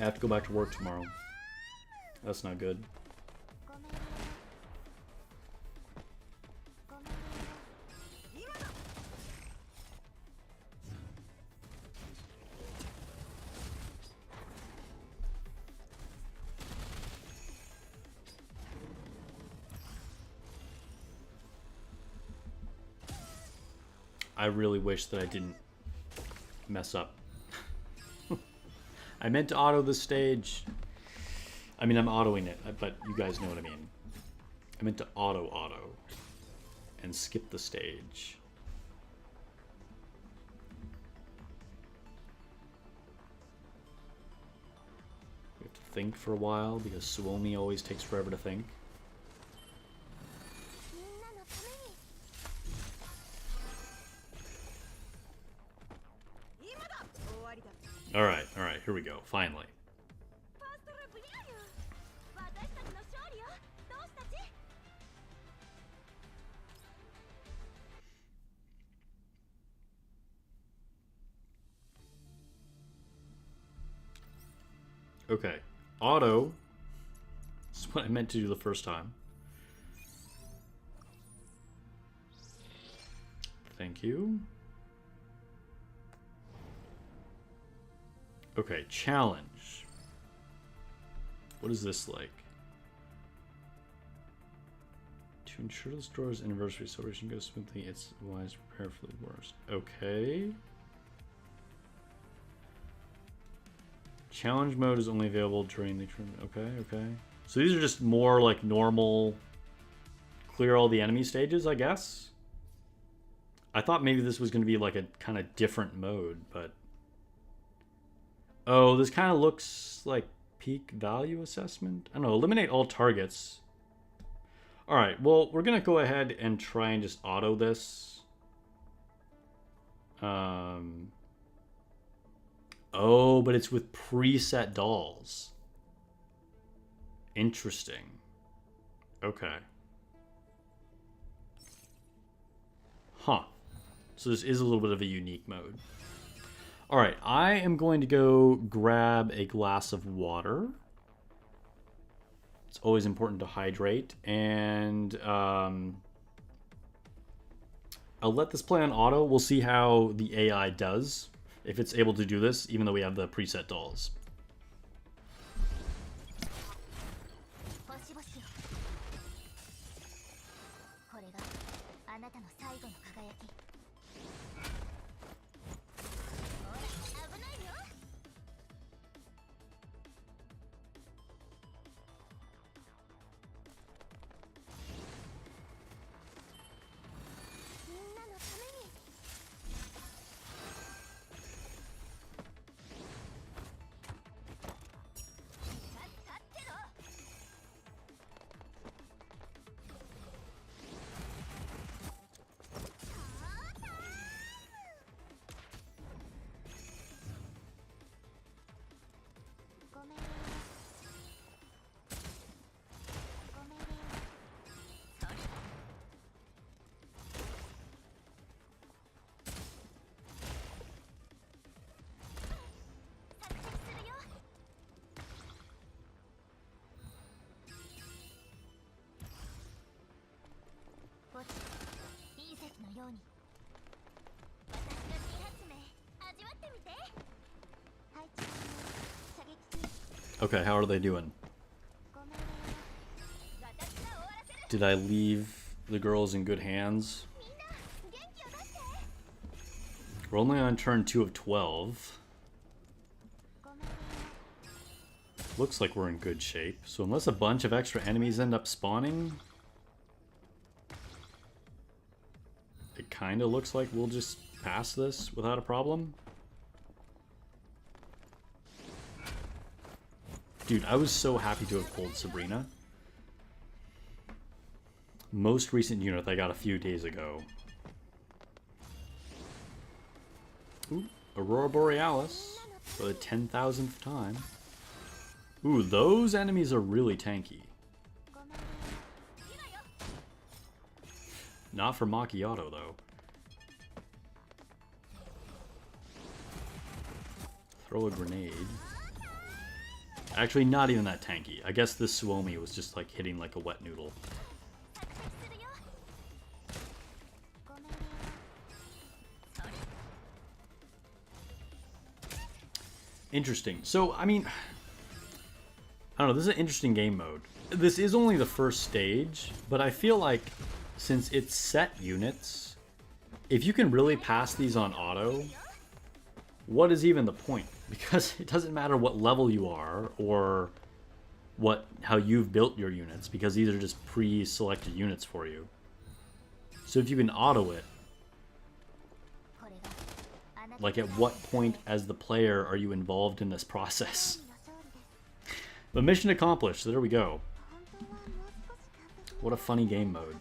I have to go back to work tomorrow. That's not good. I really wish that I didn't mess up. I meant to auto this stage. I mean, I'm autoing it, but you guys know what I mean. I meant to auto and skip the stage. We have to think for a while because Suomi always takes forever to think. Alright, here we go, finally. Okay, auto. This is what I meant to do the first time. Thank you. Okay, challenge. What is this like? To ensure the store's anniversary celebration goes smoothly, it's wise to prepare for the worst. Okay. Challenge mode is only available during the tournament. Okay. So these are just more like normal, clear all the enemy stages, I guess. I thought maybe this was going to be like a kind of different mode, but... Oh, this kind of looks like peak value assessment. I don't know, eliminate all targets. Alright, well, we're going to go ahead and try and just auto this. Oh, but it's with preset dolls. Interesting. Okay. Huh. So this is a little bit of a unique mode. Alright, I am going to go grab a glass of water. It's always important to hydrate. And I'll let this play on auto. We'll see how the AI does, if it's able to do this, even though we have the preset dolls. Okay, how are they doing? Did I leave the girls in good hands? We're only on turn 2 of 12. Looks like we're in good shape. So unless a bunch of extra enemies end up spawning, it kind of looks like we'll just pass this without a problem. Dude, I was so happy to have pulled Sabrina. Most recent unit I got a few days ago. Ooh, Aurora Borealis for the 10,000th time. Ooh, those enemies are really tanky. Not for Macchiato, though. Throw a grenade. Actually, not even that tanky. I guess this Suomi was just like hitting like a wet noodle. Interesting. So, I mean, I don't know. This is an interesting game mode. This is only the first stage, but I feel like since it's set units, if you can really pass these on auto, what is even the point? Because it doesn't matter what level you are or how you've built your units, because these are just pre-selected units for you. So if you can auto it, like at what point as the player are you involved in this process? But mission accomplished, so there we go. What a funny game mode.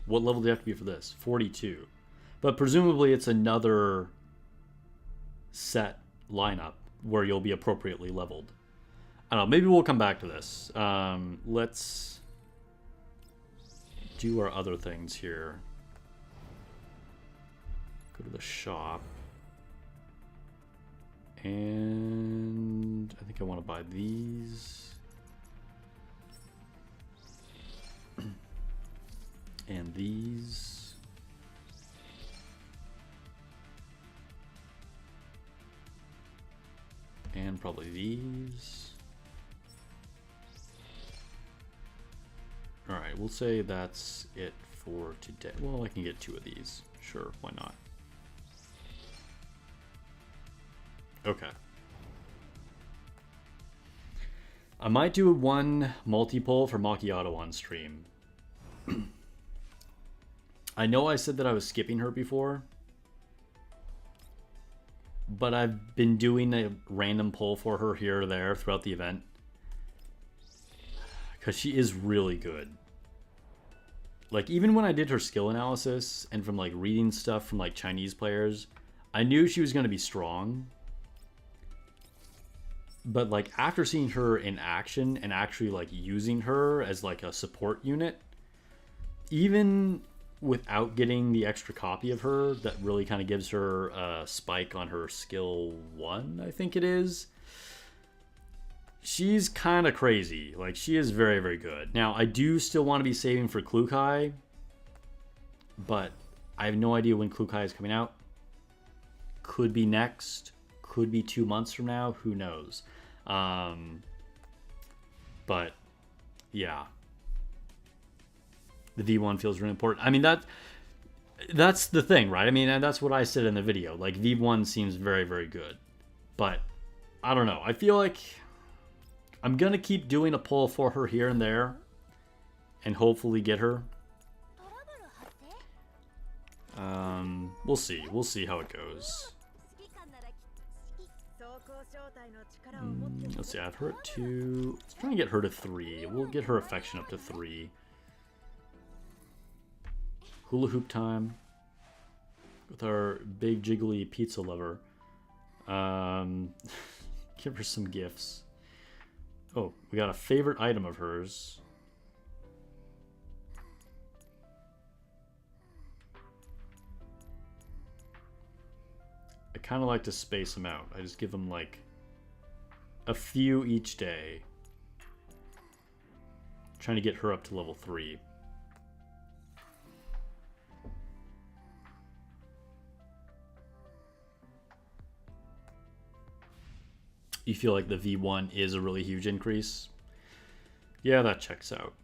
What level do you have to be for this? 42. But presumably it's another set lineup where you'll be appropriately leveled. I don't know, maybe we'll come back to this. Let's do our other things here. Go to the shop. And I think I want to buy these. And these. And probably these. Alright, we'll say that's it for today. Well, I can get 2 of these. Sure, why not? Okay. I might do one multi-pull for Macchiato on stream. I know I said that I was skipping her before, but I've been doing a random pull for her here or there throughout the event, because she is really good. Like, even when I did her skill analysis and from like reading stuff from like Chinese players, I knew she was going to be strong. But like after seeing her in action and actually like using her as like a support unit, even without getting the extra copy of her that really kind of gives her a spike on her skill 1, I think it is. She's kind of crazy. Like, she is very, very good. Now, I do still want to be saving for Klukai, but I have no idea when Klukai is coming out. Could be next. Could be 2 months from now. Who knows? But, yeah. The V1 feels really important. I mean, that's the thing, right? I mean, and that's what I said in the video. Like, V1 seems very, very good. But, I don't know. I feel like I'm going to keep doing a pull for her here and there. And hopefully get her. We'll see. We'll see how it goes. Let's see. I have her at 2. Let's try and get her to 3. We'll get her affection up to 3. Hula hoop time with our big jiggly pizza lover. Give her some gifts. Oh, we got a favorite item of hers. I kind of like to space them out. I just give them like a few each day. Trying to get her up to level 3. You feel like the V1 is a really huge increase? Yeah, that checks out.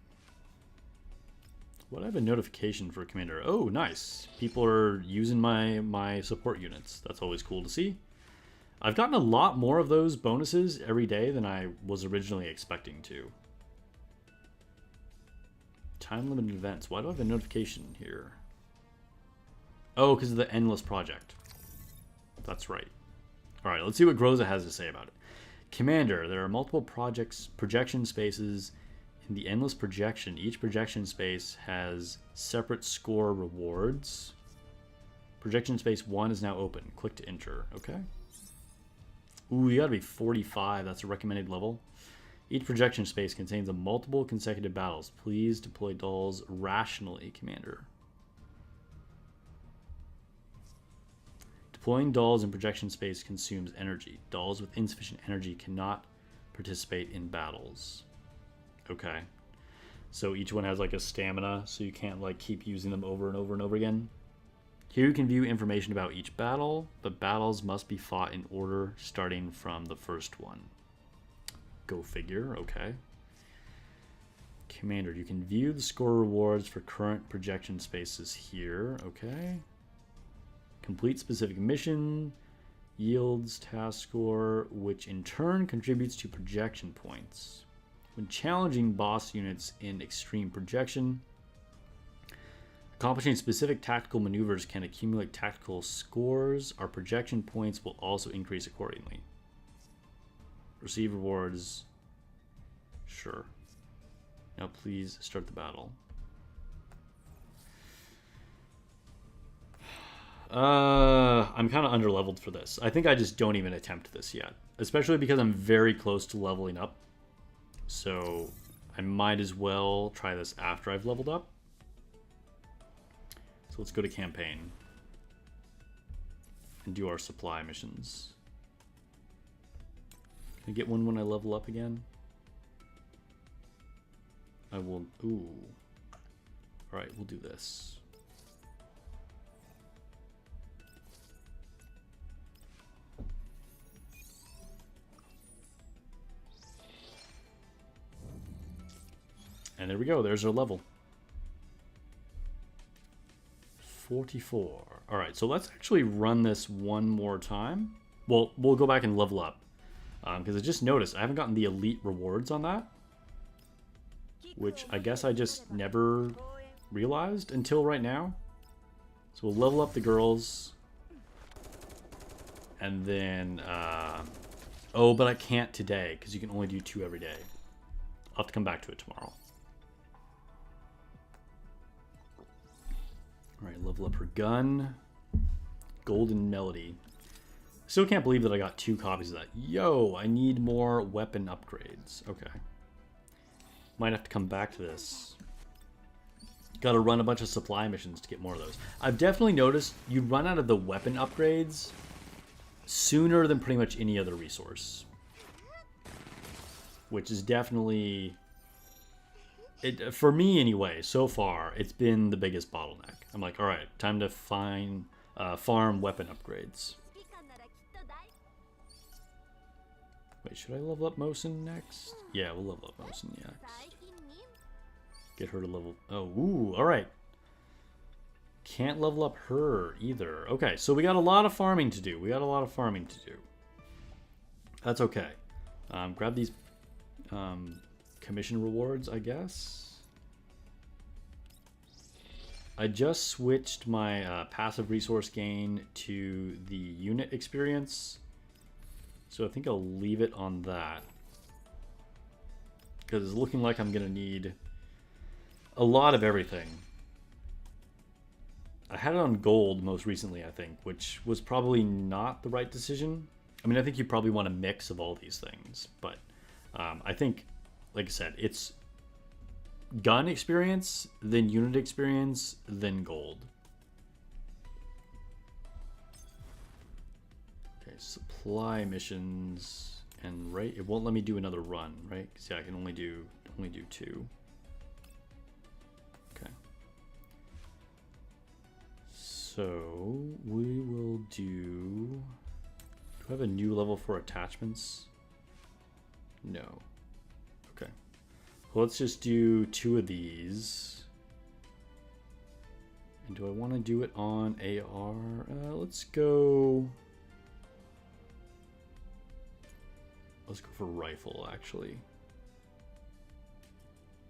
What, I have a notification for Commander. Oh, nice. People are using my support units. That's always cool to see. I've gotten a lot more of those bonuses every day than I was originally expecting to. Time limited events. Why do I have a notification here? Oh, because of the endless project. That's right. Alright, let's see what Groza has to say about it. Commander, there are multiple projection spaces in the endless projection. Each projection space has separate score rewards. Projection space 1 is now open. Click to enter. Okay. Ooh, you gotta be 45. That's a recommended level. Each projection space contains a multiple consecutive battles. Please deploy dolls rationally, Commander. Deploying dolls in projection space consumes energy. Dolls with insufficient energy cannot participate in battles. Okay. So each one has like a stamina, so you can't like keep using them over and over and over again. Here you can view information about each battle, but battles must be fought in order starting from the first one. Go figure, okay. Commander, you can view the score rewards for current projection spaces here, okay. Complete specific mission, yields task score, which in turn contributes to projection points. When challenging boss units in extreme projection, accomplishing specific tactical maneuvers can accumulate tactical scores. Our projection points will also increase accordingly. Receive rewards. Sure. Now please start the battle. I'm kind of underleveled for this. I think I just don't even attempt this yet. Especially because I'm very close to leveling up. So I might as well try this after I've leveled up. So let's go to campaign. And do our supply missions. Can I get one when I level up again? I will... Ooh. Alright, we'll do this. And there we go. There's our level. 44. All right, so let's actually run this one more time. Well, we'll go back and level up. Because I just noticed I haven't gotten the elite rewards on that. Which I guess I just never realized until right now. So we'll level up the girls. And then... oh, but I can't today because you can only do 2 every day. I'll have to come back to it tomorrow. Alright, level up her gun. Golden Melody. Still can't believe that I got 2 copies of that. Yo, I need more weapon upgrades. Okay. Might have to come back to this Got to run a bunch of supply missions to get more of those. I've definitely noticed you run out of the weapon upgrades sooner than pretty much any other resource. Which is definitely... for me anyway, so far, it's been the biggest bottleneck. I'm like, alright, time to farm weapon upgrades. Wait, should I level up Mosin next? Yeah, we'll level up Mosin next. Get her to level... Oh, ooh, alright. Can't level up her either. Okay, so we got a lot of farming to do. That's okay. Grab these commission rewards, I guess. I just switched my passive resource gain to the unit experience. So I think I'll leave it on that. Because it's looking like I'm going to need a lot of everything. I had it on gold most recently, I think, which was probably not the right decision. I mean, I think you probably want a mix of all these things. But I think, like I said, it's gun experience, then unit experience, then gold. Okay, supply missions, and right, it won't let me do another run, right? Because yeah, I can only do 2. Okay. So we will do. Do I have a new level for attachments? No. Okay. Well, let's just do 2 of these. And do I want to do it on AR? Let's go for rifle, actually.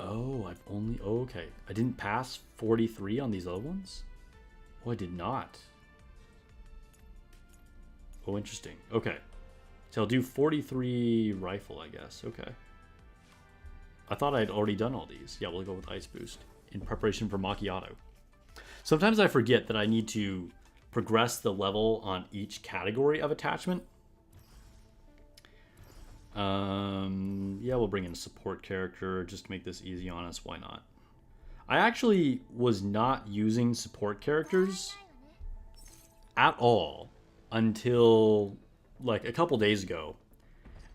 Oh, I've only... Oh, okay. I didn't pass 43 on these other ones? Oh, I did not. Oh, interesting. Okay. So I'll do 43 rifle, I guess. Okay. I thought I'd already done all these. Yeah, we'll go with Ice Boost in preparation for Macchiato. Sometimes I forget that I need to progress the level on each category of attachment. Yeah, we'll bring in a support character just to make this easy on us. Why not? I actually was not using support characters at all until like a couple days ago.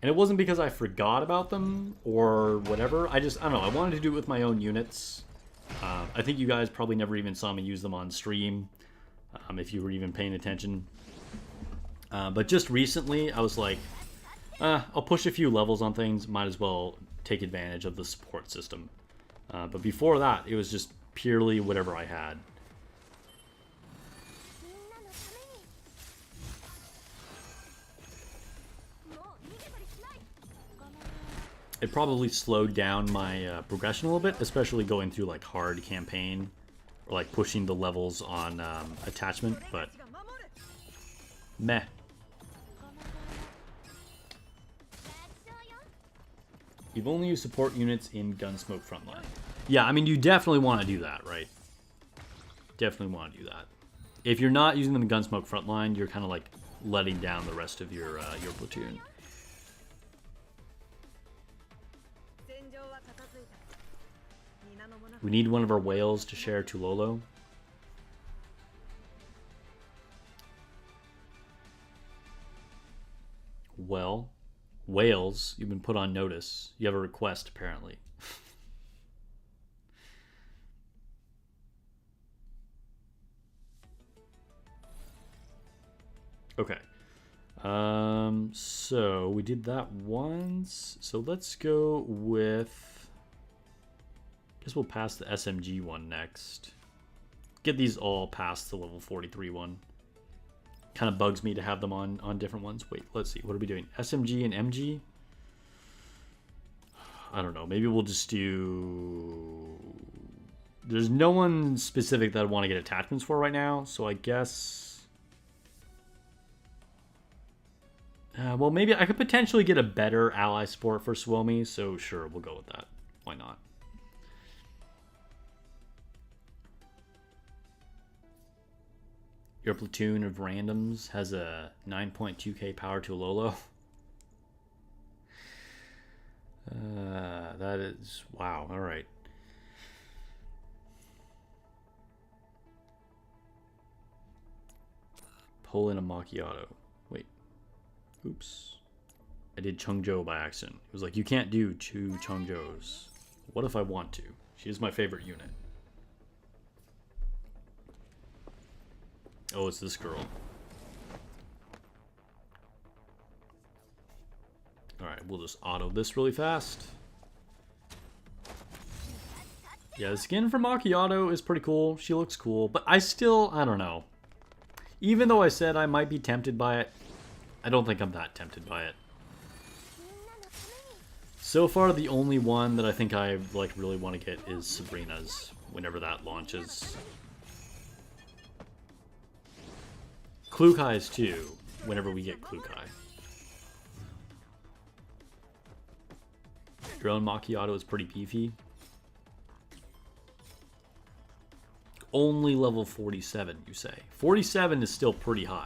And it wasn't because I forgot about them or whatever. I don't know. I wanted to do it with my own units. I think you guys probably never even saw me use them on stream, if you were even paying attention. But just recently, I was like, I'll push a few levels on things. Might as well take advantage of the support system. But before that, it was just purely whatever I had. It probably slowed down my progression a little bit, especially going through like hard campaign or like pushing the levels on attachment, but meh. You've only used support units in Gunsmoke Frontline. Yeah, I mean, you definitely want to do that, right? Definitely want to do that. If you're not using them in Gunsmoke Frontline, you're kind of like letting down the rest of your platoon. We need one of our whales to share Tulolo. Well, whales, you've been put on notice. You have a request, apparently. Okay. So we did that once. So let's go with... I guess we'll pass the SMG one next. Get these all past the level 43 one. Kind of bugs me to have them on different ones. Wait, let's see. What are we doing? SMG and MG? I don't know. Maybe we'll just do... There's no one specific that I want to get attachments for right now. So I guess... well, maybe I could potentially get a better ally support for Suomi. So sure, we'll go with that. Why not? Your platoon of randoms has a 9.2k power to Lolo. That is... Wow, alright. pull in a macchiato. Wait. Oops. I did Chungjo by accident. It was like, you can't do 2 Chungjos. What if I want to? She is my favorite unit. Oh, it's this girl. Alright, we'll just auto this really fast. Yeah, the skin for Macchiato is pretty cool. She looks cool, but I don't know. Even though I said I might be tempted by it, I don't think I'm that tempted by it. So far, the only one that I think I like really want to get is Sabrina's whenever that launches. Klukai's too, whenever we get Klukai. Your own Macchiato is pretty beefy. Only level 47, you say. 47 is still pretty high.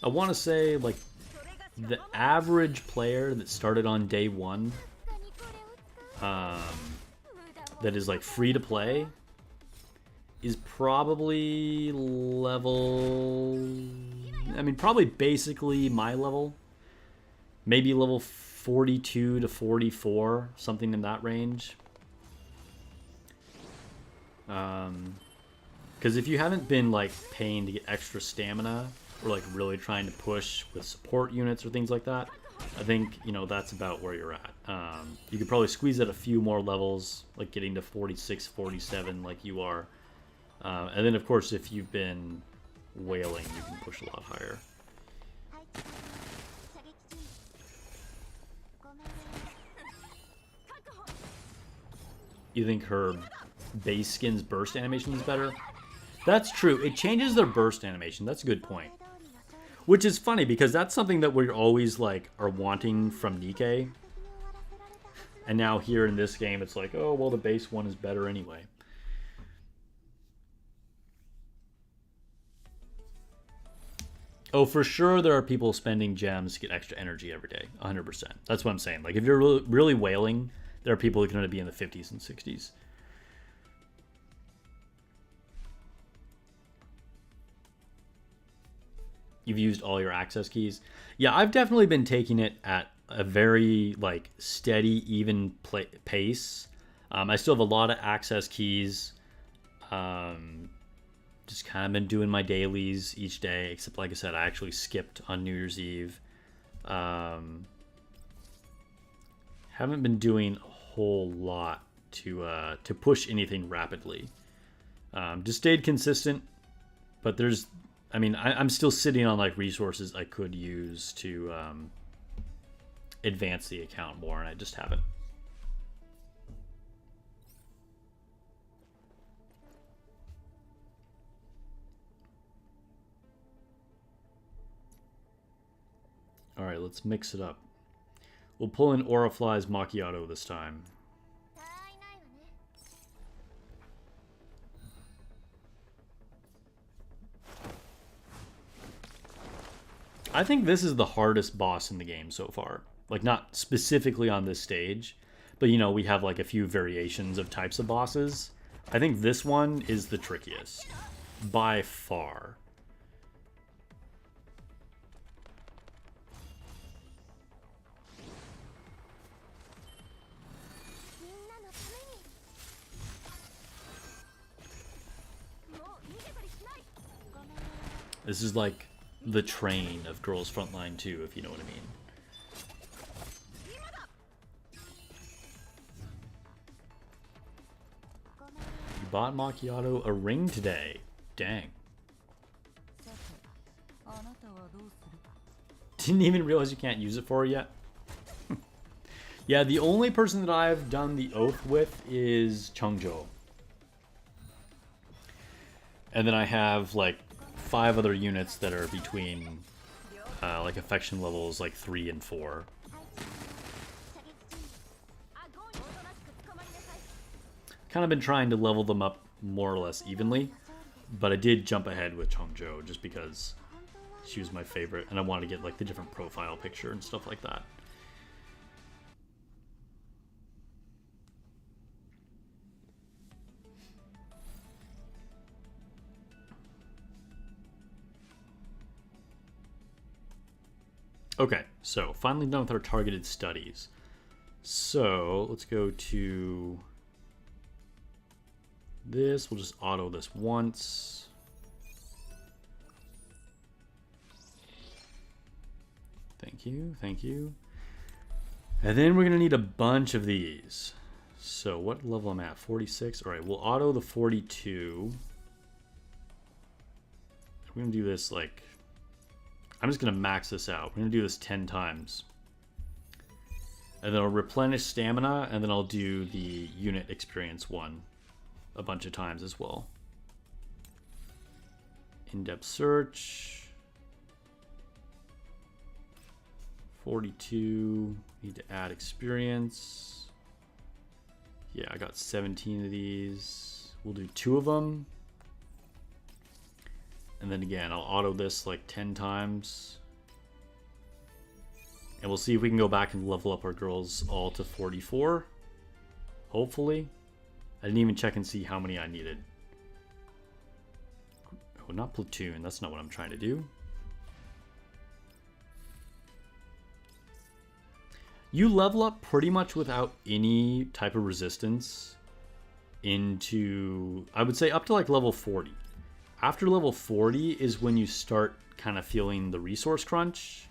I want to say, like, the average player that started on day 1, that is, like, free to play, is probably level... I mean, probably basically my level. Maybe level 42 to 44, something in that range. Because if you haven't been, like, paying to get extra stamina, or, like, really trying to push with support units or things like that, I think, you know, that's about where you're at. You could probably squeeze out a few more levels, like getting to 46, 47 like you are. And then, of course, if you've been whaling, you can push a lot higher. You think her base skin's burst animation is better? That's true. It changes their burst animation. That's a good point. Which is funny, because that's something that we're always, like, are wanting from Nikke. And now here in this game, it's like, oh, well, the base one is better anyway. Oh, for sure there are people spending gems to get extra energy every day. 100%. That's what I'm saying. Like, if you're really whaling, there are people who are going to be in the 50s and 60s. You've used all your access keys. Yeah, I've definitely been taking it at a very, like, steady, even pace. I still have a lot of access keys. Just kind of been doing my dailies each day, except, like I said, I actually skipped on New Year's Eve. Haven't been doing a whole lot to push anything rapidly. Just stayed consistent, but there's... I mean, I'm still sitting on, like, resources I could use to advance the account more, and I just haven't. Alright, let's mix it up. We'll pull in Orifly's Macchiato this time. I think this is the hardest boss in the game so far. Like, not specifically on this stage, but, you know, we have, like, a few variations of types of bosses. I think this one is the trickiest. By far. This is like the train of Girls Frontline 2, if you know what I mean. You bought Macchiato a ring today. Dang. Didn't even realize you can't use it for her yet. Yeah, the only person that I've done the oath with is Chungjo. And then I have, like, 5 other units that are between, like, affection levels, like, 3 and 4. Kind of been trying to level them up more or less evenly, but I did jump ahead with Chungjo just because She was my favorite, and I wanted to get like the different profile picture and stuff like that. Okay, so finally done with our targeted studies. So let's go to this. We'll just auto this once. Thank you, thank you. And then we're gonna need a bunch of these. So what level I'm at? 46. All right, we'll auto the 42. We're gonna do this like, I'm just gonna max this out. We're gonna do this 10 times. And then I'll replenish stamina, and then I'll do the unit experience one a bunch of times as well. In-depth search. 42. Need to add experience. Yeah, I got 17 of these. We'll do 2 of them. And then again, I'll auto this like 10 times. And we'll see if we can go back and level up our girls all to 44. Hopefully. I didn't even check and see how many I needed. Oh, not platoon. That's not what I'm trying to do. You level up pretty much without any type of resistance into, I would say, up to like level 40. After level 40 is when you start kind of feeling the resource crunch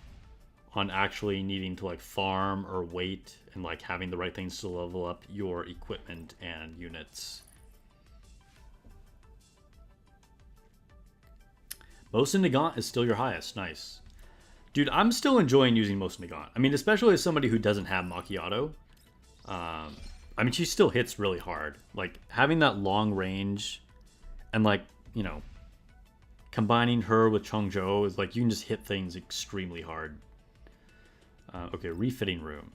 on actually needing to like farm or wait and like having the right things to level up your equipment and units. Mosin Nagant is still your highest. Nice. Dude, I'm still enjoying using Mosin Nagant. I mean, especially as somebody who doesn't have Macchiato. I mean, she still hits really hard. Like, having that long range and like, you know, combining her with Chongzhou is like, you can just hit things extremely hard. Okay, refitting room.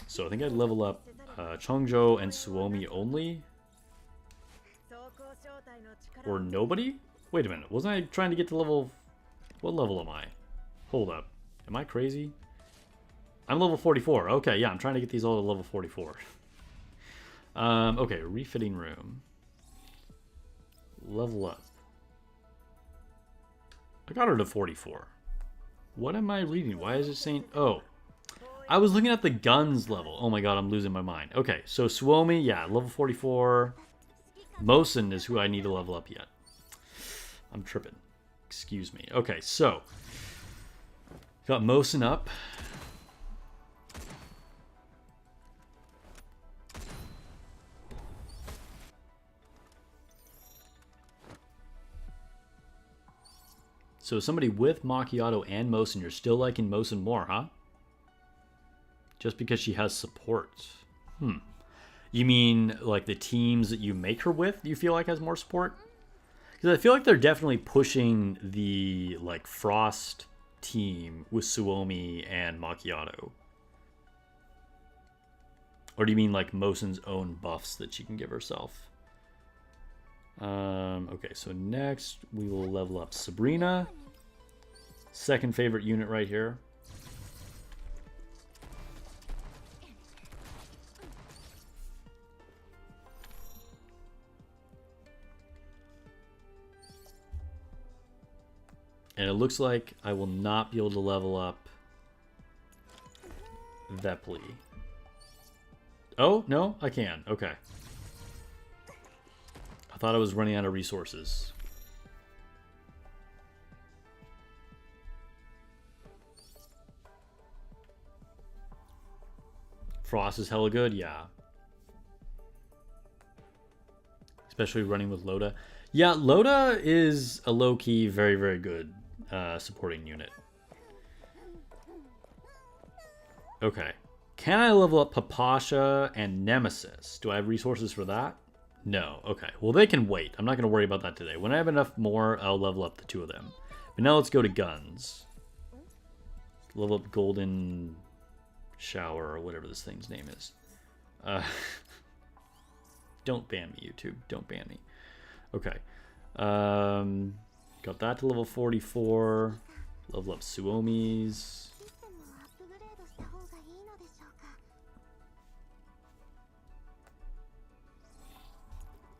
So I think I'd level up Chongzhou and Suomi only. Or nobody? Wait a minute, wasn't I trying to get to level... What level am I? Hold up. Am I crazy? I'm level 44. Okay, yeah, I'm trying to get these all to level 44. Okay, refitting room. Level up. I got her to 44. What am I reading? Why is it saying... Oh. I was looking at the guns level. Oh my god, I'm losing my mind. Okay, so Suomi, yeah, level 44. Mosin is who I need to level up yet. I'm tripping. Excuse me. Okay, so... Got Mosin up. So somebody with Macchiato and Mosin, you're still liking Mosin more, huh? Just because she has support. You mean like the teams that you make her with, you feel like has more support? Because I feel like they're definitely pushing the like Frost team with Suomi and Macchiato. Or do you mean like Mosin's own buffs that she can give herself? Okay, so next we will level up Sabrina. Second favorite unit right here. And it looks like I will not be able to level up Vepli. Oh, no, I can. Okay. I thought I was running out of resources. Frost is hella good, yeah. Especially running with Loda. Yeah, Loda is a low-key, very, very good supporting unit. Okay. Can I level up Papasha and Nemesis? Do I have resources for that? No. Okay. Well, they can wait. I'm not going to worry about that today. When I have enough more, I'll level up the two of them. But now let's go to guns. Level up Golden Shower or whatever this thing's name is. Don't ban me, YouTube. Don't ban me. Okay. Got that to level 44. Level up Suomi's. システムをアップグレードした方がいいのでしょうか。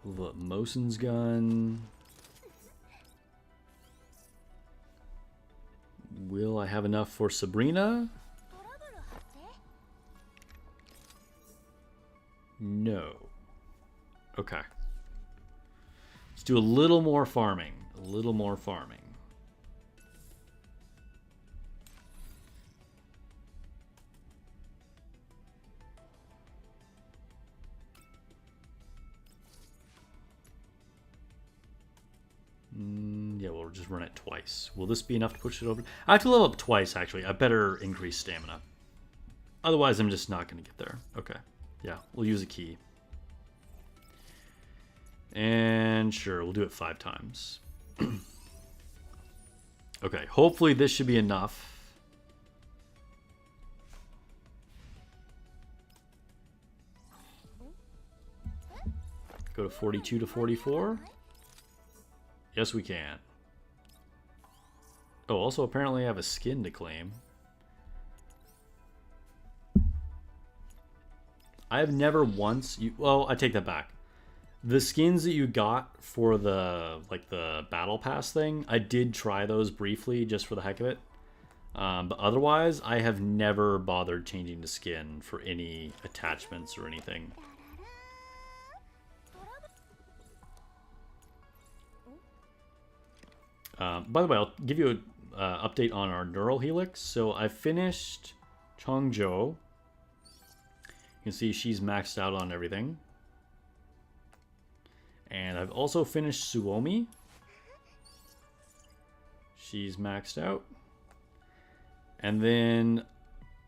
Level up Mosen's gun. Will I have enough for Sabrina? トラブル発生？ No. Okay. Let's do a little more farming. A little more farming. Yeah, we'll just run it twice. Will this be enough to push it over? I have to level up twice, actually. I better increase stamina. Otherwise, I'm just not going to get there. Okay. Yeah, we'll use a key. And sure, we'll do it 5 times. Okay, hopefully this should be enough. Go to 42 to 44. Yes, we can. Oh, also apparently I have a skin to claim. I have never once... well, I take that back. The skins that you got for the battle pass thing, I did try those briefly just for the heck of it. But otherwise, I have never bothered changing the skin for any attachments or anything. By the way, I'll give you an update on our neural helix. So I finished Chongzhou. You can see she's maxed out on everything. And I've also finished Suomi. She's maxed out. And then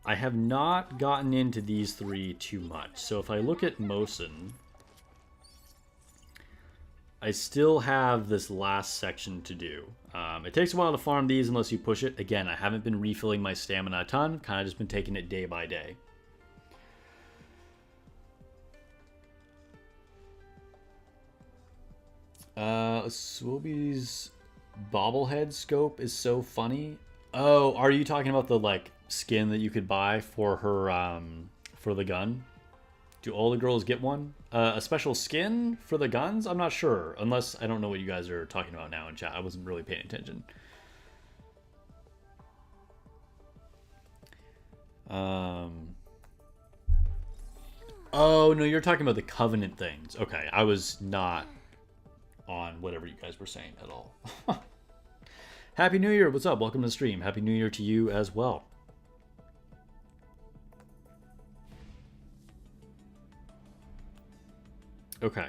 I have not gotten into these 3 too much. So if I look at Mosen, I still have this last section to do. It takes a while to farm these unless you push it. Again, I haven't been refilling my stamina a ton. Kind of just been taking it day by day. Swoby's bobblehead scope is so funny. Oh, are you talking about the skin that you could buy for her for the gun? Do all the girls get one? A special skin for the guns? I'm not sure. Unless I don't know what you guys are talking about now in chat. I wasn't really paying attention. Oh, no, you're talking about the Covenant things. Okay, I was not on whatever you guys were saying at all. Happy New Year. What's up? Welcome to the stream. Happy New Year to you as well. Okay.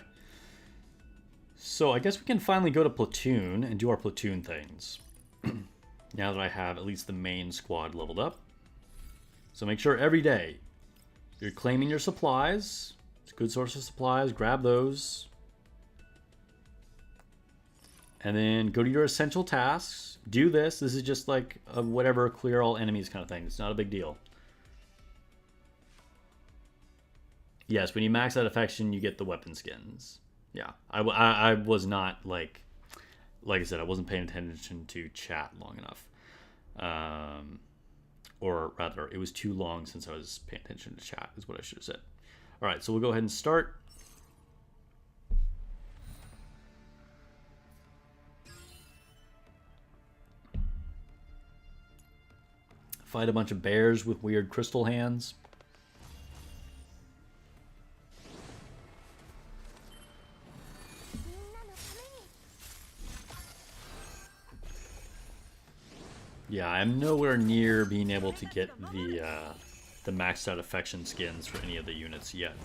So I guess we can finally go to Platoon and do our Platoon things. Now that I have at least the main squad leveled up. So make sure every day you're claiming your supplies. It's a good source of supplies. Grab those. And then go to your essential tasks. Do this. This is just like a whatever clear all enemies kind of thing. It's not a big deal. Yes, when you max out affection, you get the weapon skins. Yeah, I was not like I said, I wasn't paying attention to chat long enough. Or rather, it was too long since I was paying attention to chat, is what I should have said. All right, so we'll go ahead and start. Fight a bunch of bears with weird crystal hands. Yeah, I'm nowhere near being able to get the maxed out affection skins for any of the units yet.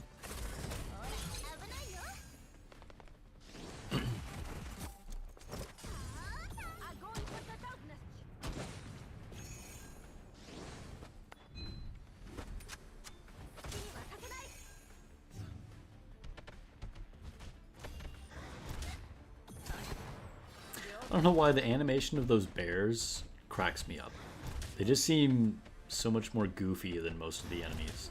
I don't know why the animation of those bears cracks me up. They just seem so much more goofy than most of the enemies.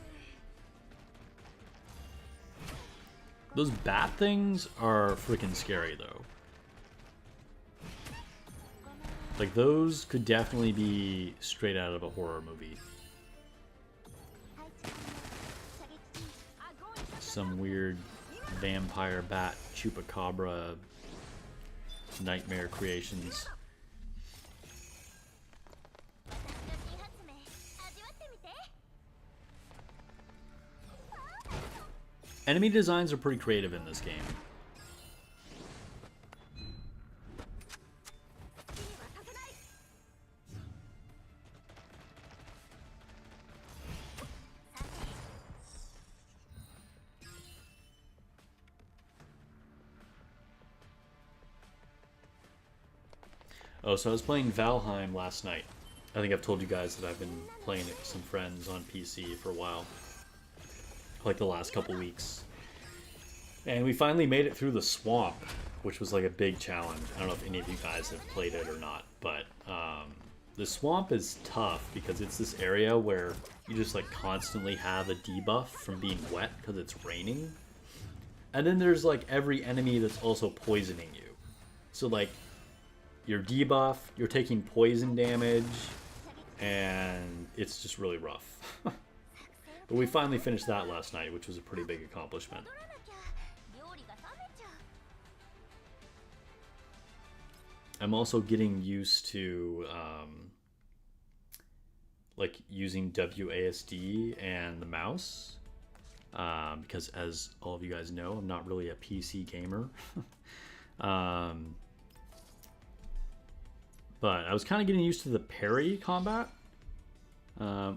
Those bat things are freaking scary though. Like, those could definitely be straight out of a horror movie. Some weird vampire bat chupacabra nightmare creations. Enemy designs are pretty creative in this game. Oh, so I was playing Valheim last night. I think I've told you guys that I've been playing it with some friends on PC for a while. Like the last couple weeks. And we finally made it through the swamp, which was like a big challenge. I don't know if any of you guys have played it or not, but the swamp is tough because it's this area where you just like constantly have a debuff from being wet because it's raining. And then there's like every enemy that's also poisoning you. So like you're debuff, you're taking poison damage, and it's just really rough. But we finally finished that last night, which was a pretty big accomplishment. I'm also getting used to like using WASD and the mouse because, as all of you guys know, I'm not really a PC gamer. But I was kind of getting used to the parry combat,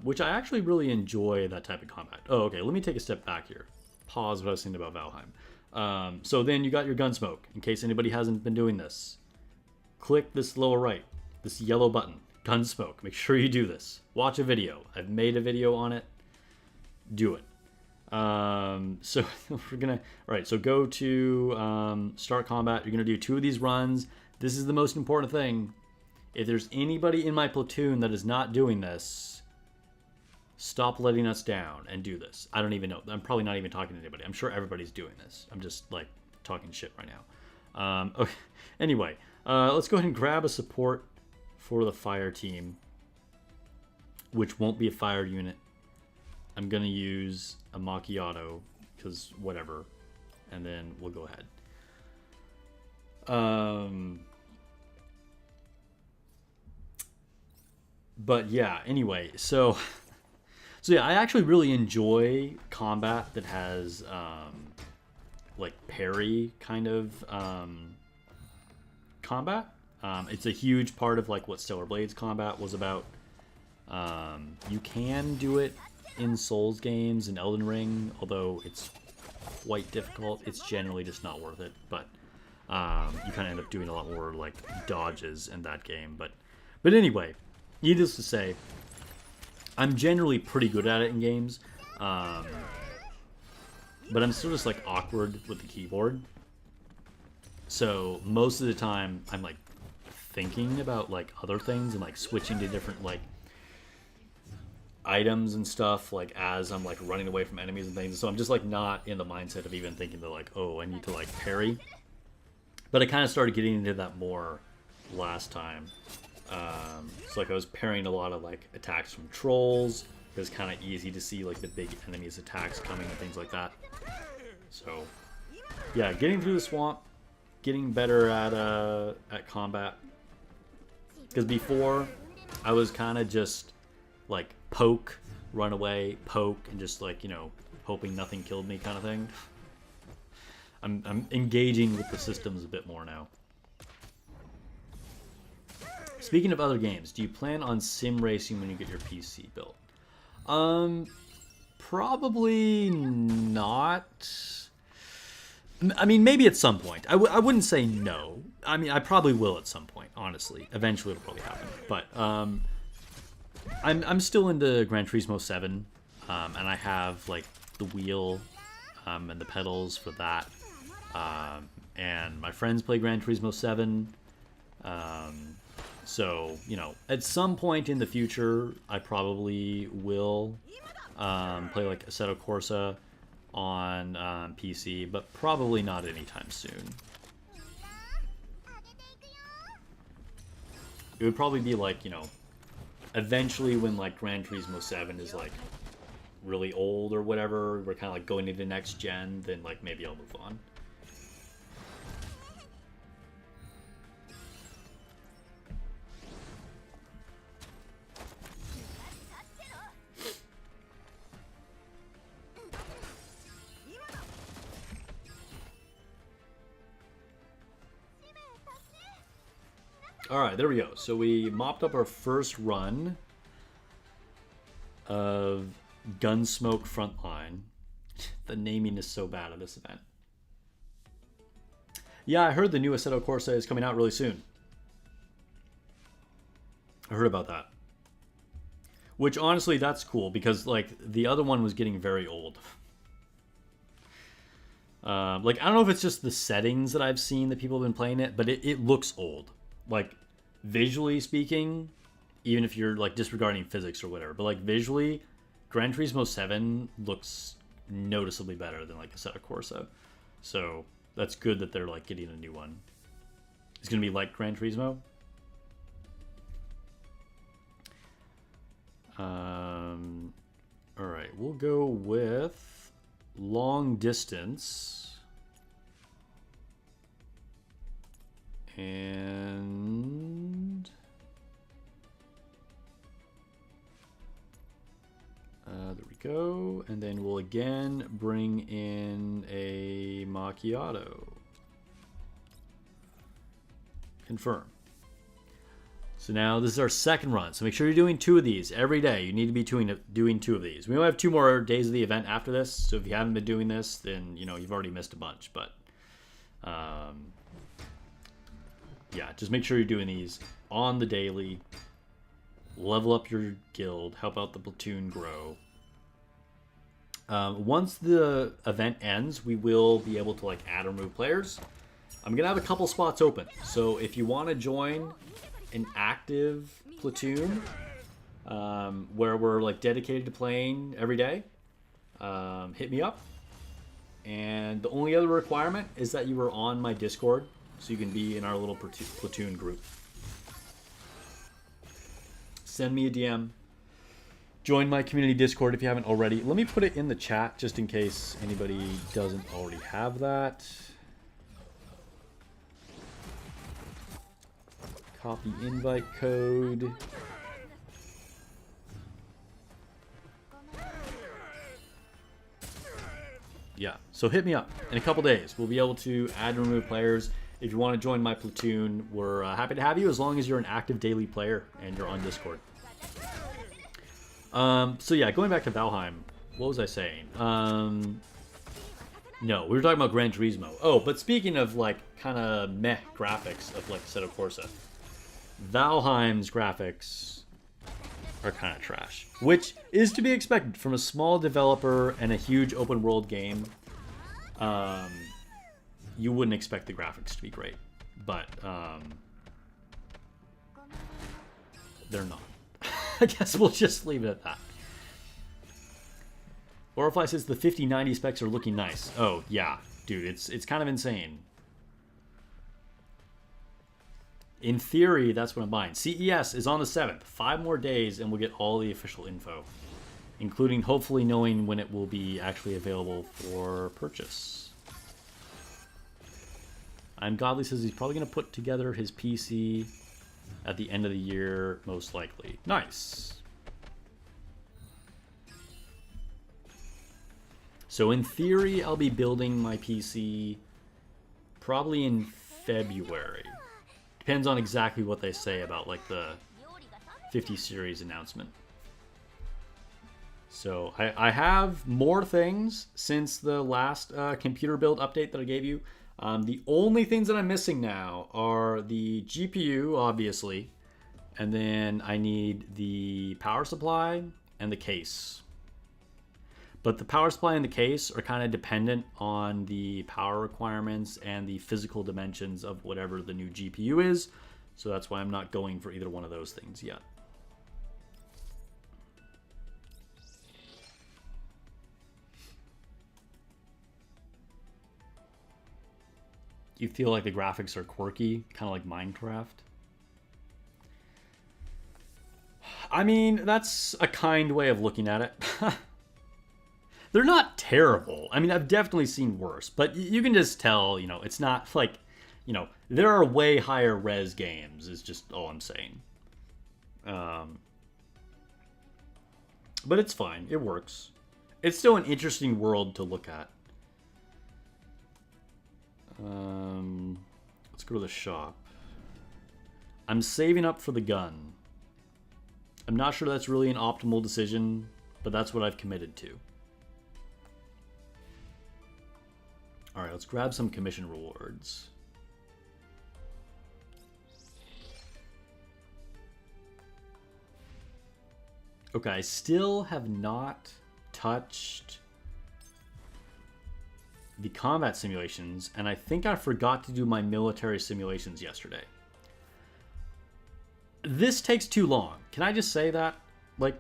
which I actually really enjoy that type of combat. Oh, okay, let me take a step back here. Pause what I was saying about Valheim. So then you got your Gunsmoke. In case anybody hasn't been doing this, click this lower right, this yellow button, Gunsmoke. Make sure you do this. Watch a video. I've made a video on it. Do it. So we're gonna, all right, so go to start combat. You're gonna do 2 of these runs. This is the most important thing. If there's anybody in my platoon that is not doing this, stop letting us down and do this. I don't even know. I'm probably not even talking to anybody. I'm sure everybody's doing this. I'm just like talking shit right now. Okay. Anyway, let's go ahead and grab a support for the fire team, which won't be a fire unit. I'm going to use a macchiato because whatever. And then we'll go ahead. But yeah, anyway, so yeah, I actually really enjoy combat that has like parry kind of combat. It's a huge part of like what Stellar Blades combat was about. You can do it in Souls games and Elden Ring, although it's quite difficult. It's generally just not worth it, but you kind of end up doing a lot more like dodges in that game. But anyway, needless to say, I'm generally pretty good at it in games, but I'm still just like awkward with the keyboard. So most of the time I'm like thinking about like other things and like switching to different like items and stuff like as I'm like running away from enemies and things. So I'm just like not in the mindset of even thinking that like, oh, I need to like parry. But I kind of started getting into that more last time. So like I was parrying a lot of like attacks from trolls. It was kind of easy to see like the big enemies attacks coming and things like that. So yeah, getting through the swamp, getting better at combat. Because before I was kind of just like poke, run away, poke, and just like, you know, hoping nothing killed me kind of thing. I'm engaging with the systems a bit more now. Speaking of other games, do you plan on sim racing when you get your PC built? Probably not. I mean, maybe at some point. I wouldn't say no. I mean, I probably will at some point, honestly. Eventually it'll probably happen. But I'm still into Gran Turismo 7, and I have like the wheel and the pedals for that. And my friends play Gran Turismo 7. So, you know, at some point in the future, I probably will play like Assetto Corsa on PC, but probably not anytime soon. It would probably be like, you know, eventually when like Gran Turismo 7 is like really old or whatever, we're kind of like going into next gen, then like maybe I'll move on. Alright, there we go. So we mopped up our first run of Gunsmoke Frontline. The naming is so bad of this event. Yeah, I heard the new Assetto Corsa is coming out really soon. I heard about that. Which, honestly, that's cool, because, like, the other one was getting very old. Like, I don't know if it's just the settings that I've seen that people have been playing it, but it looks old. Like, visually speaking, even if you're like disregarding physics or whatever, but like visually, Gran Turismo 7 looks noticeably better than like Assetto Corsa. So that's good that they're like getting a new one. It's gonna be like Gran Turismo. All right, we'll go with long distance. And there we go. And then we'll again bring in a macchiato. Confirm. So now this is our second run. So make sure you're doing 2 of these every day. You need to be doing 2 of these. We only have 2 more days of the event after this. So if you haven't been doing this, then you know you've already missed a bunch. But yeah, just make sure you're doing these on the daily. Level up your guild. Help out the platoon grow. Once the event ends, we will be able to like add or remove players. I'm gonna have a couple spots open. So if you want to join an active platoon where we're like dedicated to playing every day, hit me up. And the only other requirement is that you are on my Discord, so you can be in our little platoon group. Send me a DM. Join my community Discord if you haven't already. Let me put it in the chat just in case anybody doesn't already have that. Copy invite code. Yeah, so hit me up in a couple days. We'll be able to add and remove players. If you want to join my platoon, we're happy to have you as long as you're an active daily player and you're on Discord. So yeah, going back to Valheim, what was I saying? No, we were talking about Gran Turismo. Oh, but speaking of like kind of meh graphics of like Assetto Corsa, Valheim's graphics are kind of trash, which is to be expected from a small developer and a huge open world game. You wouldn't expect the graphics to be great, but they're not. I guess we'll just leave it at that. Orify says the 5090 specs are looking nice. Oh yeah, dude, it's kind of insane. In theory, that's what I'm buying. CES is on the 7th. 5 more days and we'll get all the official info, including hopefully knowing when it will be actually available for purchase. I'm Godly says he's probably going to put together his PC at the end of the year, most likely. Nice. So in theory, I'll be building my PC probably in February. Depends on exactly what they say about like the 50 series announcement. So I have more things since the last computer build update that I gave you. The only things that I'm missing now are the GPU, obviously, and then I need the power supply and the case. But the power supply and the case are kind of dependent on the power requirements and the physical dimensions of whatever the new GPU is. So that's why I'm not going for either one of those things yet. You feel like the graphics are quirky, kind of like Minecraft? I mean, that's a kind way of looking at it. They're not terrible. I mean, I've definitely seen worse, but you can just tell, you know, it's not like, you know, there are way higher res games, is just all I'm saying. But it's fine. It works. It's still an interesting world to look at. Let's go to the shop. I'm saving up for the gun. I'm not sure that's really an optimal decision, but that's what I've committed to. Alright, let's grab some commission rewards. Okay, I still have not touched the combat simulations, and I think I forgot to do my military simulations yesterday. This takes too long. Can I just say that? Like,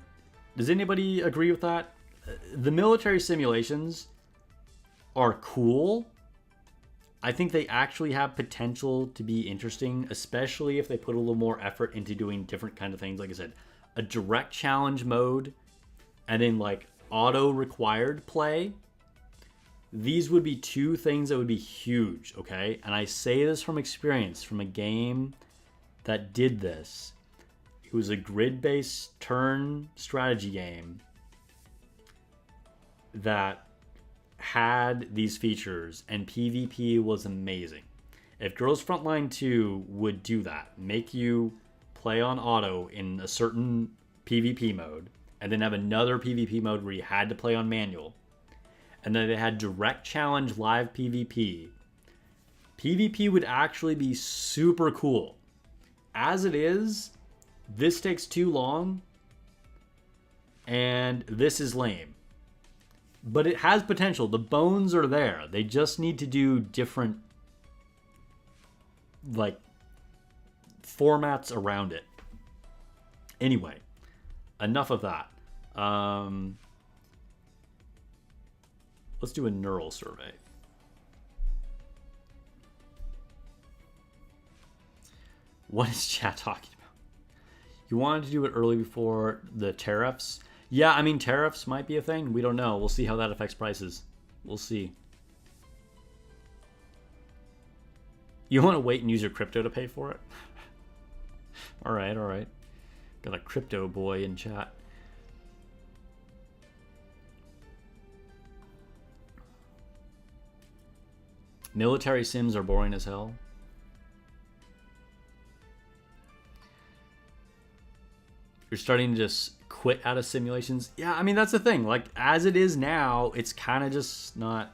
does anybody agree with that? The military simulations are cool. I think they actually have potential to be interesting, especially if they put a little more effort into doing different kind of things. Like I said, a direct challenge mode, and then like auto required play. These would be two things that would be huge, okay? And I say this from experience, from a game that did this. It was a grid-based turn strategy game that had these features, and PvP was amazing. If Girls Frontline 2 would do that, make you play on auto in a certain PvP mode, and then have another PvP mode where you had to play on manual, and then they had direct challenge live PvP, PvP would actually be super cool. As it is, this takes too long, and this is lame. But it has potential. The bones are there. They just need to do different, like, formats around it. Anyway, enough of that. Let's do a neural survey. What is chat talking about? You wanted to do it early before the tariffs? Yeah, I mean, tariffs might be a thing. We don't know. We'll see how that affects prices. We'll see. You want to wait and use your crypto to pay for it? All right, all right. Got a crypto boy in chat. Military sims are boring as hell. You're starting to just quit out of simulations. Yeah, I mean, that's the thing. Like, as it is now, it's kind of just not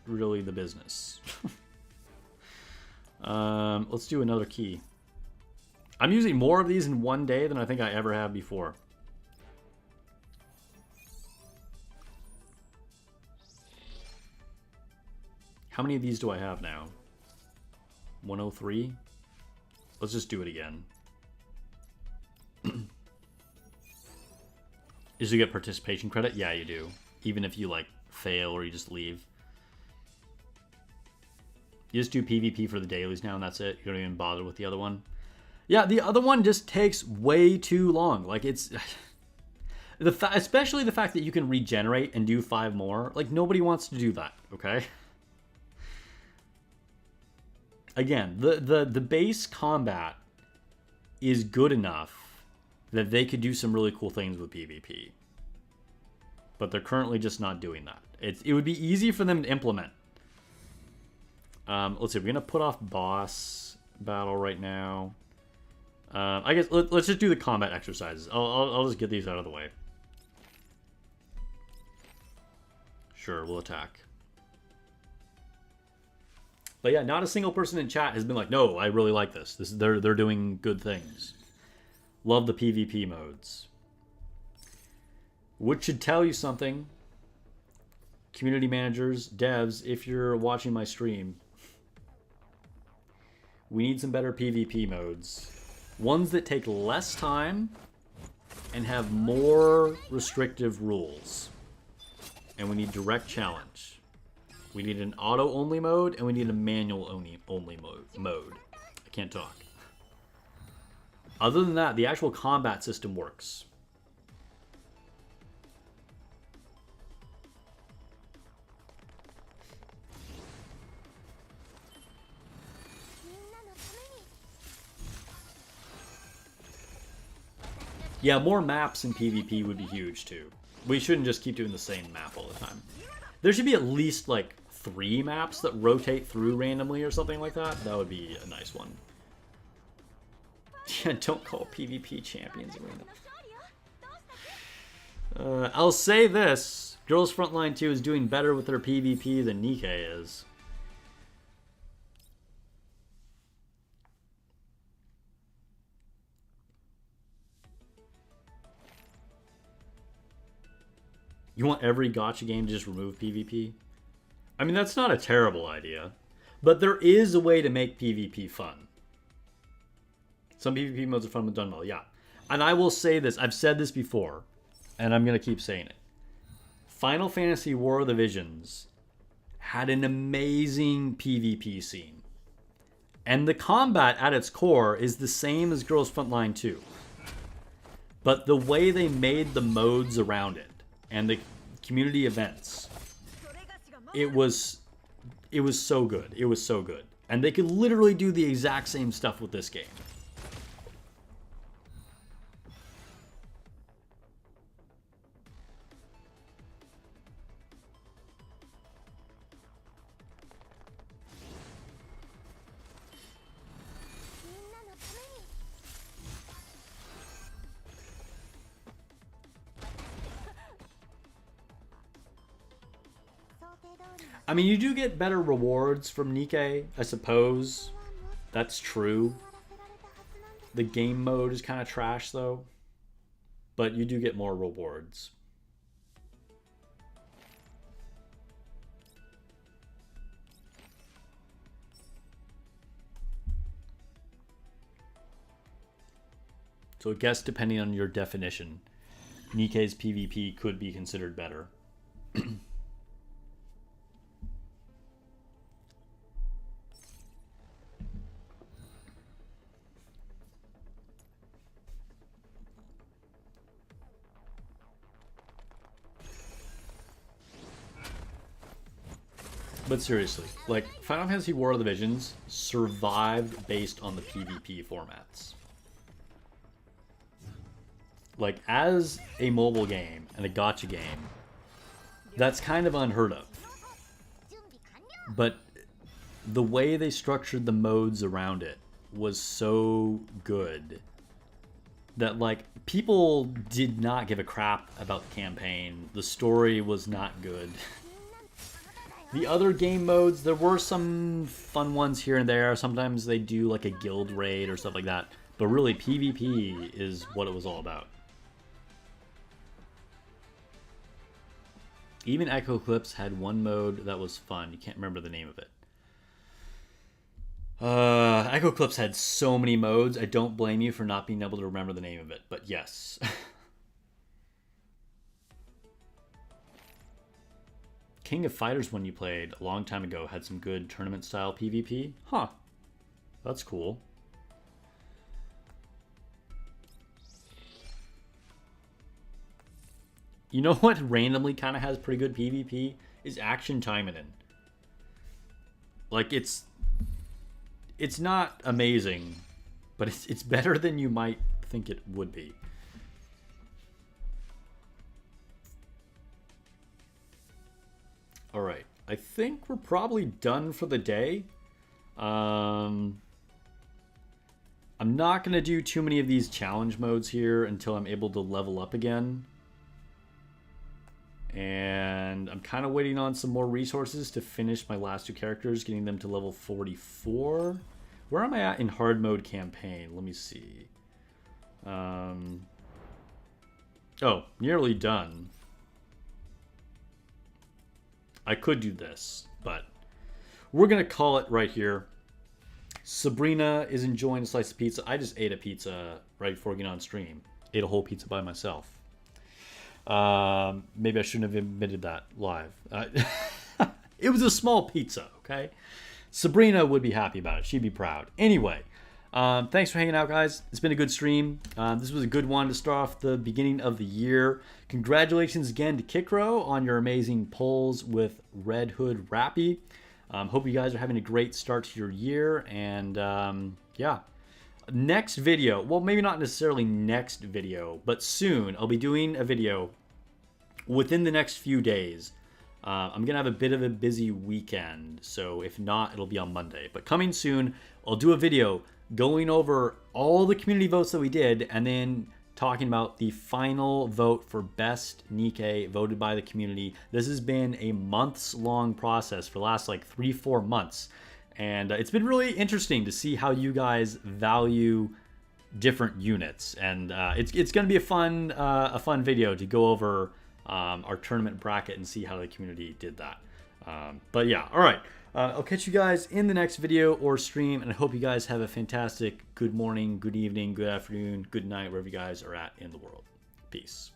really the business. Let's do another key. I'm using more of these in one day than I think I ever have before. How many of these do I have now? 103? Let's just do it again. Is you get participation credit? Yeah, you do. Even if you, like, fail or you just leave. You just do PvP for the dailies now and that's it. You don't even bother with the other one. Yeah, the other one just takes way too long. Like, it's... especially the fact that you can regenerate and do 5 more. Like, nobody wants to do that, okay? Again, the base combat is good enough that they could do some really cool things with PvP. But they're currently just not doing that. It would be easy for them to implement. Let's see, we're going to put off boss battle right now. I guess let's just do the combat exercises. I'll just get these out of the way. Sure, we'll attack. But yeah, not a single person in chat has been like, no, I really like this. They're doing good things. Love the PvP modes. Which should tell you something. Community managers, devs, if you're watching my stream. We need some better PvP modes. Ones that take less time and have more restrictive rules. And we need direct challenge. We need an auto-only mode, and we need a manual-only mode. I can't talk. Other than that, the actual combat system works. Yeah, more maps in PvP would be huge too. We shouldn't just keep doing the same map all the time. There should be at least like 3 maps that rotate through randomly or something like that. That would be a nice one. Yeah, don't call PvP Champions Arena. I'll say this. Girls Frontline 2 is doing better with their PvP than Nikke is. You want every gacha game to just remove PvP? I mean, that's not a terrible idea. But there is a way to make PvP fun. Some PvP modes are fun when done well, yeah. And I will say this, I've said this before, and I'm going to keep saying it. Final Fantasy War of the Visions had an amazing PvP scene. And the combat at its core is the same as Girls Frontline 2. But the way they made the modes around it, and the community events, it was so good. It was so good. And they could literally do the exact same stuff with this game. I mean, you do get better rewards from Nikke, I suppose. That's true. The game mode is kind of trash, though. But you do get more rewards. So I guess depending on your definition, Nikke's PvP could be considered better. But seriously, like, Final Fantasy War of the Visions survived based on the PvP formats. Like, as a mobile game and a gacha game, that's kind of unheard of. But the way they structured the modes around it was so good that, like, people did not give a crap about the campaign. The story was not good. The other game modes, there were some fun ones here and there. Sometimes they do like a guild raid or stuff like that. But really, PvP is what it was all about. Even Echo Clips had one mode that was fun. You can't remember the name of it. Echo Clips had so many modes. I don't blame you for not being able to remember the name of it. But yes. King of Fighters one you played a long time ago had some good tournament style PvP. Huh. That's cool. You know what randomly kind of has pretty good PvP? Is Action Taiminen. Like, it's not amazing, but it's better than you might think it would be. All right, I think we're probably done for the day. I'm not going to do too many of these challenge modes here until I'm able to level up again. And I'm kind of waiting on some more resources to finish my last 2 characters, getting them to level 44. Where am I at in hard mode campaign? Let me see. Oh, nearly done. I could do this, but we're going to call it right here. Sabrina is enjoying a slice of pizza. I just ate a pizza right before getting on stream. Ate a whole pizza by myself. Maybe I shouldn't have admitted that live. It was a small pizza, okay? Sabrina would be happy about it. She'd be proud. Anyway, Thanks for hanging out, guys. It's been a good stream. This was a good one to start off the beginning of the year. Congratulations again to Kikro on your amazing pulls with Red Hood Rapi. Hope you guys are having a great start to your year. And yeah, next video, well, maybe not necessarily next video, but soon I'll be doing a video within the next few days. I'm gonna have a bit of a busy weekend, so if not, it'll be on Monday. But coming soon, I'll do a video going over all the community votes that we did, and then talking about the final vote for best nikke voted by the community. This has been a months-long process for the last like 3-4 months, and it's been really interesting to see how you guys value different units. And it's gonna be a fun video to go over our tournament bracket and see how the community did that. But yeah, all right. I'll catch you guys in the next video or stream, and I hope you guys have a fantastic good morning, good evening, good afternoon, good night, wherever you guys are at in the world. Peace.